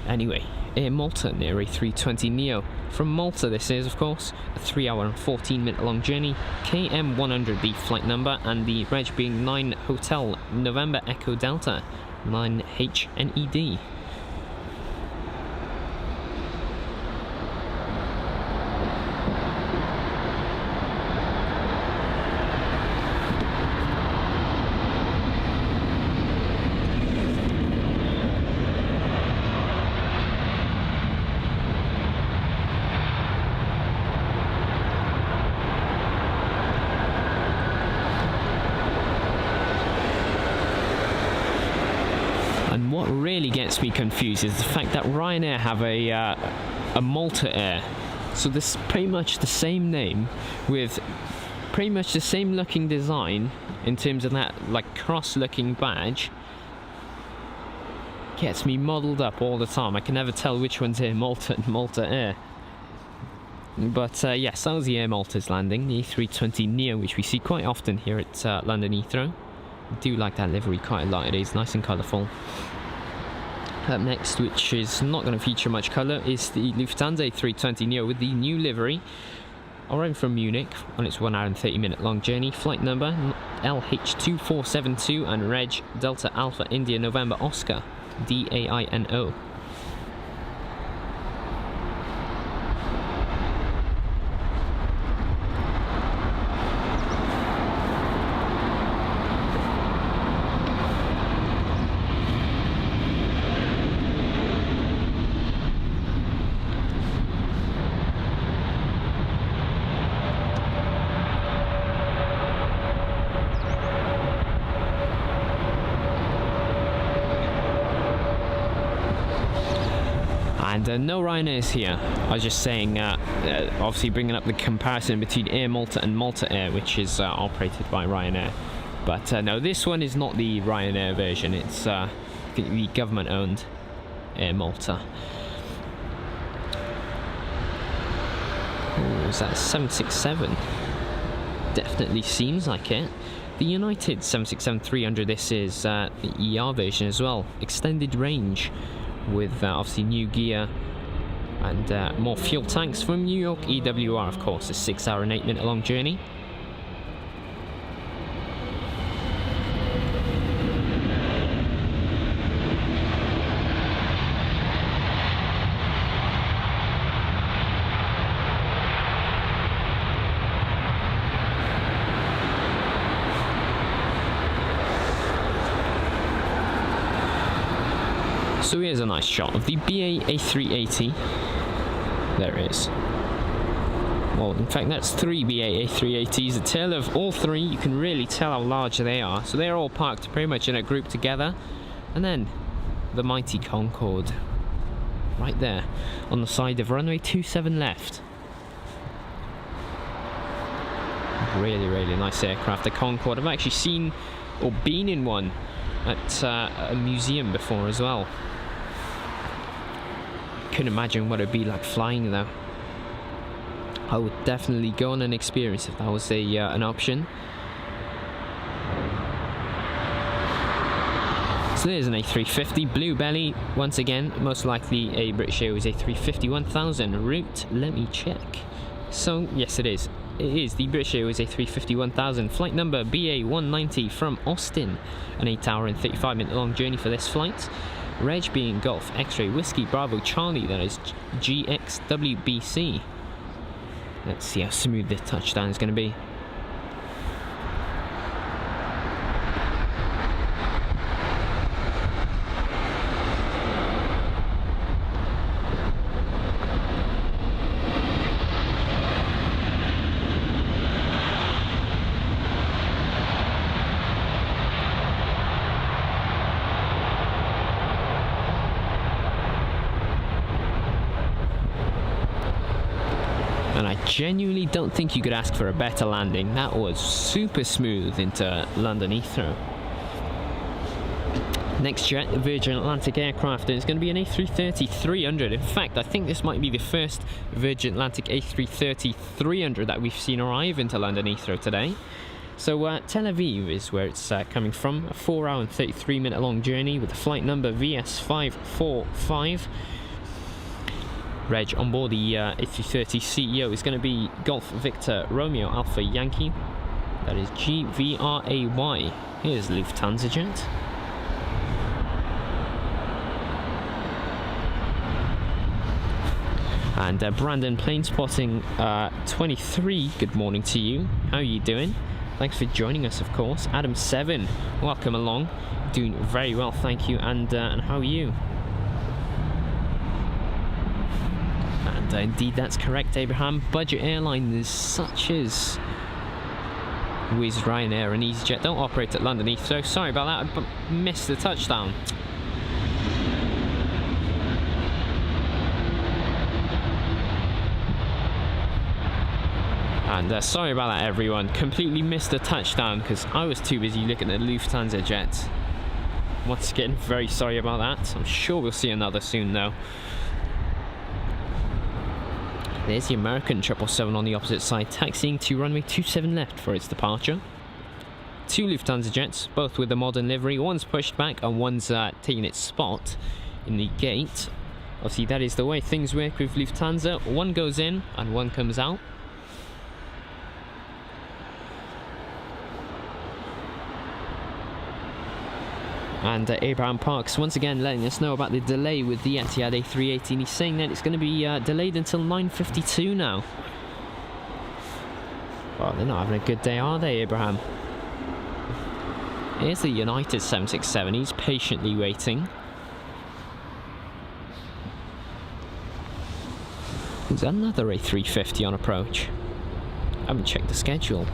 Anyway, Air Malta near A320neo. From Malta this is, of course, a 3 hour and 14 minute long journey. KM100 the flight number, and the reg being 9 Hotel November Echo Delta 9HNED. And what really gets me confused is the fact that Ryanair have a Malta Air. So this is pretty much the same name with pretty much the same looking design in terms of that like cross-looking badge. Gets me muddled up all the time. I can never tell which one's Air Malta and Malta Air. But yes, that was the Air Malta's landing, the A320neo, which we see quite often here at London Heathrow. I do like that livery quite a lot. It is nice and colourful. Up next, which is not going to feature much colour, is the Lufthansa A320neo with the new livery, arriving from Munich on its 1 hour and 30 minute long journey. Flight number LH2472 and reg Delta Alpha India November Oscar DAINO. And no Ryanairs here. I was just saying, obviously bringing up the comparison between Air Malta and Malta Air, which is operated by Ryanair. But no, this one is not the Ryanair version. It's I think the government-owned Air Malta. Oh, is that a 767? Definitely seems like it. The United 767-300, this is the ER version as well. Extended range, with obviously new gear and more fuel tanks. From New York EWR, of course, a 6 hour and 8 minute long journey. So here's a nice shot of the BA A380. There it is. Well, in fact, that's 3 BA A380s. A tail of all three. You can really tell how large they are. So they're all parked pretty much in a group together. And then the mighty Concorde right there on the side of runway 27 left. Really, really nice aircraft, the Concorde. I've actually seen or been in one at a museum before as well. Couldn't imagine what it'd be like flying though. I would definitely go on an experience if that was an option. So there's an A350 blue belly once again, most likely a British Airways A350-1000 route. Let me check. So yes, it is. It is the British Airways A350-1000, flight number BA190 from Austin. An 8 hour and 35 minute long journey for this flight. Reg being Golf X-Ray Whiskey Bravo Charlie, that is GXWBC. Let's see how smooth this touchdown is going to be. And I genuinely don't think you could ask for a better landing. That was super smooth into London Heathrow. Next jet, Virgin Atlantic aircraft, and it's going to be an A330-300. In fact, I think this might be the first Virgin Atlantic A330-300 that we've seen arrive into London Heathrow today. So Tel Aviv is where it's coming from, a 4-hour and 33-minute long journey with the flight number VS545. Reg on board the A330 CEO is going to be Golf Victor Romeo Alpha Yankee. That is GVRAY. Here's Lufthansa jet. And Brandon Planespotting 23, good morning to you. How are you doing? Thanks for joining us, of course. Adam 7, welcome along. Doing very well, thank you. And how are you? And indeed, that's correct, Abraham. Budget airlines such as Wizz, Ryanair and EasyJet don't operate at London Heathrow. Sorry about that, I missed the touchdown. And sorry about that, everyone. Completely missed the touchdown because I was too busy looking at the Lufthansa jet. Once again, very sorry about that. I'm sure we'll see another soon, though. There's the American 777 on the opposite side, taxiing to runway 27 left for its departure. 2 Lufthansa jets, both with a modern livery. One's pushed back and one's taking its spot in the gate. Obviously, that is the way things work with Lufthansa. One goes in and one comes out. And Abraham Parks once again letting us know about the delay with the Etihad A380, and he's saying that it's going to be delayed until 9:52 now. Well, they're not having a good day, are they, Abraham? Here's the United 767, he's patiently waiting. There's another A350 on approach. I haven't checked the schedule.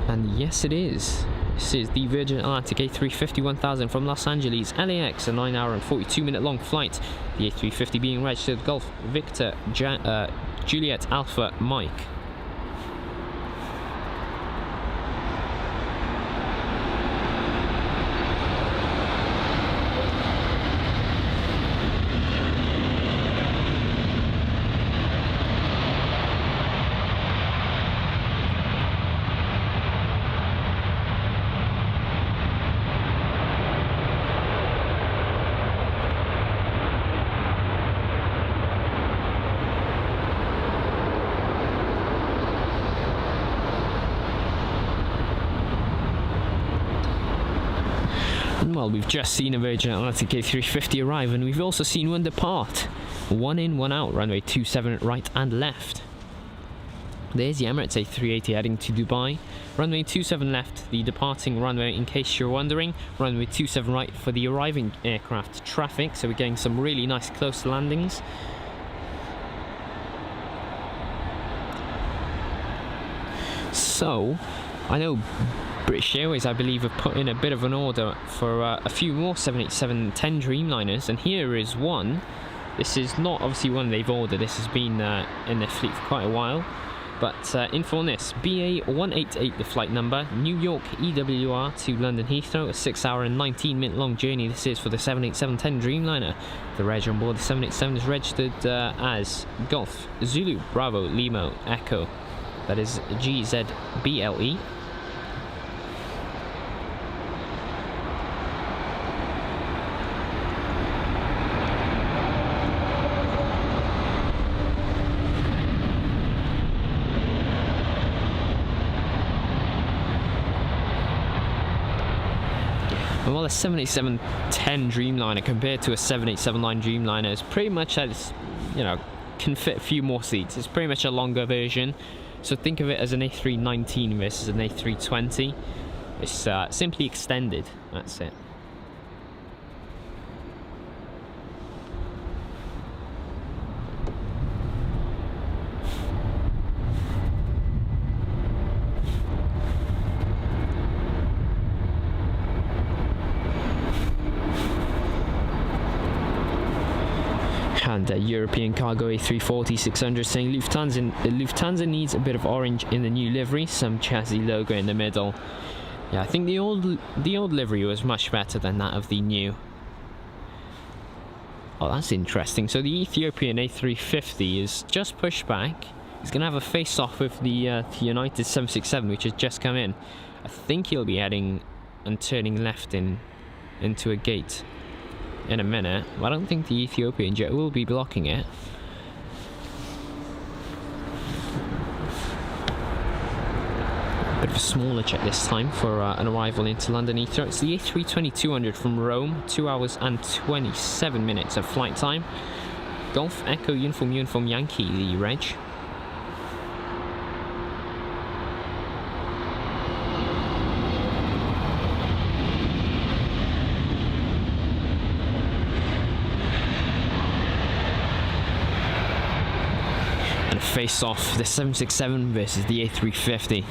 And yes, it is. This is the Virgin Atlantic A350 1000 from Los Angeles, LAX, a 9-hour and 42-minute long flight. The A350 being registered Golf Victor Juliet Alpha Mike. Well, we've just seen a Virgin Atlantic A350 arrive, and we've also seen one depart. 1 in, 1 out, runway 27 right and left. There's the Emirates A380 heading to Dubai. Runway 27 left, the departing runway, in case you're wondering. Runway 27 right for the arriving aircraft traffic, so we're getting some really nice close landings. So, I know British Airways, I believe, have put in a bit of an order for a few more 787-10 Dreamliners, and here is one. This is not obviously one they've ordered, this has been in their fleet for quite a while. But info on this, BA188 the flight number, New York EWR to London Heathrow, a 6-hour and 19-minute long journey. This is for the 787-10 Dreamliner. The reg on board the 787 is registered as Golf Zulu Bravo Limo Echo. That is GZBLE. Well, a 787-10 Dreamliner compared to a 787-9 Dreamliner is pretty much, as you know, can fit a few more seats. It's pretty much a longer version, so think of it as an A319 versus an A320. It's simply extended. That's it. And European Cargo A340-600 saying Lufthansa needs a bit of orange in the new livery, some chassis logo in the middle. Yeah, I think the old livery was much better than that of the new. Oh, that's interesting. So the Ethiopian A350 is just pushed back He's going to have a face-off with the United 767, which has just come in. I think he'll be heading and turning left into a gate in a minute. But I don't think the Ethiopian jet will be blocking it. Bit of a smaller jet this time for an arrival into London Heathrow. It's the A320-200 from Rome, 2 hours and 27 minutes of flight time. Golf Echo Uniform Yankee, the reg. And a face off, the 767 versus the A350.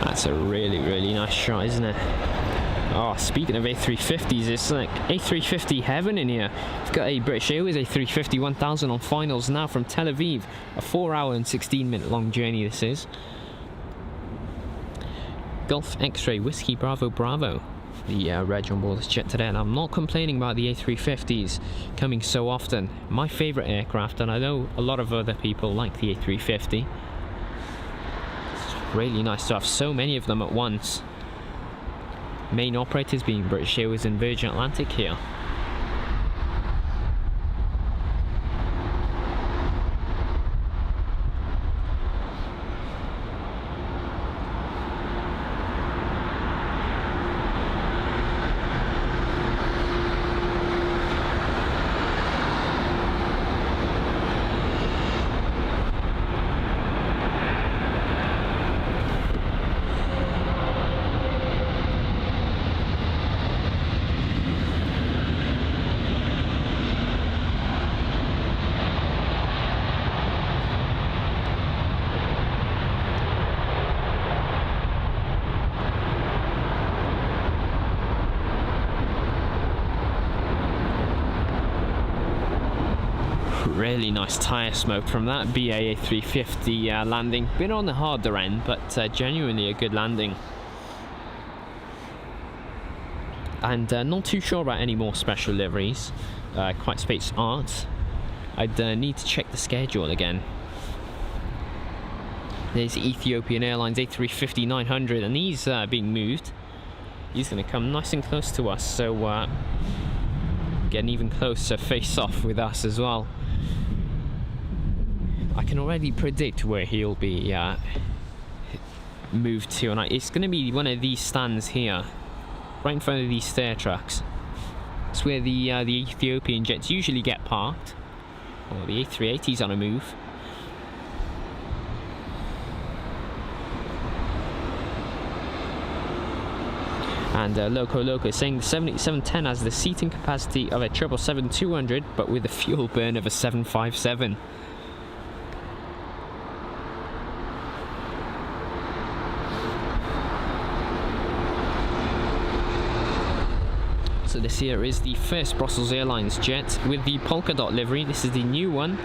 That's a really, really nice shot, isn't it? Oh, speaking of A350s, it's like A350 heaven in here. We've got a British Airways A350 1000 on finals now from Tel Aviv. A 4 hour and 16 minute long journey this is. Golf X-Ray Whiskey Bravo Bravo, the reg on board this jet today. And I'm not complaining about the A350s coming so often. My favourite aircraft, and I know a lot of other people like the A350. Really nice to have so many of them at once. Main operators being British Airways and Virgin Atlantic here. Really nice tyre smoke from that BA 350 landing. Been on the harder end, but genuinely a good landing. And not too sure about any more special liveries. Quite space art. I'd need to check the schedule again. There's Ethiopian Airlines A350-900, and he's being moved. He's going to come nice and close to us, so getting even closer face off with us as well. I can already predict where he'll be moved to, and it's going to be one of these stands here, right in front of these stair tracks. It's where the Ethiopian jets usually get parked, or the A380's on a move. And Loco is saying the 787-10 has the seating capacity of a 777-200, but with a fuel burn of a 757. So this here is the first Brussels Airlines jet with the polka dot livery. This is the new one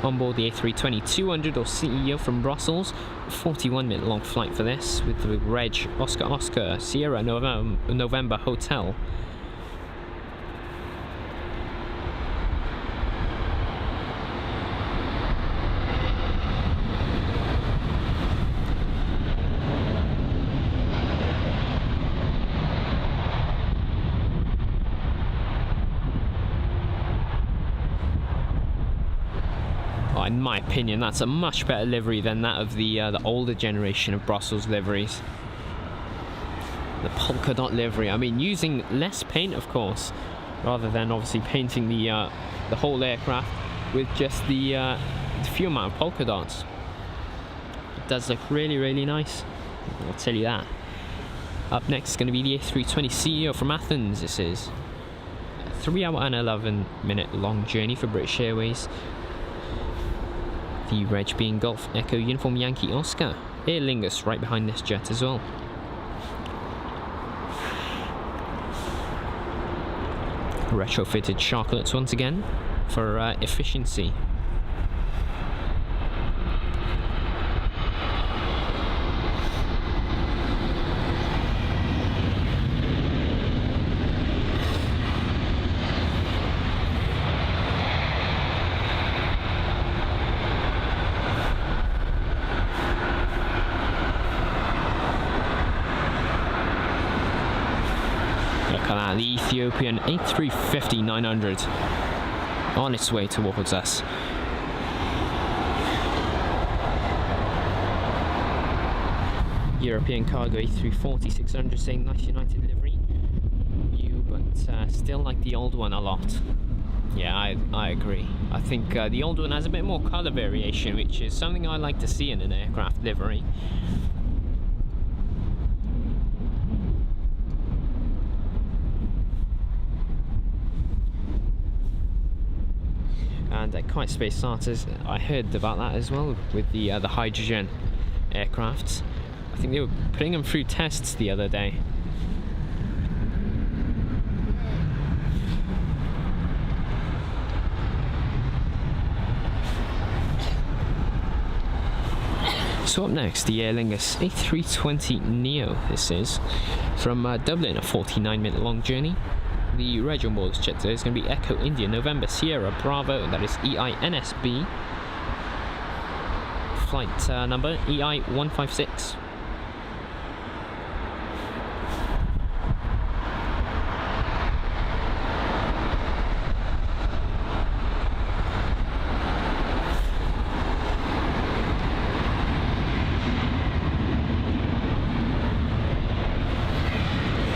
on board the A320-200 or CEO from Brussels. 41-minute long flight for this with the reg Oscar Sierra November Hotel. In my opinion, that's a much better livery than that of the older generation of Brussels liveries. The polka dot livery, I mean, using less paint, of course, rather than obviously painting the whole aircraft with just the few amount of polka dots. It does look really, really nice, I'll tell you that. Up next is going to be the A320 CEO from Athens. This is a 3 hour and 11-minute long journey for British Airways. The reg being Golf Echo Uniform Yankee Oscar. Aer Lingus right behind this jet as well. Retrofitted sharklets once again for efficiency. at that, the Ethiopian A350-900 on its way towards us. European cargo A340-600 saying nice United livery. New, but still like the old one a lot. Yeah, I agree. I think the old one has a bit more colour variation, which is something I like to see in an aircraft livery. And Kite Space Starters, I heard about that as well with the hydrogen aircrafts. I think they were putting them through tests the other day. So up next, the Aer Lingus A320neo, this is, from Dublin, a 49-minute long journey. The reg on board this jet today is going to be Echo India November Sierra Bravo, that is EINSB. Flight number EI156.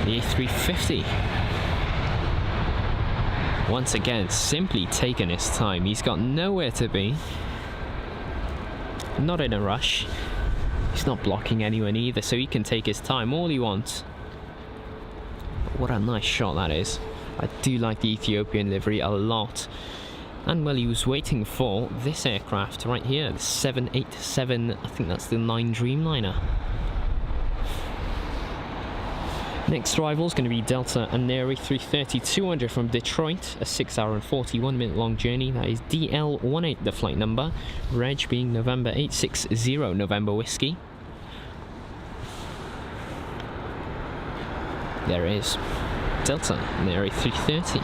The A350. Once again, simply taking his time. He's got nowhere to be. Not in a rush. He's not blocking anyone either, so he can take his time all he wants. But what a nice shot that is. I do like the Ethiopian livery a lot. And well, he was waiting for this aircraft right here, the 787, I think that's the 9 Dreamliner. Next arrival is going to be Delta Aneri 330-200 from Detroit, a 6-hour and 41-minute long journey. That is DL18, the flight number. Reg being November 860 November Whiskey. There it is. Delta Aneri 330.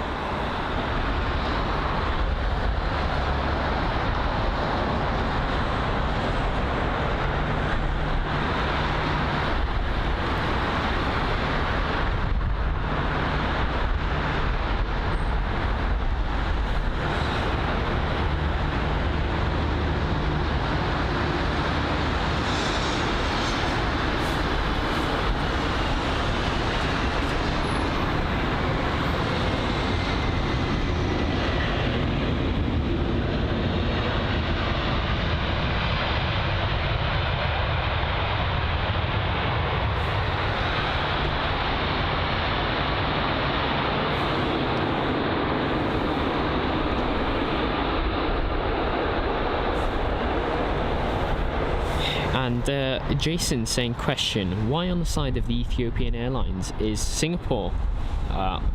And Jason saying, question, why on the side of the Ethiopian Airlines is Singapore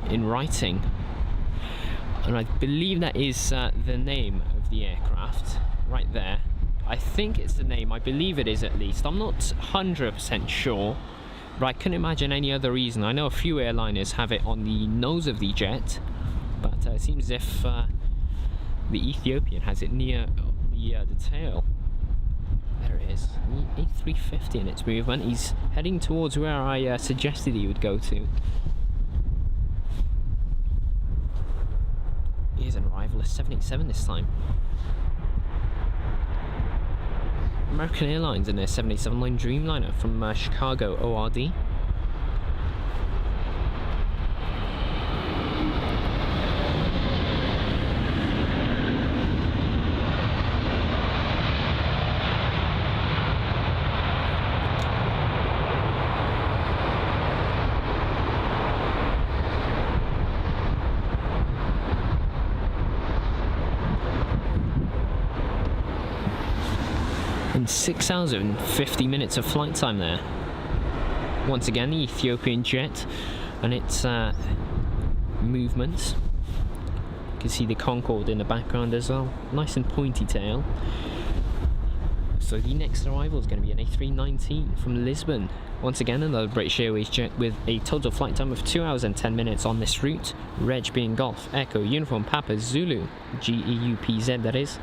in writing? And I believe that is the name of the aircraft right there. I think it's the name, I believe it is at least. I'm not 100% sure, but I couldn't imagine any other reason. I know a few airliners have it on the nose of the jet, but it seems as if the Ethiopian has it near the tail. There it is, the A350 in its movement. He's heading towards where I suggested he would go to. Here's an arrival, a 787 this time. American Airlines and their 787 Dreamliner from Chicago ORD. And 6 hours and 50 minutes of flight time there. Once again, the Ethiopian jet and its movements. You can see the Concorde in the background as well. Nice and pointy tail. So the next arrival is going to be an A319 from Lisbon. Once again, another British Airways jet with a total flight time of 2 hours and 10 minutes on this route. Reg being Golf, Echo, Uniform, Papa, Zulu, GEUPZ that is.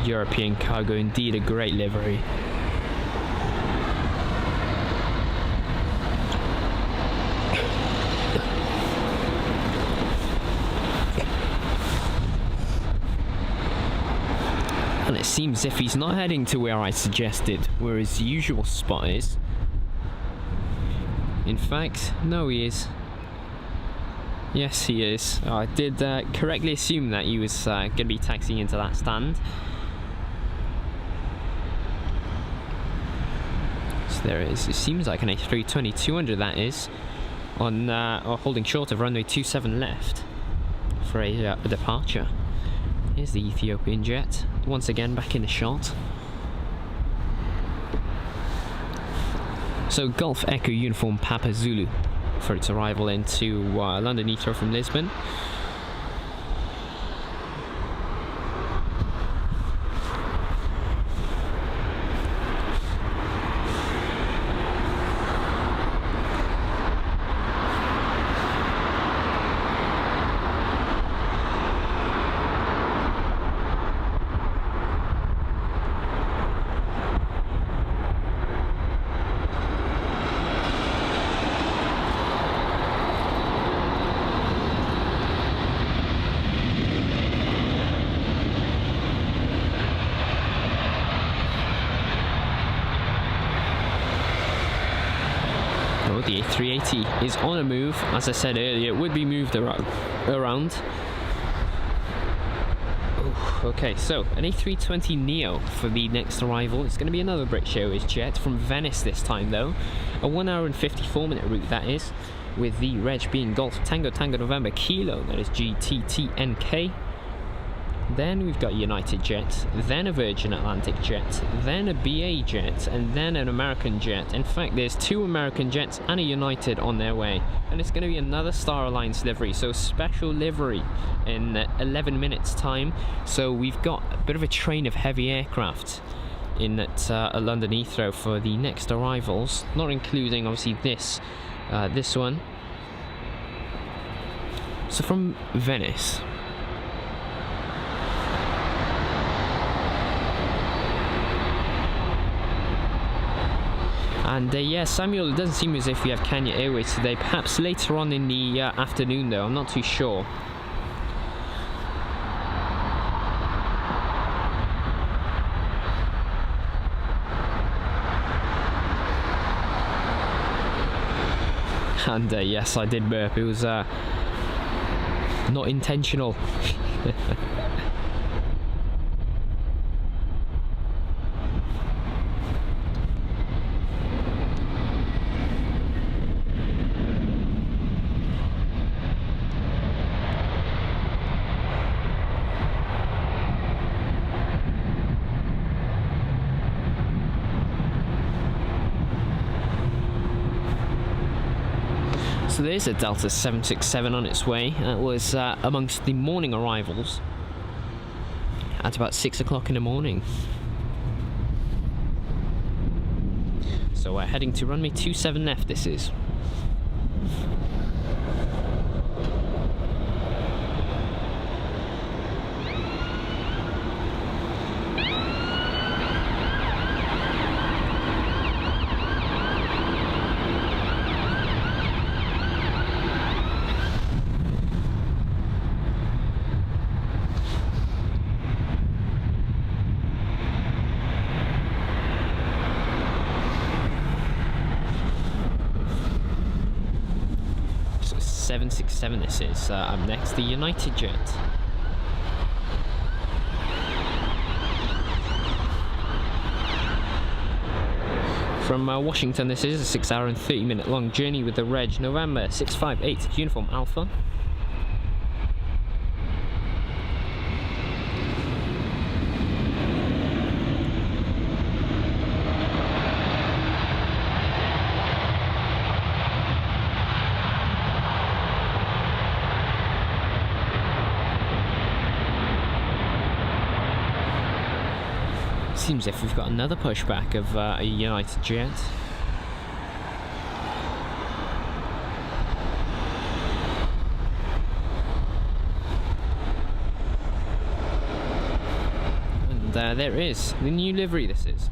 European cargo, indeed a great livery. And it seems as if he's not heading to where I suggested, where his usual spot is. In fact, no, he is. Yes, he is. Oh, I did correctly assume that he was going to be taxiing into that stand. So there it is. It seems like an A320-200 that is, on or holding short of runway 27 left for a departure. Here's the Ethiopian jet, once again back in the shot. So Golf Echo Uniform Papa Zulu for its arrival into London Heathrow from Lisbon. The A380 is on a move. As I said earlier, it would be moved around. Okay, so an A320neo for the next arrival. It's going to be another British Airways jet from Venice this time though. A 1 hour and 54 minute route that is, with the reg being Golf Tango Tango November Kilo, that is GTTNK. Then we've got United Jet, then a Virgin Atlantic jet, then a BA jet, and then an American jet. In fact, there's 2 American jets and a United on their way. And it's going to be another Star Alliance livery, so special livery in 11 minutes time. So we've got a bit of a train of heavy aircraft in at London Heathrow for the next arrivals, not including obviously this one. So from Venice, and yeah, Samuel, it doesn't seem as if we have Kenya Airways today. Perhaps later on in the afternoon though, I'm not too sure. And yes, I did burp. It was not intentional. So there's a Delta 767 on its way. That was amongst the morning arrivals at about 6 o'clock in the morning. So we're heading to runway 27 left, this is. So 767 this is. Up next, the United Jet. From Washington, this is a 6 hour and 30 minute long journey with the reg November 658 Uniform Alpha. Seems as if we've got another pushback of a United Jet. And And there it is, the new livery this is.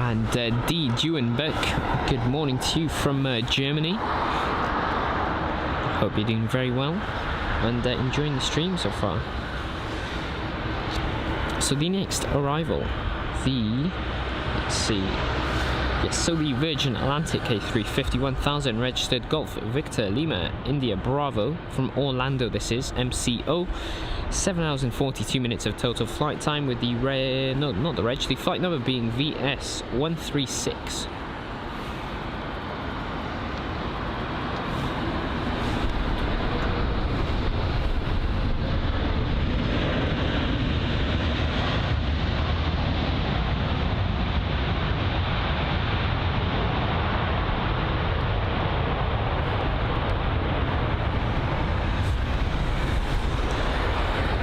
And D. Duenbeck, good morning to you from Germany. Hope you're doing very well and enjoying the stream so far. So the next arrival, let's see. Yes, so the Virgin Atlantic A350 1000 registered Golf Victor Lima India Bravo from Orlando. This is MCO. 7 hours and 42 minutes of total flight time, with the the flight number being VS136.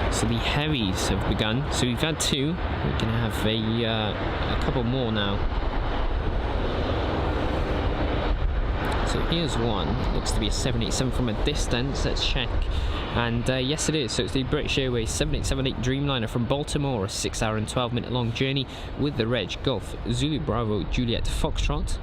So the heavies have begun. So we've had two. We're going to have a couple more now. So here's one. Looks to be a 787 from a distance. Let's check. And yes, it is. So it's the British Airways 7878 Dreamliner from Baltimore. A 6 hour and 12 minute long journey with the reg Golf Zulu Bravo Juliet Foxtrot.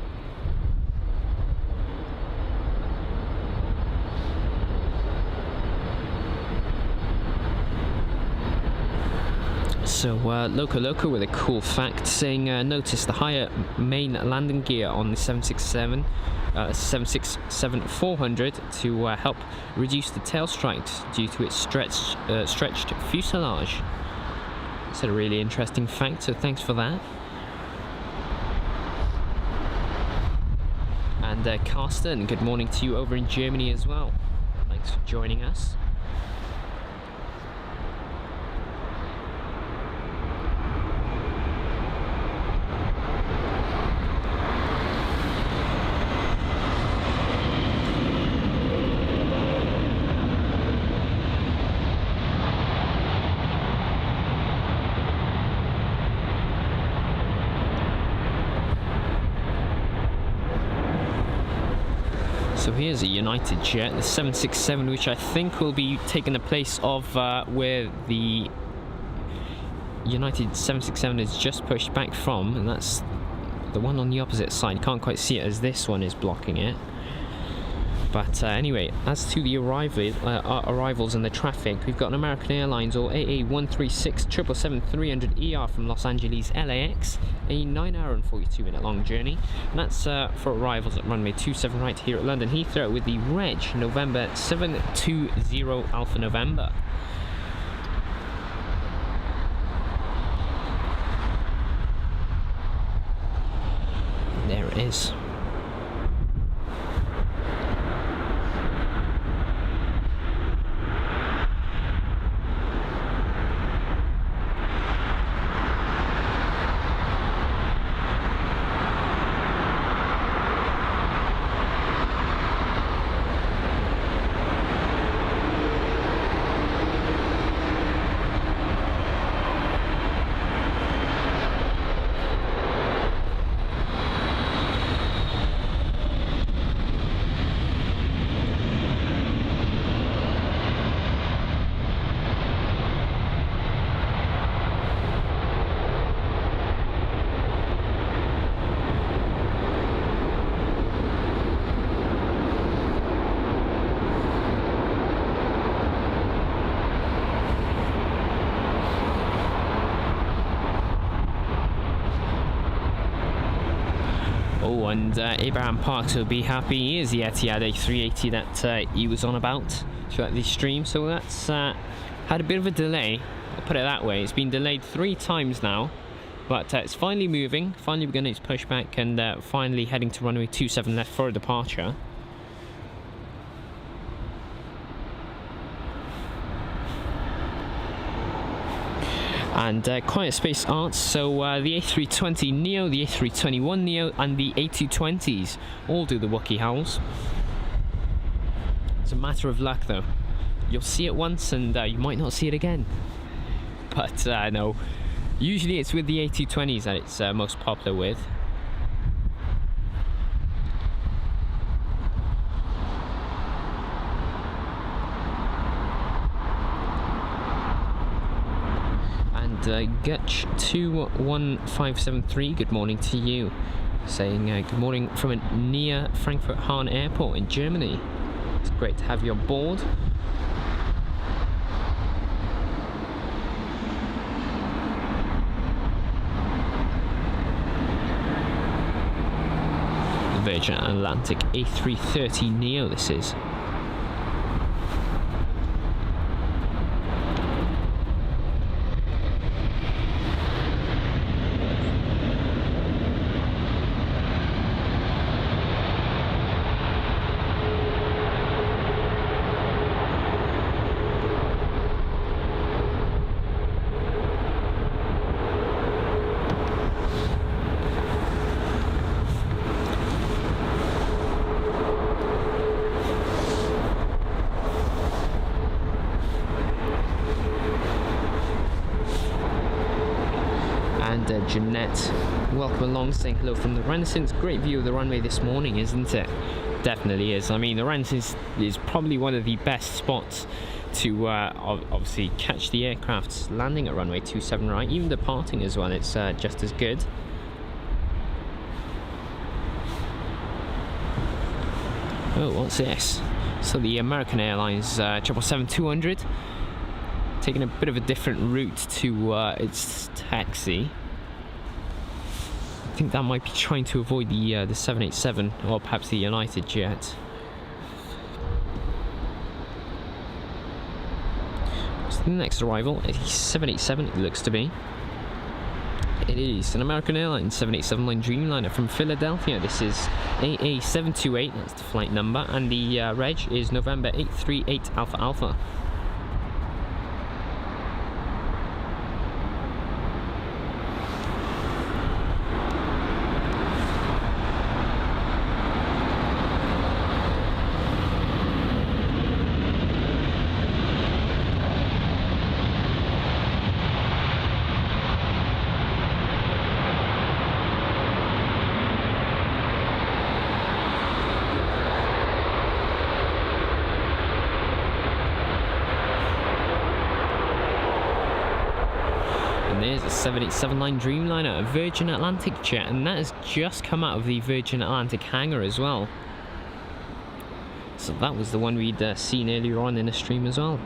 So Loco with a cool fact saying, notice the higher main landing gear on the 767-400 to help reduce the tail strike due to its stretched fuselage. It's a really interesting fact, so thanks for that. And Carsten, good morning to you over in Germany as well. Thanks for joining us. So here's a United jet, the 767, which I think will be taking the place of where the United 767 is just pushed back from, and that's the one on the opposite side. Can't quite see it as this one is blocking it. But anyway, as to the arrivals and the traffic, we've got an American Airlines or AA136 777-300ER from Los Angeles LAX, a 9 hour and 42 minute long journey. And that's for arrivals at runway 27 right here at London Heathrow with the reg November 720 Alpha November. There it is. Oh, and Abraham Parks will be happy. He is the Etihad A380 that he was on about throughout this stream. So that's had a bit of a delay, I'll put it that way. It's been delayed 3 times now. But it's finally moving, finally beginning its pushback, and finally heading to runway 27 left for a departure. And quiet space arts, so the A320neo, the A321neo and the A220s all do the Wookiee howls. It's a matter of luck though. You'll see it once and you might not see it again. But no, usually it's with the A220s that it's most popular with. Gutch 21573, good morning to you, saying good morning from near Frankfurt Hahn Airport in Germany. It's great to have you on board. Virgin Atlantic A330neo this is. Jeanette, welcome along, saying hello from the Renaissance. Great view of the runway this morning, isn't it? Definitely is. I mean, the Renaissance is probably one of the best spots to obviously catch the aircraft landing at runway 27 right, even departing as well. It's just as good. Oh, what's this? So the American Airlines 777-200 taking a bit of a different route to its taxi. I think that might be trying to avoid the 787 or perhaps the United jet. So the next arrival, a 787 it looks to be. It is an American Airlines 787 Dreamliner from Philadelphia. This is AA728, that's the flight number, and the reg is November 838 Alpha Alpha. There's a 787 Dreamliner, a Virgin Atlantic jet, and that has just come out of the Virgin Atlantic hangar as well. So that was the one we'd seen earlier on in the stream as well.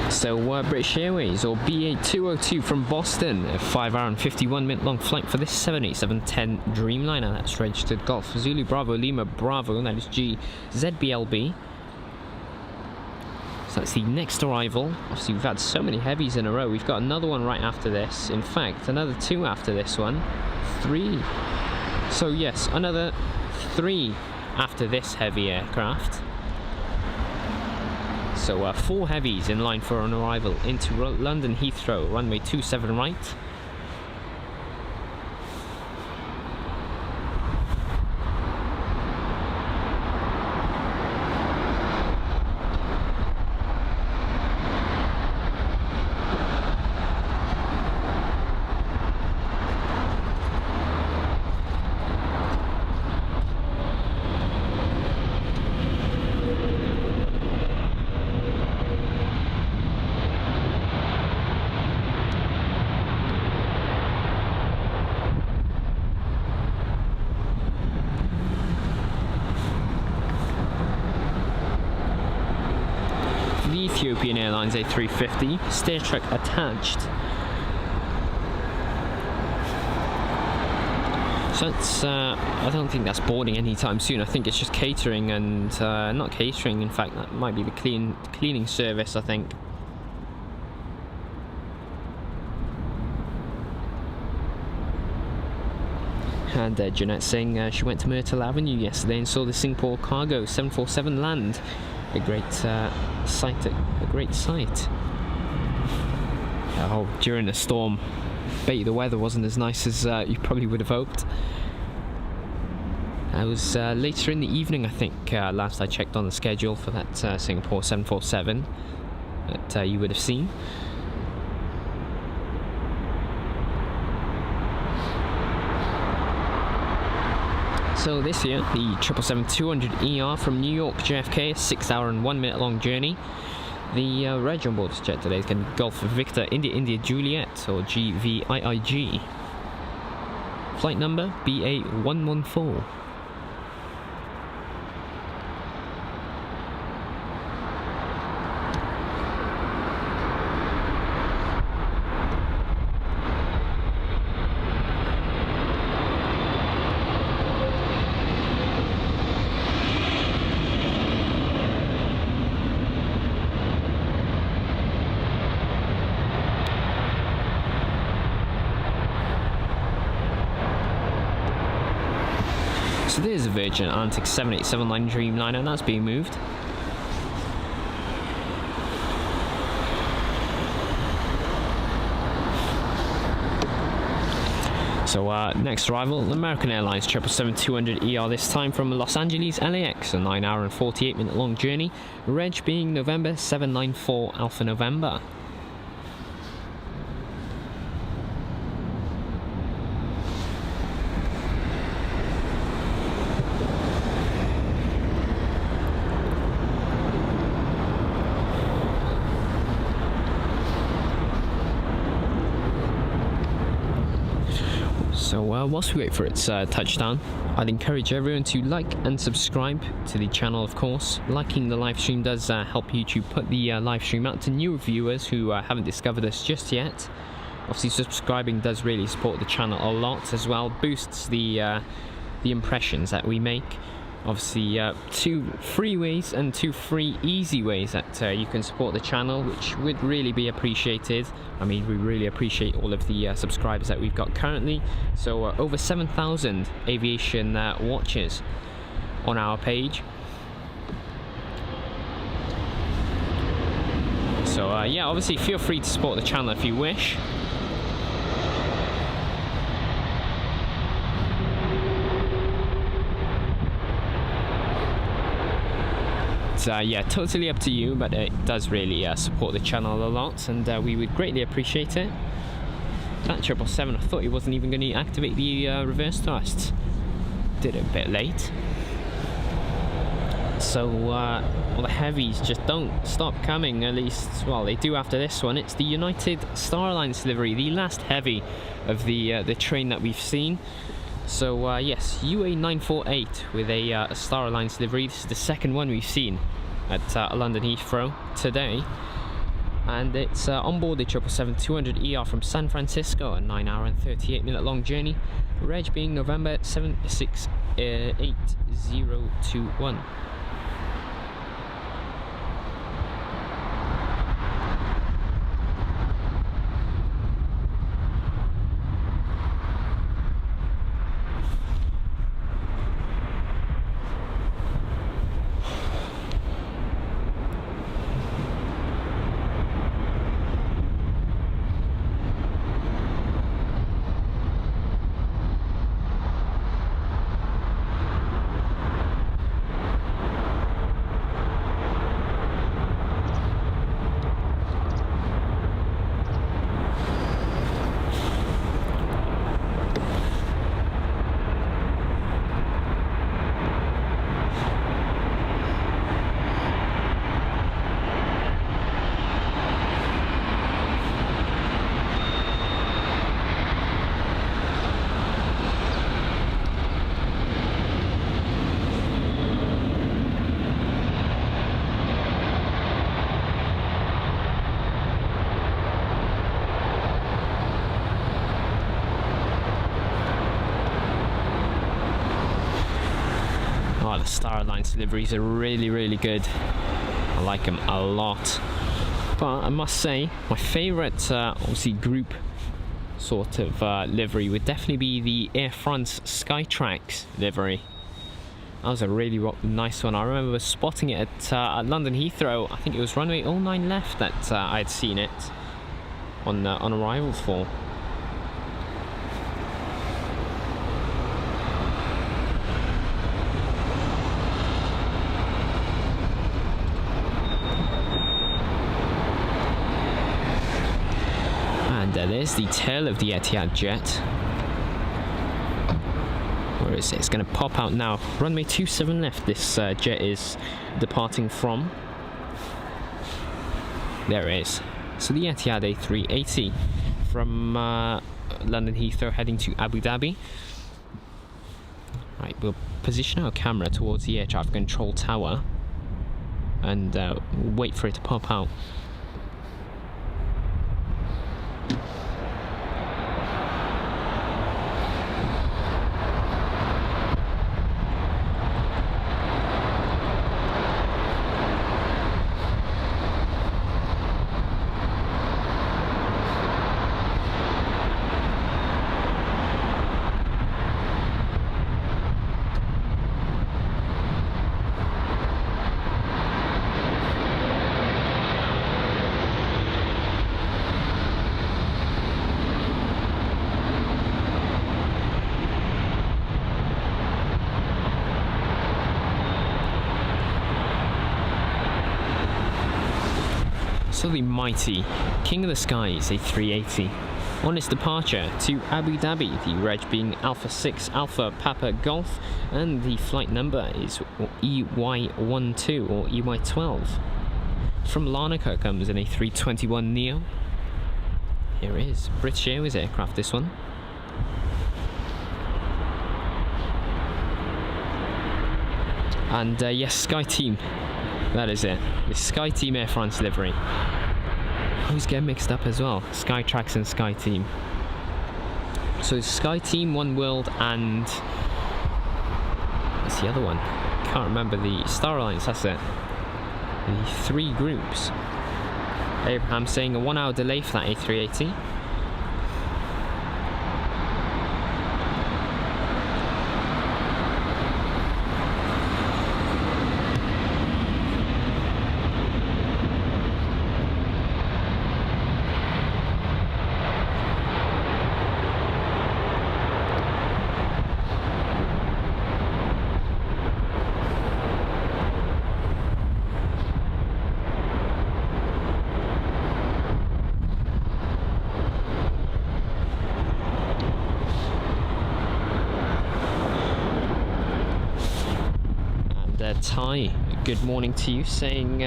So British Airways, or BA202 from Boston, a 5-hour and 51-minute long flight for this 787-10 Dreamliner. That's registered Golf Zulu Bravo Lima Bravo, and that is GZBLB. So that's the next arrival. Obviously we've had so many heavies in a row. We've got another one right after this. In fact, another 2 after this one. 3. So yes, another 3 after this heavy aircraft. So 4 heavies in line for an arrival into London Heathrow, runway 27 right. Ethiopian Airlines A350, stair truck attached. So it's, I don't think that's boarding anytime soon. I think it's just catering and, not catering, in fact, that might be the cleaning service, I think. And Jeanette saying she went to Myrtle Avenue yesterday and saw the Singapore Cargo 747 land. A great sight, a great sight. Oh, during the storm, bet you the weather wasn't as nice as you probably would have hoped. It was later in the evening, I think, last I checked on the schedule for that Singapore 747 that you would have seen. So this year, the 777-200ER from New York JFK, a 6 hour and 1 minute long journey. The reg on board this jet today is going to be Golf Victor India India Juliet, or GVIIG. Flight number BA114. So there's a Virgin Atlantic 7879 Dreamliner, and that's being moved. So next arrival, American Airlines 777-200ER, this time from Los Angeles LAX, a 9 hour and 48 minute long journey, reg being November 794 Alpha November. So whilst we wait for its touchdown, I'd encourage everyone to like and subscribe to the channel, of course. Liking the live stream does help YouTube put the live stream out to newer viewers who haven't discovered us just yet. Obviously subscribing does really support the channel a lot as well, boosts the impressions that we make. Obviously 2 free ways and 2 free easy ways that you can support the channel, which would really be appreciated. I mean, we really appreciate all of the subscribers that we've got currently. So over 7,000 aviation watchers on our page. So yeah, obviously feel free to support the channel if you wish. Yeah, totally up to you, but it does really support the channel a lot, and we would greatly appreciate it. That 777, I thought he wasn't even going to activate the reverse thrusts. Did it a bit late. So all the heavies just don't stop coming, at least, well, they do after this one. It's the United Star Alliance delivery, the last heavy of the train that we've seen. So yes, UA948 with a Star Alliance delivery. This is the second one we've seen at London Heathrow today, and it's on board the 777-200ER from San Francisco, a 9 hour and 38 minute long journey, reg being November 7688021. Star Alliance liveries are really good. I like them a lot. But I must say, my favourite, obviously, group sort of livery would definitely be the Air France Skytrax livery. That was a really nice one. I remember spotting it at London Heathrow. I think it was runway 09 left that I had seen it on arrival for. And there's the tail of the Etihad jet. Where is it? It's going to pop out now. Runway 27 left, this jet is departing from. There it is. So the Etihad A380 from London Heathrow heading to Abu Dhabi. Right, we'll position our camera towards the air traffic control tower and wait for it to pop out. So the mighty King of the Skies A380 on its departure to Abu Dhabi, the reg being Alpha 6 Alpha Papa Golf, and the flight number is EY12 or EY12. From Larnaca comes an A321neo. Here it is, British Airways aircraft, this one. And yes, Sky Team, that is it. The Sky Team Air France livery. I always get mixed up as well, Skytrax and Sky Team. So Sky Team, One World, and what's the other one? Can't remember. The Star Alliance, that's it. The three groups. Abraham saying a 1 hour delay for that A380. Ty, good morning to you, saying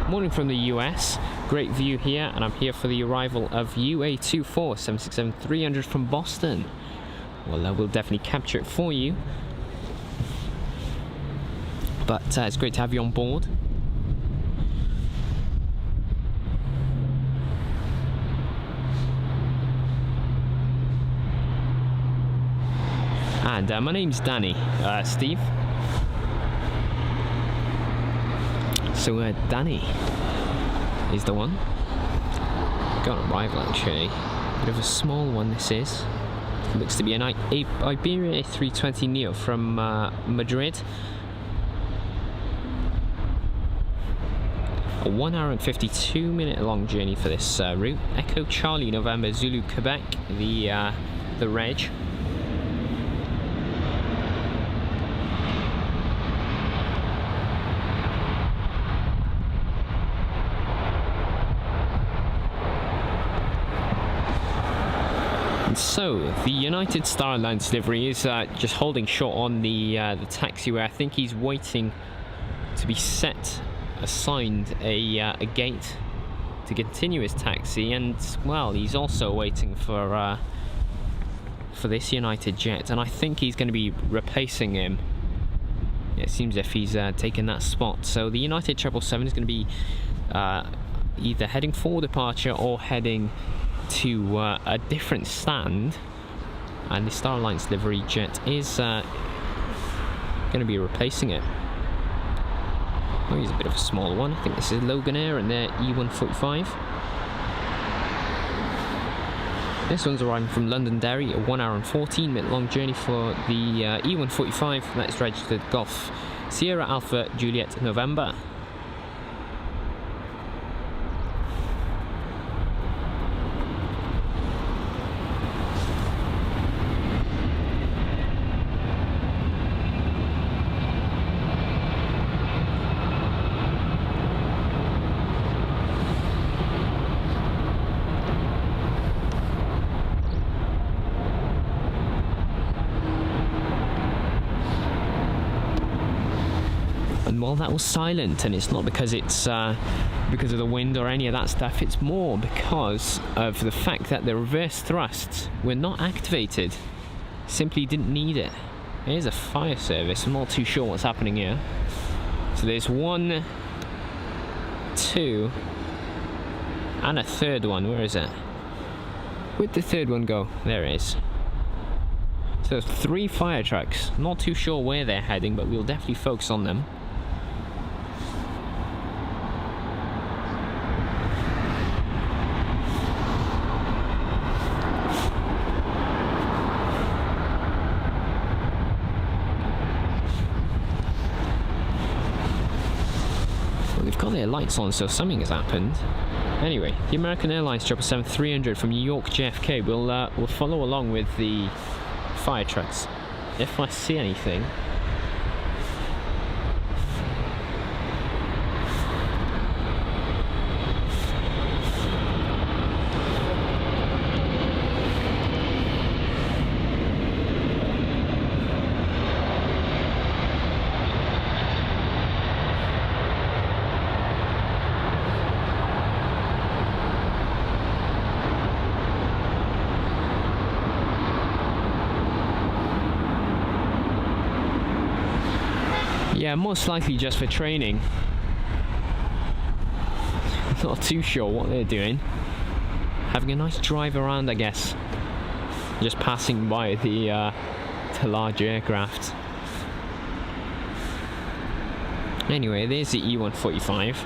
morning from the US, great view here, and I'm here for the arrival of UA24 767-300 from Boston. Well, we'll definitely capture it for you, but it's great to have you on board. And my name's Danny, Steve. So Danny is the one. Got an arrival actually. Bit of a small one this is. Looks to be an Iberia A320neo from Madrid. A 1 hour and 52 minute long journey for this route. Echo Charlie November Zulu Quebec, the reg. So the United Star Alliance livery is just holding short on the taxiway. I think he's waiting to be assigned a gate to continue his taxi, and well, he's also waiting for this United jet, and I think he's going to be replacing him. It seems as if he's taken that spot. So the United 777 is going to be either heading for departure or heading to a different stand, and the Star Alliance livery jet is going going to be replacing it. Oh, he's a bit of a smaller one. I think this is Logan Air and their E145. This one's arriving from Londonderry, a 1 hour and 14-minute long journey for the E145. That's registered Golf Sierra Alpha Juliet November. And while that was silent, and it's not because it's because of the wind or any of that stuff, it's more because of the fact that the reverse thrusts were not activated. Simply didn't need it. Here's a fire service. I'm not too sure what's happening here. So there's 1, 2, and a third one. Where is it? Where'd the third one go? There it is. So 3 fire trucks. Not too sure where they're heading, but we'll definitely focus on them. They've got their lights on, so something has happened. Anyway, the American Airlines 777-300 from New York JFK will follow along with the fire trucks if I see anything. Yeah, most likely just for training. Not too sure what they're doing. Having a nice drive around, I guess. Just passing by the large aircraft. Anyway, there's the E145.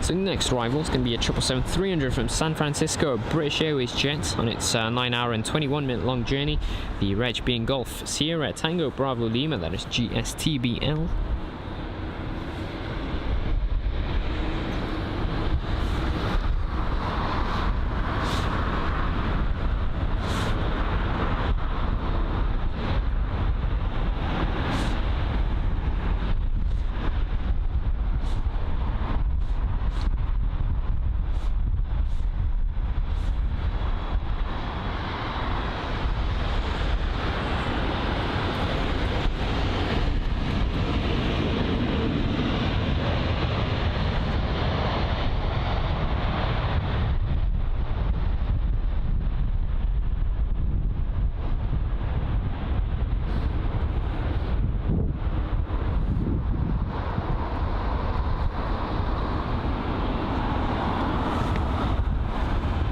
So the next arrival is going to be a 777-300 from San Francisco, British Airways jet on its 9 hour and 21-minute long journey. The reg being Golf Sierra Tango Bravo Lima, that is GSTBL.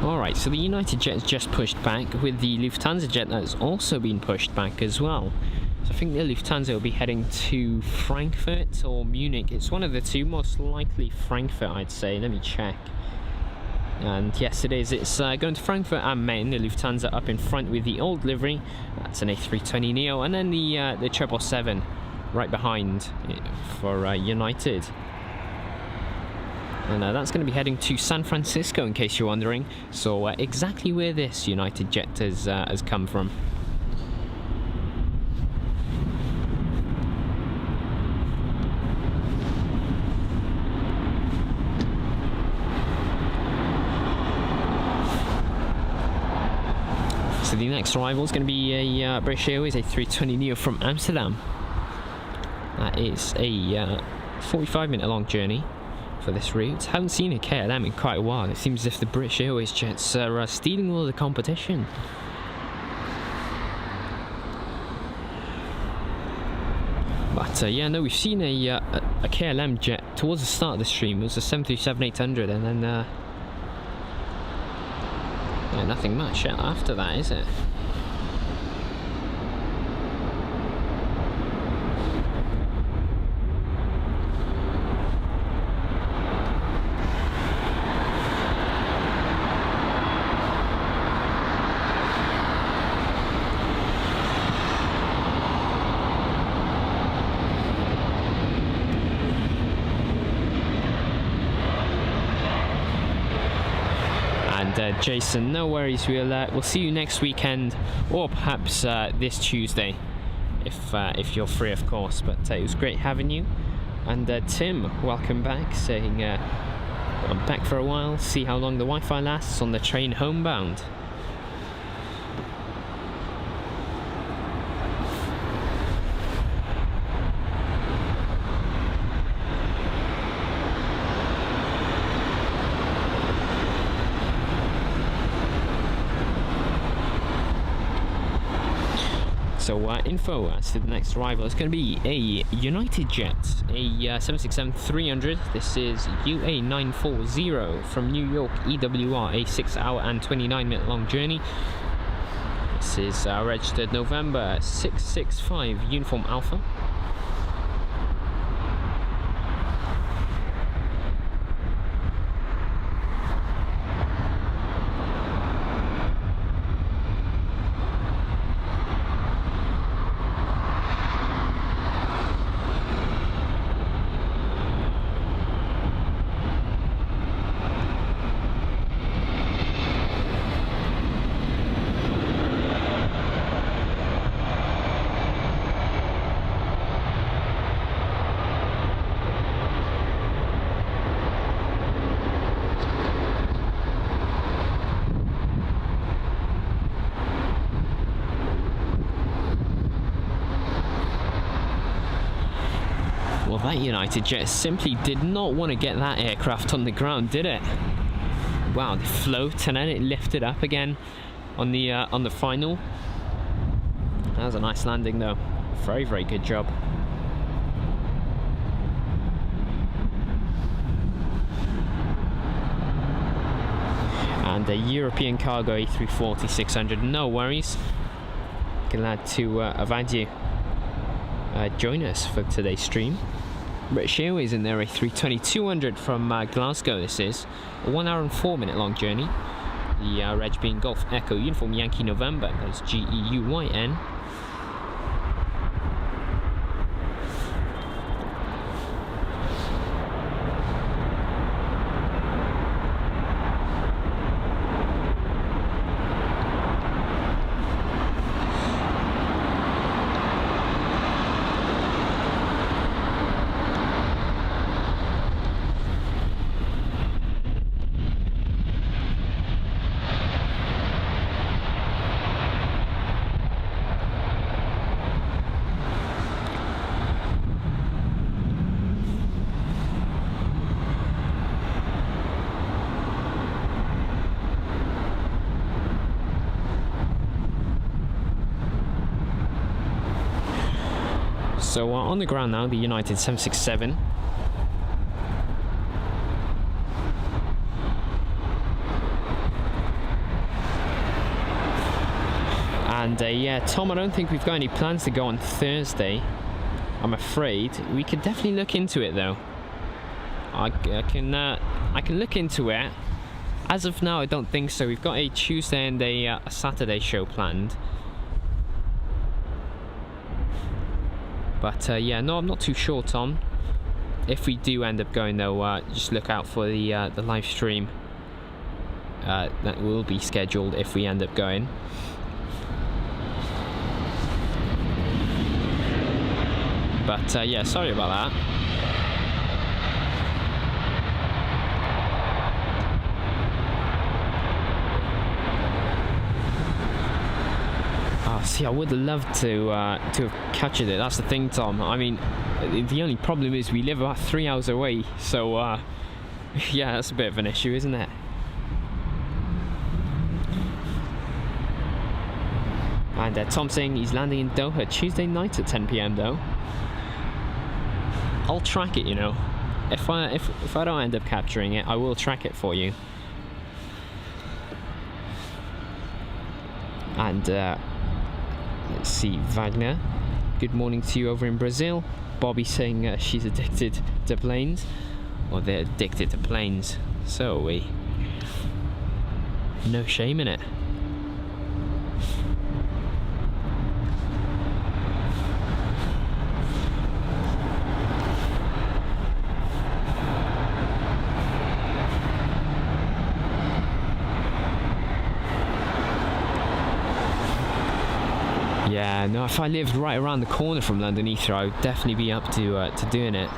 Alright, so the United jet's just pushed back, with the Lufthansa jet that's also been pushed back as well. So I think the Lufthansa will be heading to Frankfurt or Munich. It's one of the two, most likely Frankfurt, I'd say. Let me check. And yes, it is. It's going to Frankfurt and Maine. The Lufthansa up in front with the old livery. That's an A320neo, and then the 777 right behind for United. And that's going to be heading to San Francisco, in case you're wondering. So exactly where this United jet has come from. So the next arrival is going to be a British Airways A320neo from Amsterdam. That is a 45-minute long journey for this route. Haven't seen a KLM in quite a while. It seems as if the British Airways jets are stealing all the competition. But yeah, no, we've seen a KLM jet towards the start of the stream. It was a 737-800, and then Yeah, nothing much after that, is it? Jason, no worries. We'll see you next weekend, or perhaps this Tuesday, if you're free, of course. But it was great having you. And Tim, welcome back. Saying I'm back for a while. See how long the Wi-Fi lasts on the train homebound. So info as to the next arrival is going to be a United Jet, a 767-300. This is UA940 from New York EWR, a 6-hour and 29-minute long journey. This is registered November 665 Uniform Alpha. Well, that United Jet simply did not want to get that aircraft on the ground, did it? Wow, the float and then it lifted up again on the final. That was a nice landing though. Very, very good job. And a European cargo A340-600, no worries. Glad to have had you join us for today's stream. British Airways in there, a 320-200 from Glasgow. This is a 1 hour and 4-minute long journey. The reg being Golf Echo Uniform Yankee November. That is GEUYN. So on the ground now, the United 767. And yeah, Tom, I don't think we've got any plans to go on Thursday, I'm afraid. We could definitely look into it though. I can look into it. As of now, I don't think so. We've got a Tuesday and a Saturday show planned. But yeah, no, I'm not too sure, Tom. If we do end up going though, just look out for the live stream that will be scheduled if we end up going. But yeah, sorry about that. See, I would have loved to have captured it. That's the thing, Tom. I mean, the only problem is we live about 3 hours away, so yeah, that's a bit of an issue, isn't it? And Tom saying he's landing in Doha Tuesday night at 10 PM though. I'll track it, you know. If I don't end up capturing it, I will track it for you. And let's see, Wagner, good morning to you over in Brazil. Bobby saying she's addicted to planes, or they're addicted to planes. So are we. No shame in it. Yeah, no, if I lived right around the corner from London Heathrow, I would definitely be up to doing it.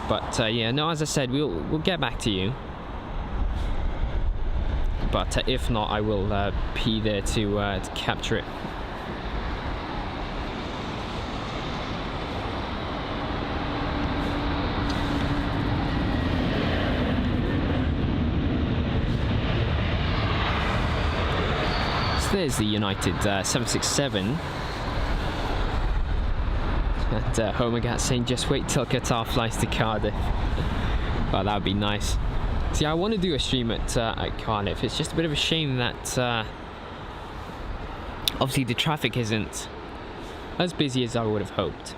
But yeah, no, as I said, we'll get back to you. But if not, I will be there to capture it. So there's the United 767. And Homagat saying just wait till Qatar flies to Cardiff. Well, that would be nice. See, I want to do a stream at Cardiff. It's just a bit of a shame that obviously the traffic isn't as busy as I would have hoped.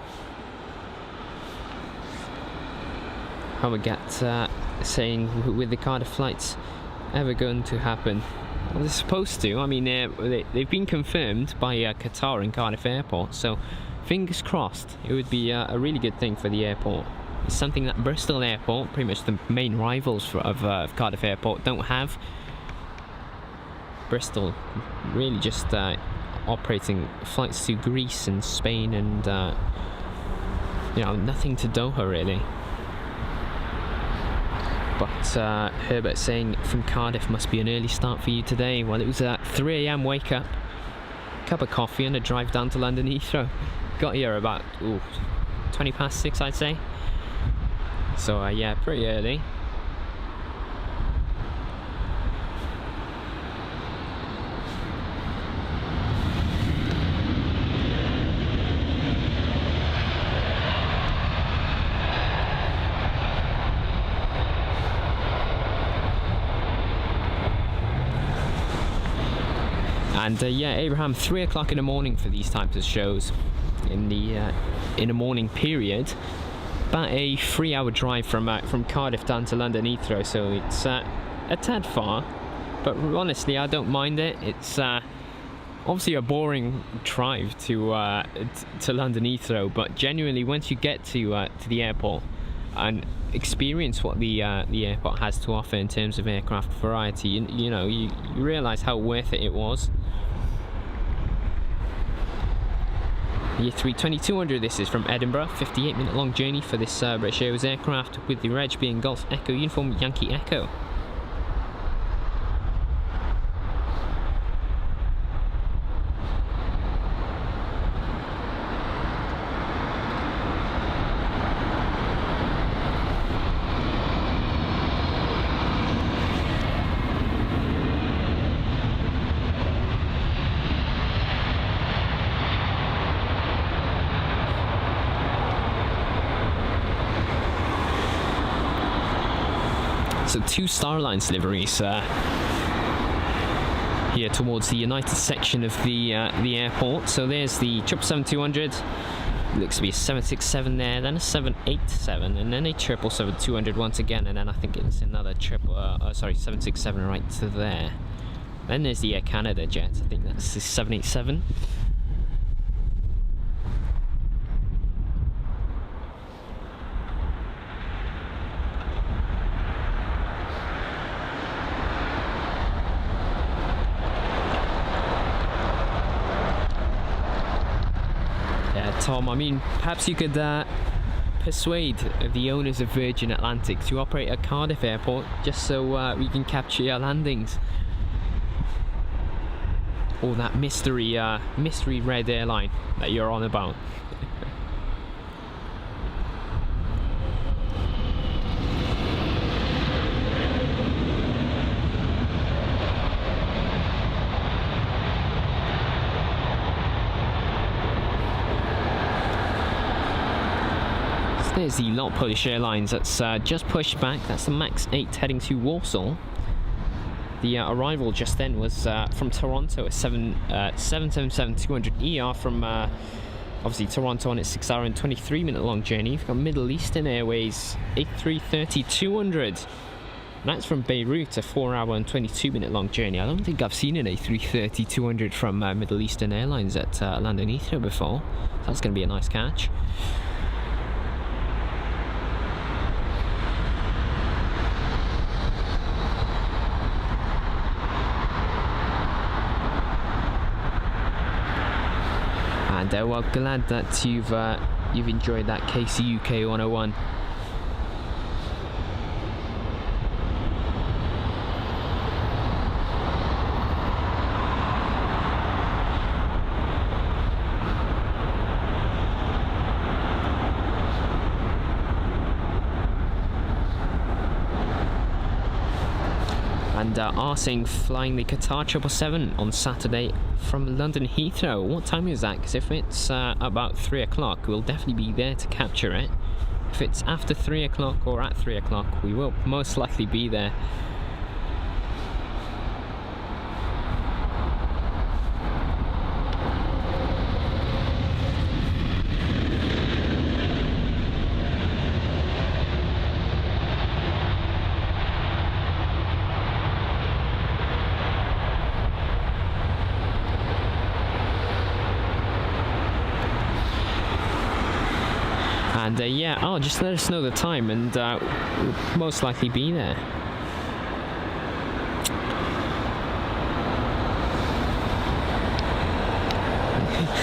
Homagat saying with the Cardiff flights ever going to happen? Well, they're supposed to. I mean, they've been confirmed by Qatar in Cardiff Airport, so fingers crossed. It would be a really good thing for the airport. It's something that Bristol Airport, pretty much the main rivals of Cardiff Airport, don't have. Bristol really just operating flights to Greece and Spain and you know, nothing to Doha really. But Herbert saying from Cardiff must be an early start for you today. Well, it was a 3 AM wake up, cup of coffee and a drive down to London Heathrow. Got here about 20 past 6, I'd say. So yeah, pretty early. And yeah, Abraham, 3 o'clock in the morning for these types of shows. In the morning period, about a 3-hour drive from Cardiff down to London Heathrow, so it's a tad far, but honestly I don't mind it. It's obviously a boring drive to London Heathrow, but genuinely once you get to the airport and experience what the airport has to offer in terms of aircraft variety, you know, you realise how worth it was. Year 32200, this is from Edinburgh, 58-minute long journey for this British Airways aircraft, with the reg being Golf Echo Uniform Yankee Echo. So 2 Starlines liveries here towards the United section of the airport. So there's the 777-200, looks to be a 767 there, then a 787, and then a 777-200 once again, and then I think it's another 767 right to there. Then there's the Air Canada jet, I think that's the 787. Tom, I mean, perhaps you could persuade the owners of Virgin Atlantic to operate at Cardiff Airport just so we can capture your landings. Or that mystery red airline that you're on about. There's the lot Polish Airlines that's just pushed back. That's the MAX 8 heading to Warsaw. The arrival just then was from Toronto, a 777-200ER from obviously Toronto on its 6 hour and 23 minute long journey. You've got Middle Eastern Airways A330-200. That's from Beirut, a 4 hour and 22 minute long journey. I don't think I've seen an A330-200 from Middle Eastern Airlines at London Heathrow before. So that's going to be a nice catch. And well, glad that you've enjoyed that KCUK 101. And Arsing flying the Qatar 777 on Saturday from London Heathrow. What time is that? Because if it's about 3 o'clock, we'll definitely be there to capture it. If it's after 3 o'clock or at 3 o'clock, we will most likely be there. And yeah, just let us know the time, and we'll most likely be there.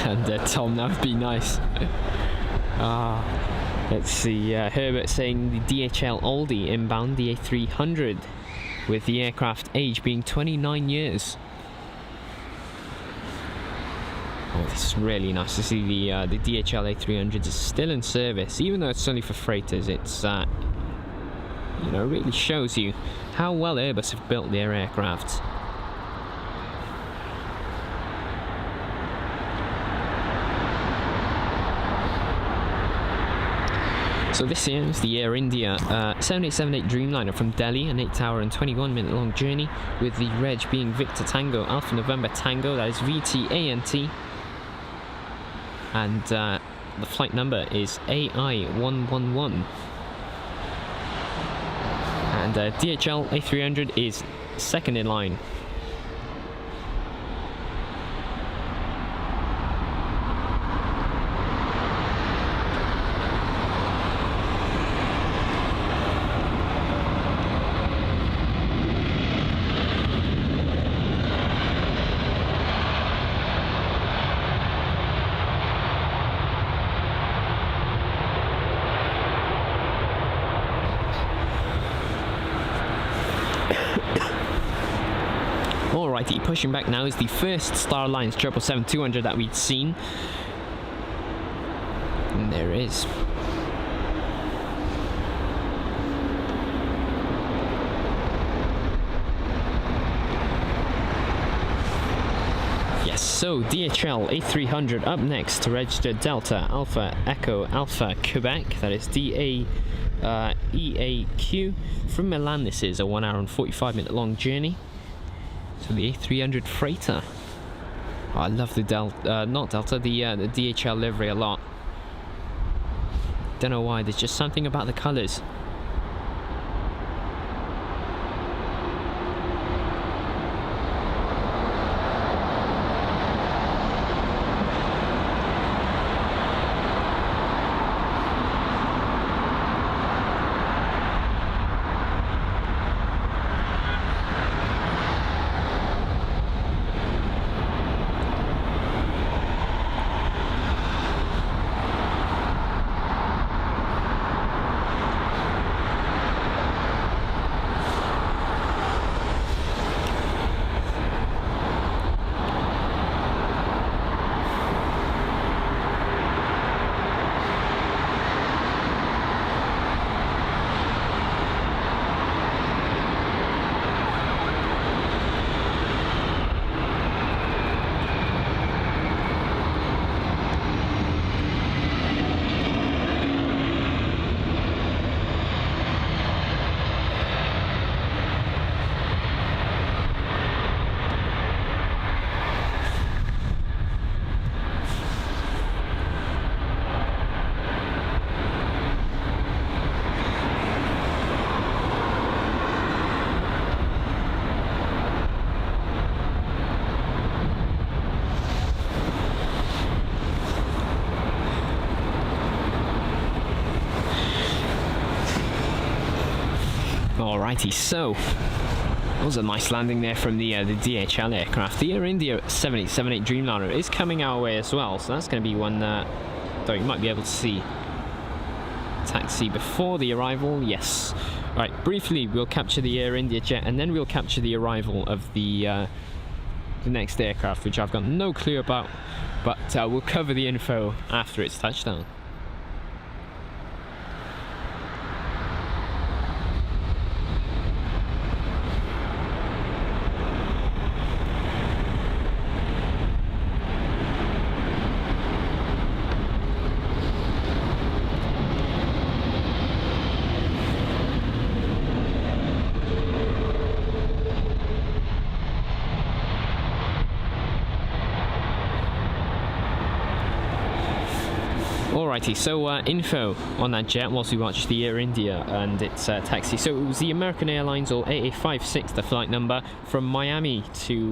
And Tom, that would be nice. Let's see, Herbert saying the DHL Aldi inbound, the A300, with the aircraft age being 29 years. Oh, this is really nice to see the DHL A300 is still in service, even though it's only for freighters. It's you know, really shows you how well Airbus have built their aircraft. So this here is the Air India 7878 Dreamliner from Delhi, an 8 hour and 21 minute long journey, with the reg being Victor Tango Alpha November Tango, that is VTANT. And the flight number is AI111. And DHL A300 is second in line. Alrighty, pushing back now is the first Star Alliance 777-200 that we'd seen. And there it is. Yes, so DHL A300 up next to register Delta Alpha Echo Alpha Quebec, that is DAEAQ. From Milan, this is a 1 hour and 45 minute long journey. So the A300 freighter. Oh, I love the the DHL livery a lot. Don't know why, there's just something about the colours. Alrighty, so that was a nice landing there from the DHL aircraft. The Air India 7878 Dreamliner is coming our way as well, so that's going to be one that you might be able to see. Taxi before the arrival, yes. Right, briefly we'll capture the Air India jet and then we'll capture the arrival of the next aircraft, which I've got no clue about, but we'll cover the info after its touchdown. Alrighty, so info on that jet whilst we watch the Air India and its taxi. So it was the American Airlines, or AA56, the flight number, from Miami to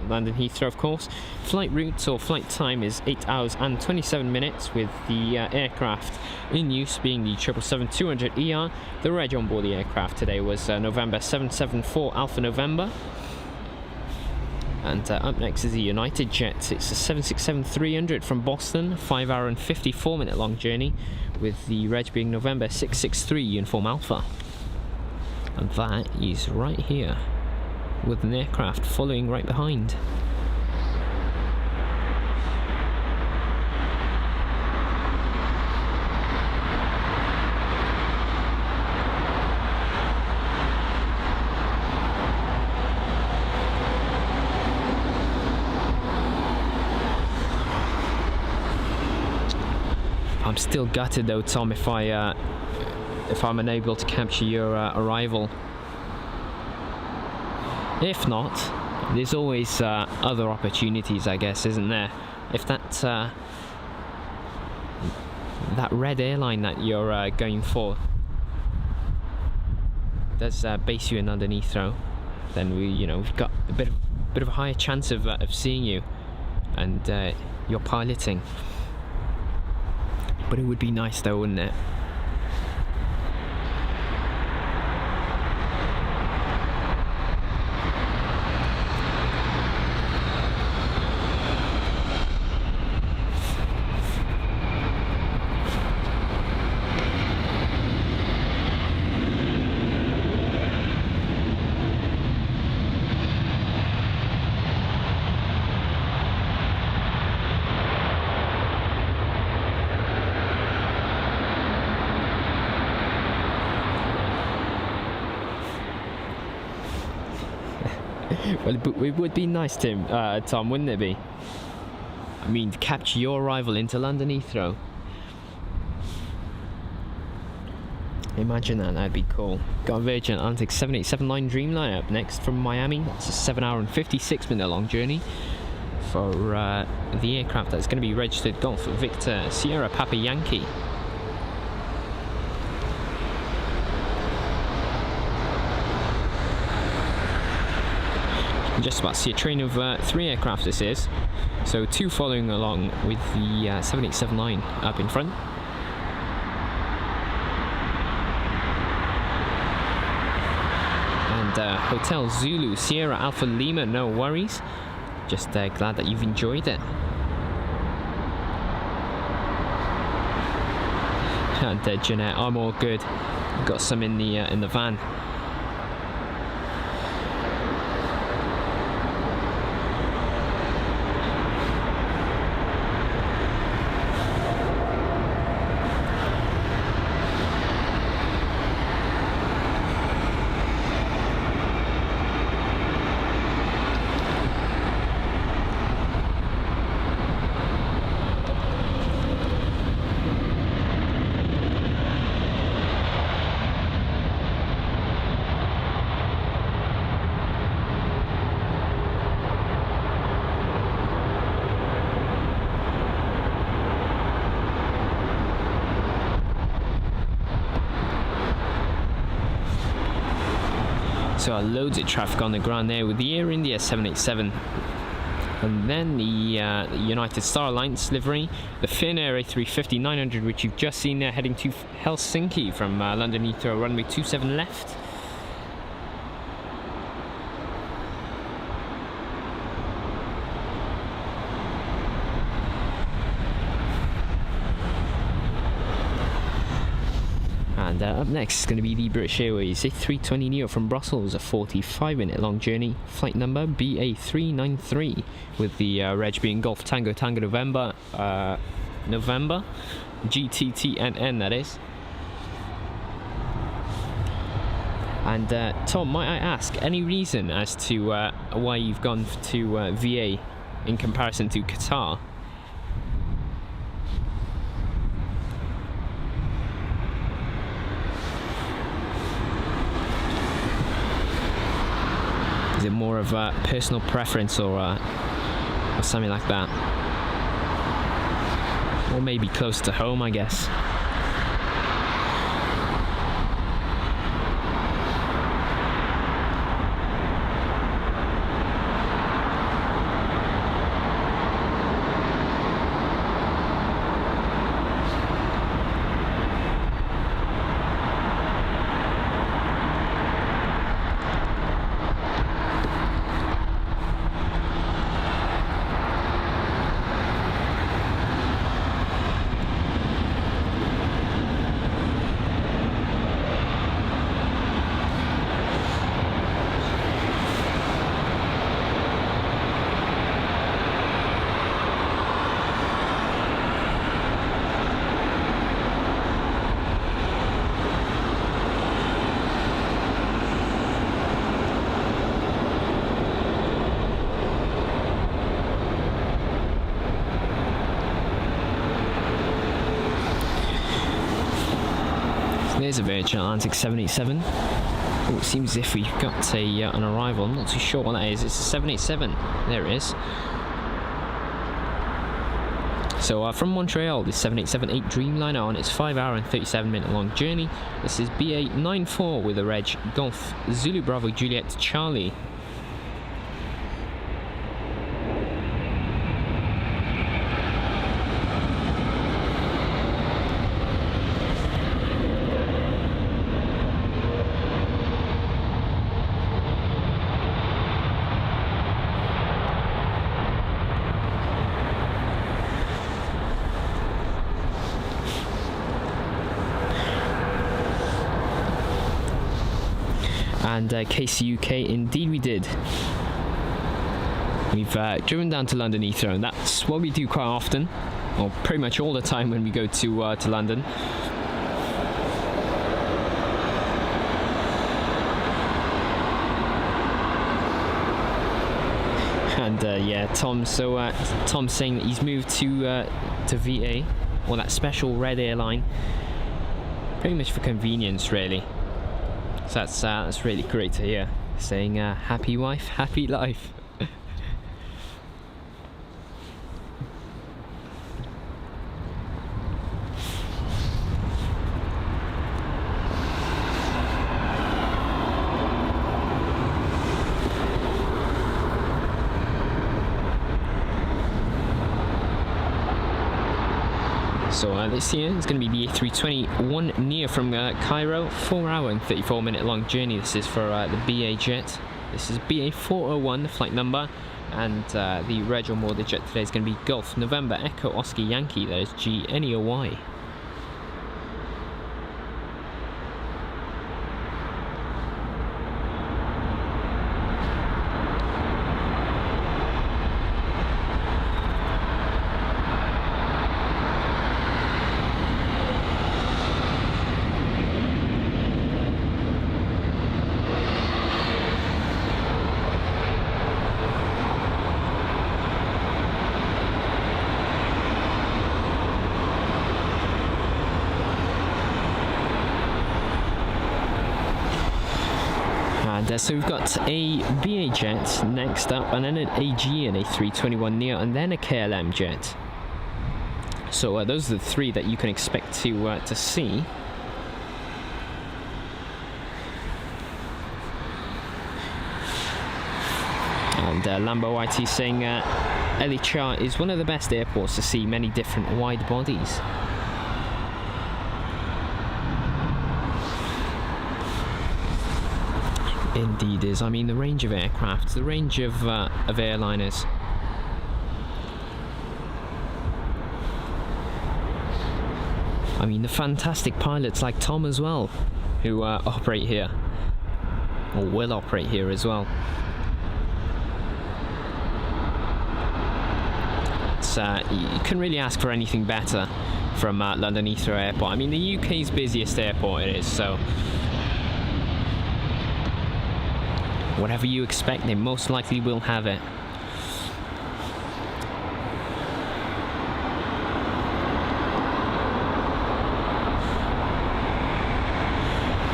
London Heathrow, of course. Flight route or flight time is 8 hours and 27 minutes, with the aircraft in use being the 777-200ER. The reg on board the aircraft today was November 774 Alpha November. And up next is the United Jet. It's a 767-300 from Boston, 5 hour and 54 minute long journey, with the reg being November 663 Uniform Alpha. And that is right here, with an aircraft following right behind. I'm still gutted though, Tom, if I'm unable to capture your arrival. If not, there's always other opportunities, I guess, isn't there? If that red airline that you're going for does base you in London Heathrow, then we've got a bit of a higher chance of seeing you and your piloting. But it would be nice though, wouldn't it? Well, it would be nice, Tom, wouldn't it be? I mean, to capture your arrival into London Heathrow. Imagine that, that'd be cool. Got a Virgin Atlantic 7879 Dreamliner up next from Miami. That's a 7 hour and 56 minute long journey for the aircraft that's going to be registered Golf Victor Sierra Papa Yankee. Just about to see a train of 3 aircraft this is, so 2 following along with the 7879 up in front. And Hotel Zulu Sierra Alpha Lima, no worries, just glad that you've enjoyed it. And Jeanette, I'm all good, got some in the van. So loads of traffic on the ground there with the Air India 787, and then the United Star Alliance livery, the Finnair A350-900, which you've just seen there heading to Helsinki from London Heathrow, runway 27 left. And up next is going to be the British Airways A320neo from Brussels, a 45-minute long journey. Flight number BA393, with the reg being Golf Tango Tango November, GTTNN, that is. And Tom, might I ask, any reason as to why you've gone to VA in comparison to Qatar? Is it more of a personal preference or something like that? Or maybe close to home, I guess. There's a Virgin Atlantic 787. Oh, it seems as if we've got an arrival. I'm not too sure what that is. It's a 787. There it is. So from Montreal, this 787-8 Dreamliner on its 5-hour and 37-minute long journey. This is BA94 with a reg Golf Zulu Bravo Juliet Charlie. And KCUK, indeed we did. We've driven down to London Heathrow, and that's what we do quite often, or pretty much all the time when we go to London. And yeah, Tom's saying that he's moved to VA, or that special red airline, pretty much for convenience, really. So that's really great to hear. Saying happy wife, happy life. So this here is going to be the A321neo from Cairo, 4-hour and 34-minute long journey. This is for the BA jet. This is BA401, the flight number, and the reg on board the jet today is going to be Golf November Echo Oscar Yankee. That is GNEOY. So we've got a BA jet next up, and then an AG and a A321neo, and then a KLM jet. So those are the three that you can expect to see. And Lambo YT saying LHR is one of the best airports to see many different wide bodies. Indeed is. I mean, the range of aircraft, the range of airliners. I mean, the fantastic pilots like Tom as well, who operate here, or will operate here as well. It's, you couldn't really ask for anything better from London Heathrow Airport. I mean, the UK's busiest airport it is, so whatever you expect, they most likely will have it.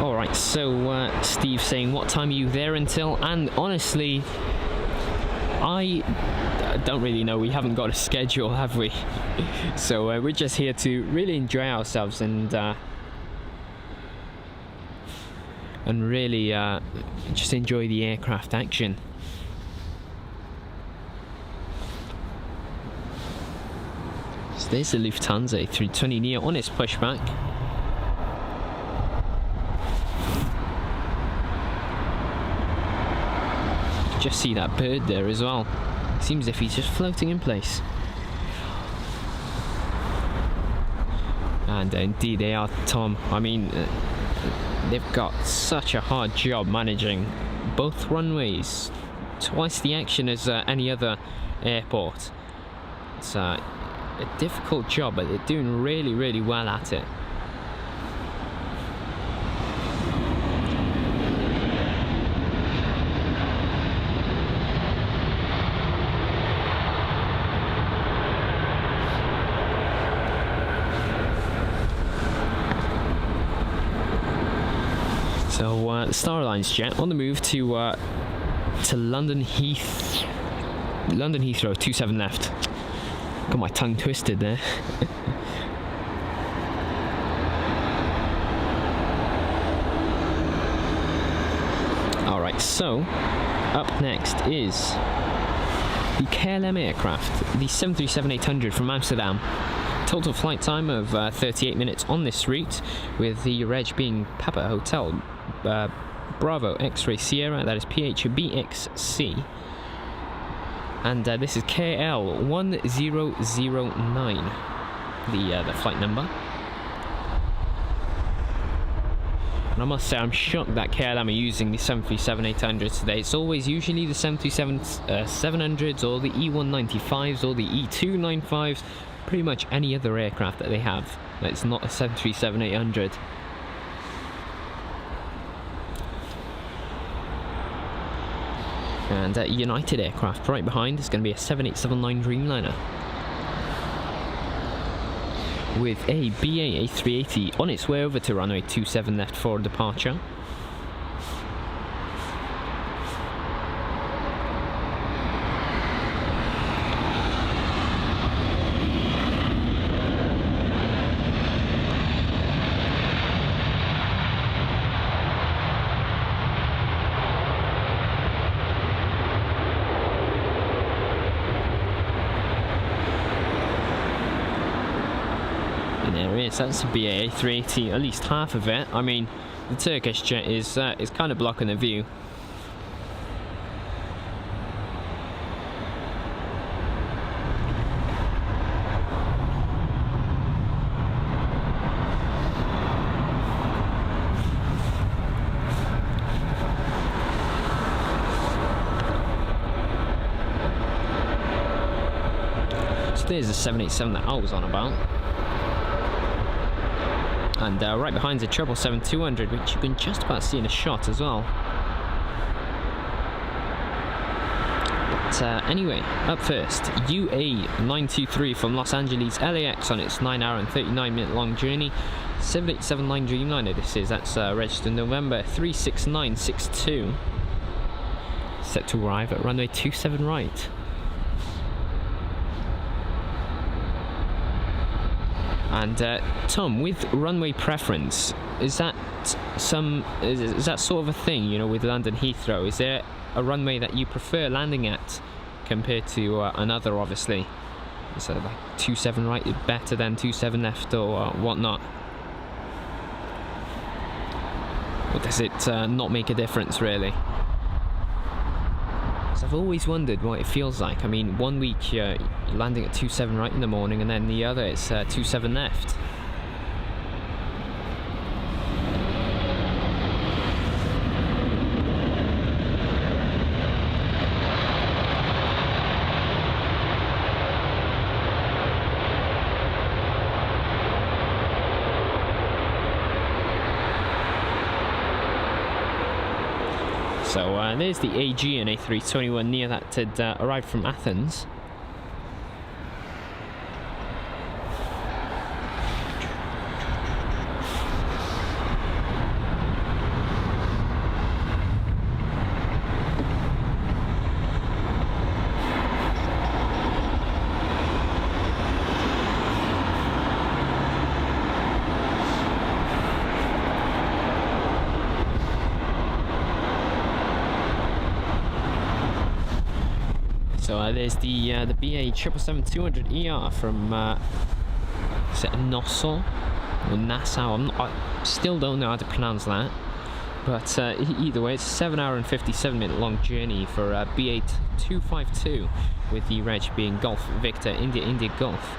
Alright, so Steve saying, what time are you there until? And honestly, I don't really know. We haven't got a schedule, have we? So we're just here to really enjoy ourselves and really just enjoy the aircraft action. So there's the Lufthansa A320neo on its pushback. Just see that bird there as well. Seems as if he's just floating in place. And indeed they are, Tom. I mean, they've got such a hard job managing both runways. Twice the action as any other airport. It's a difficult job, but they're doing really, really well at it. So the Star Alliance jet on the move to London Heathrow, 27 left. Got my tongue twisted there. Alright, so up next is the KLM aircraft, the 737-800 from Amsterdam. Total flight time of 38 minutes on this route, with the reg being Papa Hotel Bravo X-Ray Sierra, that is PHBXC. And this is KL 1009, the flight number. And I must say, I'm shocked that KLM are using the 737-800s today. It's always usually the 737-700s or the E195s or the E295s, pretty much any other aircraft that they have that's not a 737-800. And United aircraft right behind is going to be a 7879 Dreamliner with a BA A380 on its way over to runway 27 left for departure. There is, that's a BA A380, at least half of it. I mean, the Turkish jet is kind of blocking the view. So there's the 787 that I was on about. And right behind the 777-200, which you can just about see in a shot as well. But anyway, up first, UA923 from Los Angeles LAX on its 9-hour and 39-minute long journey. 7879 Dreamliner this is, that's registered November 36962. Set to arrive at runway 27 right. And Tom, with runway preference, is that is that sort of a thing, you know, with London Heathrow? Is there a runway that you prefer landing at compared to another, obviously? So like 27 right better than 27 left or whatnot? Or does it not make a difference really? I've always wondered what it feels like. I mean, one week you're landing at 27 right in the morning, and then the other it's 27 left. So there's the AG and A321neo that had arrived from Athens. So there's the BA 777-200ER from is it Nassau or Nassau? I still don't know how to pronounce that. But either way, it's a 7 hour and 57 minute long journey for BA 252, with the reg being Golf Victor India India Golf.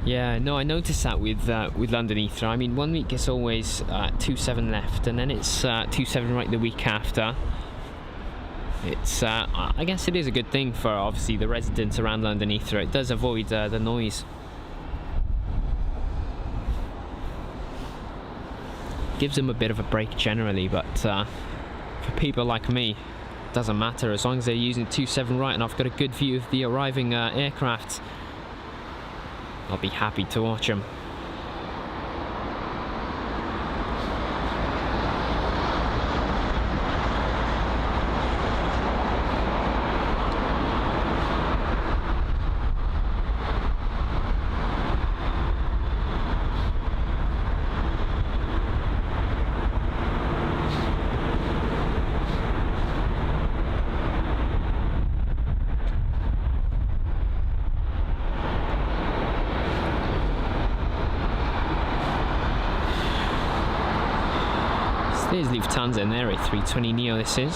Yeah, no, I noticed that with London Heathrow. I mean, 1 week it's always 27 left, and then it's 27 right the week after. It's I guess it is a good thing for obviously the residents around London Heathrow. It does avoid the noise. Gives them a bit of a break generally, but for people like me, it doesn't matter as long as they're using 27 right and I've got a good view of the arriving aircraft. I'll be happy to watch them. There's Lufthansa in there, A320neo this is.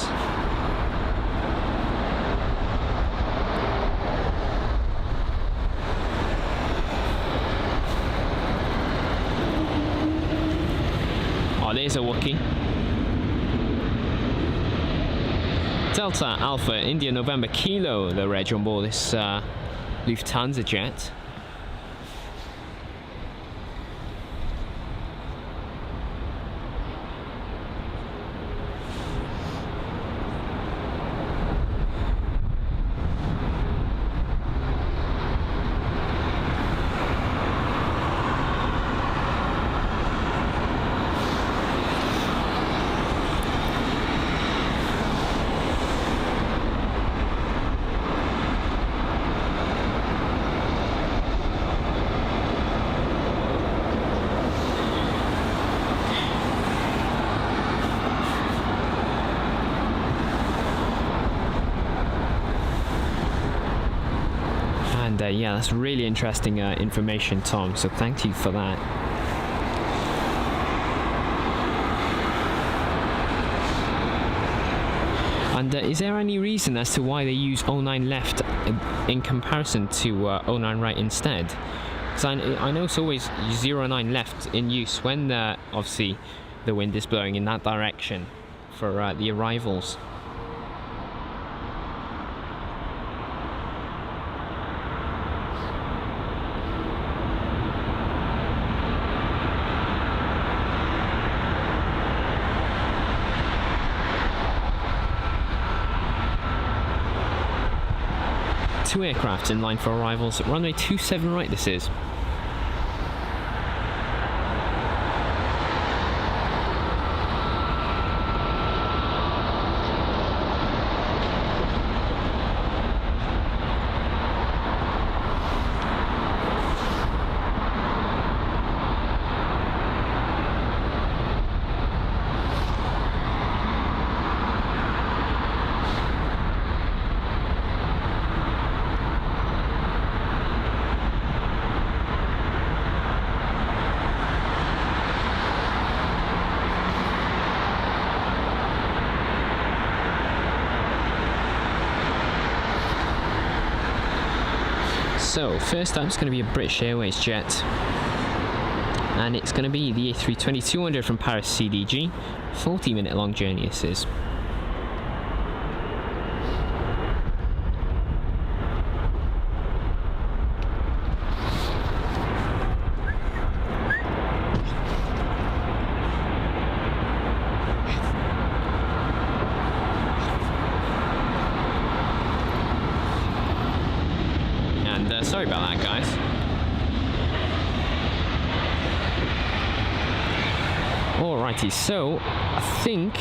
Oh, there's a Wookiee. Delta Alpha India November Kilo, the reg on board this Lufthansa jet. Yeah, that's really interesting information, Tom, so thank you for that. And is there any reason as to why they use 09 left in comparison to 09 right instead? Because I know it's always 09 left in use when obviously the wind is blowing in that direction for the arrivals. Two aircraft in line for arrivals at runway 27 right this is. So first up is going to be a British Airways jet, and it's going to be the A320-200 from Paris CDG. 40-minute long journey this is. Sorry about that, guys. Alrighty, so I think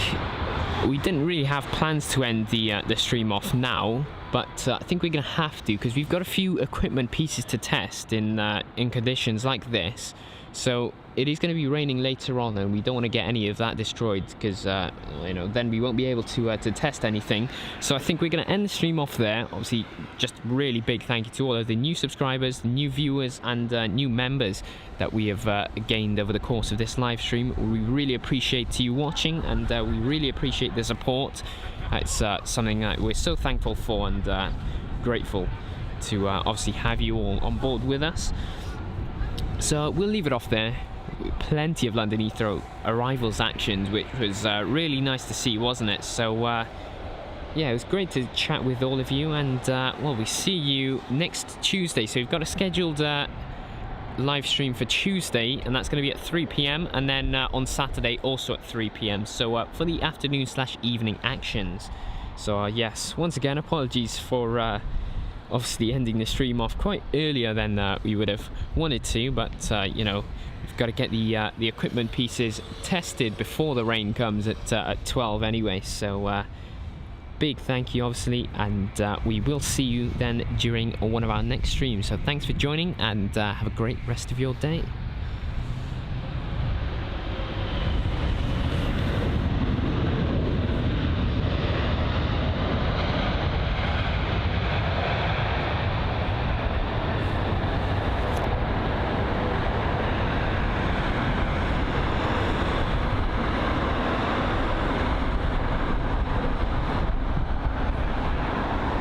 we didn't really have plans to end the stream off now, but I think we're gonna have to, because we've got a few equipment pieces to test in conditions like this. So it is going to be raining later on, and we don't want to get any of that destroyed, because you know, then we won't be able to test anything. So I think we're going to end the stream off there. Obviously, just really big thank you to all of the new subscribers, the new viewers, and new members that we have gained over the course of this live stream. We really appreciate you watching, and we really appreciate the support. It's something that we're so thankful for, and grateful to obviously have you all on board with us. So we'll leave it off there. Plenty of London Heathrow arrivals actions, which was really nice to see, wasn't it? So yeah, it was great to chat with all of you, and well, we see you next Tuesday. So we've got a scheduled live stream for Tuesday, and that's going to be at 3 PM, and then on Saturday also at 3 PM. So for the afternoon/evening actions. So yes, once again, apologies for obviously ending the stream off quite earlier than we would have wanted to, but you know, we've got to get the equipment pieces tested before the rain comes at 12 anyway. So big thank you, obviously, and we will see you then during one of our next streams. So thanks for joining, and have a great rest of your day.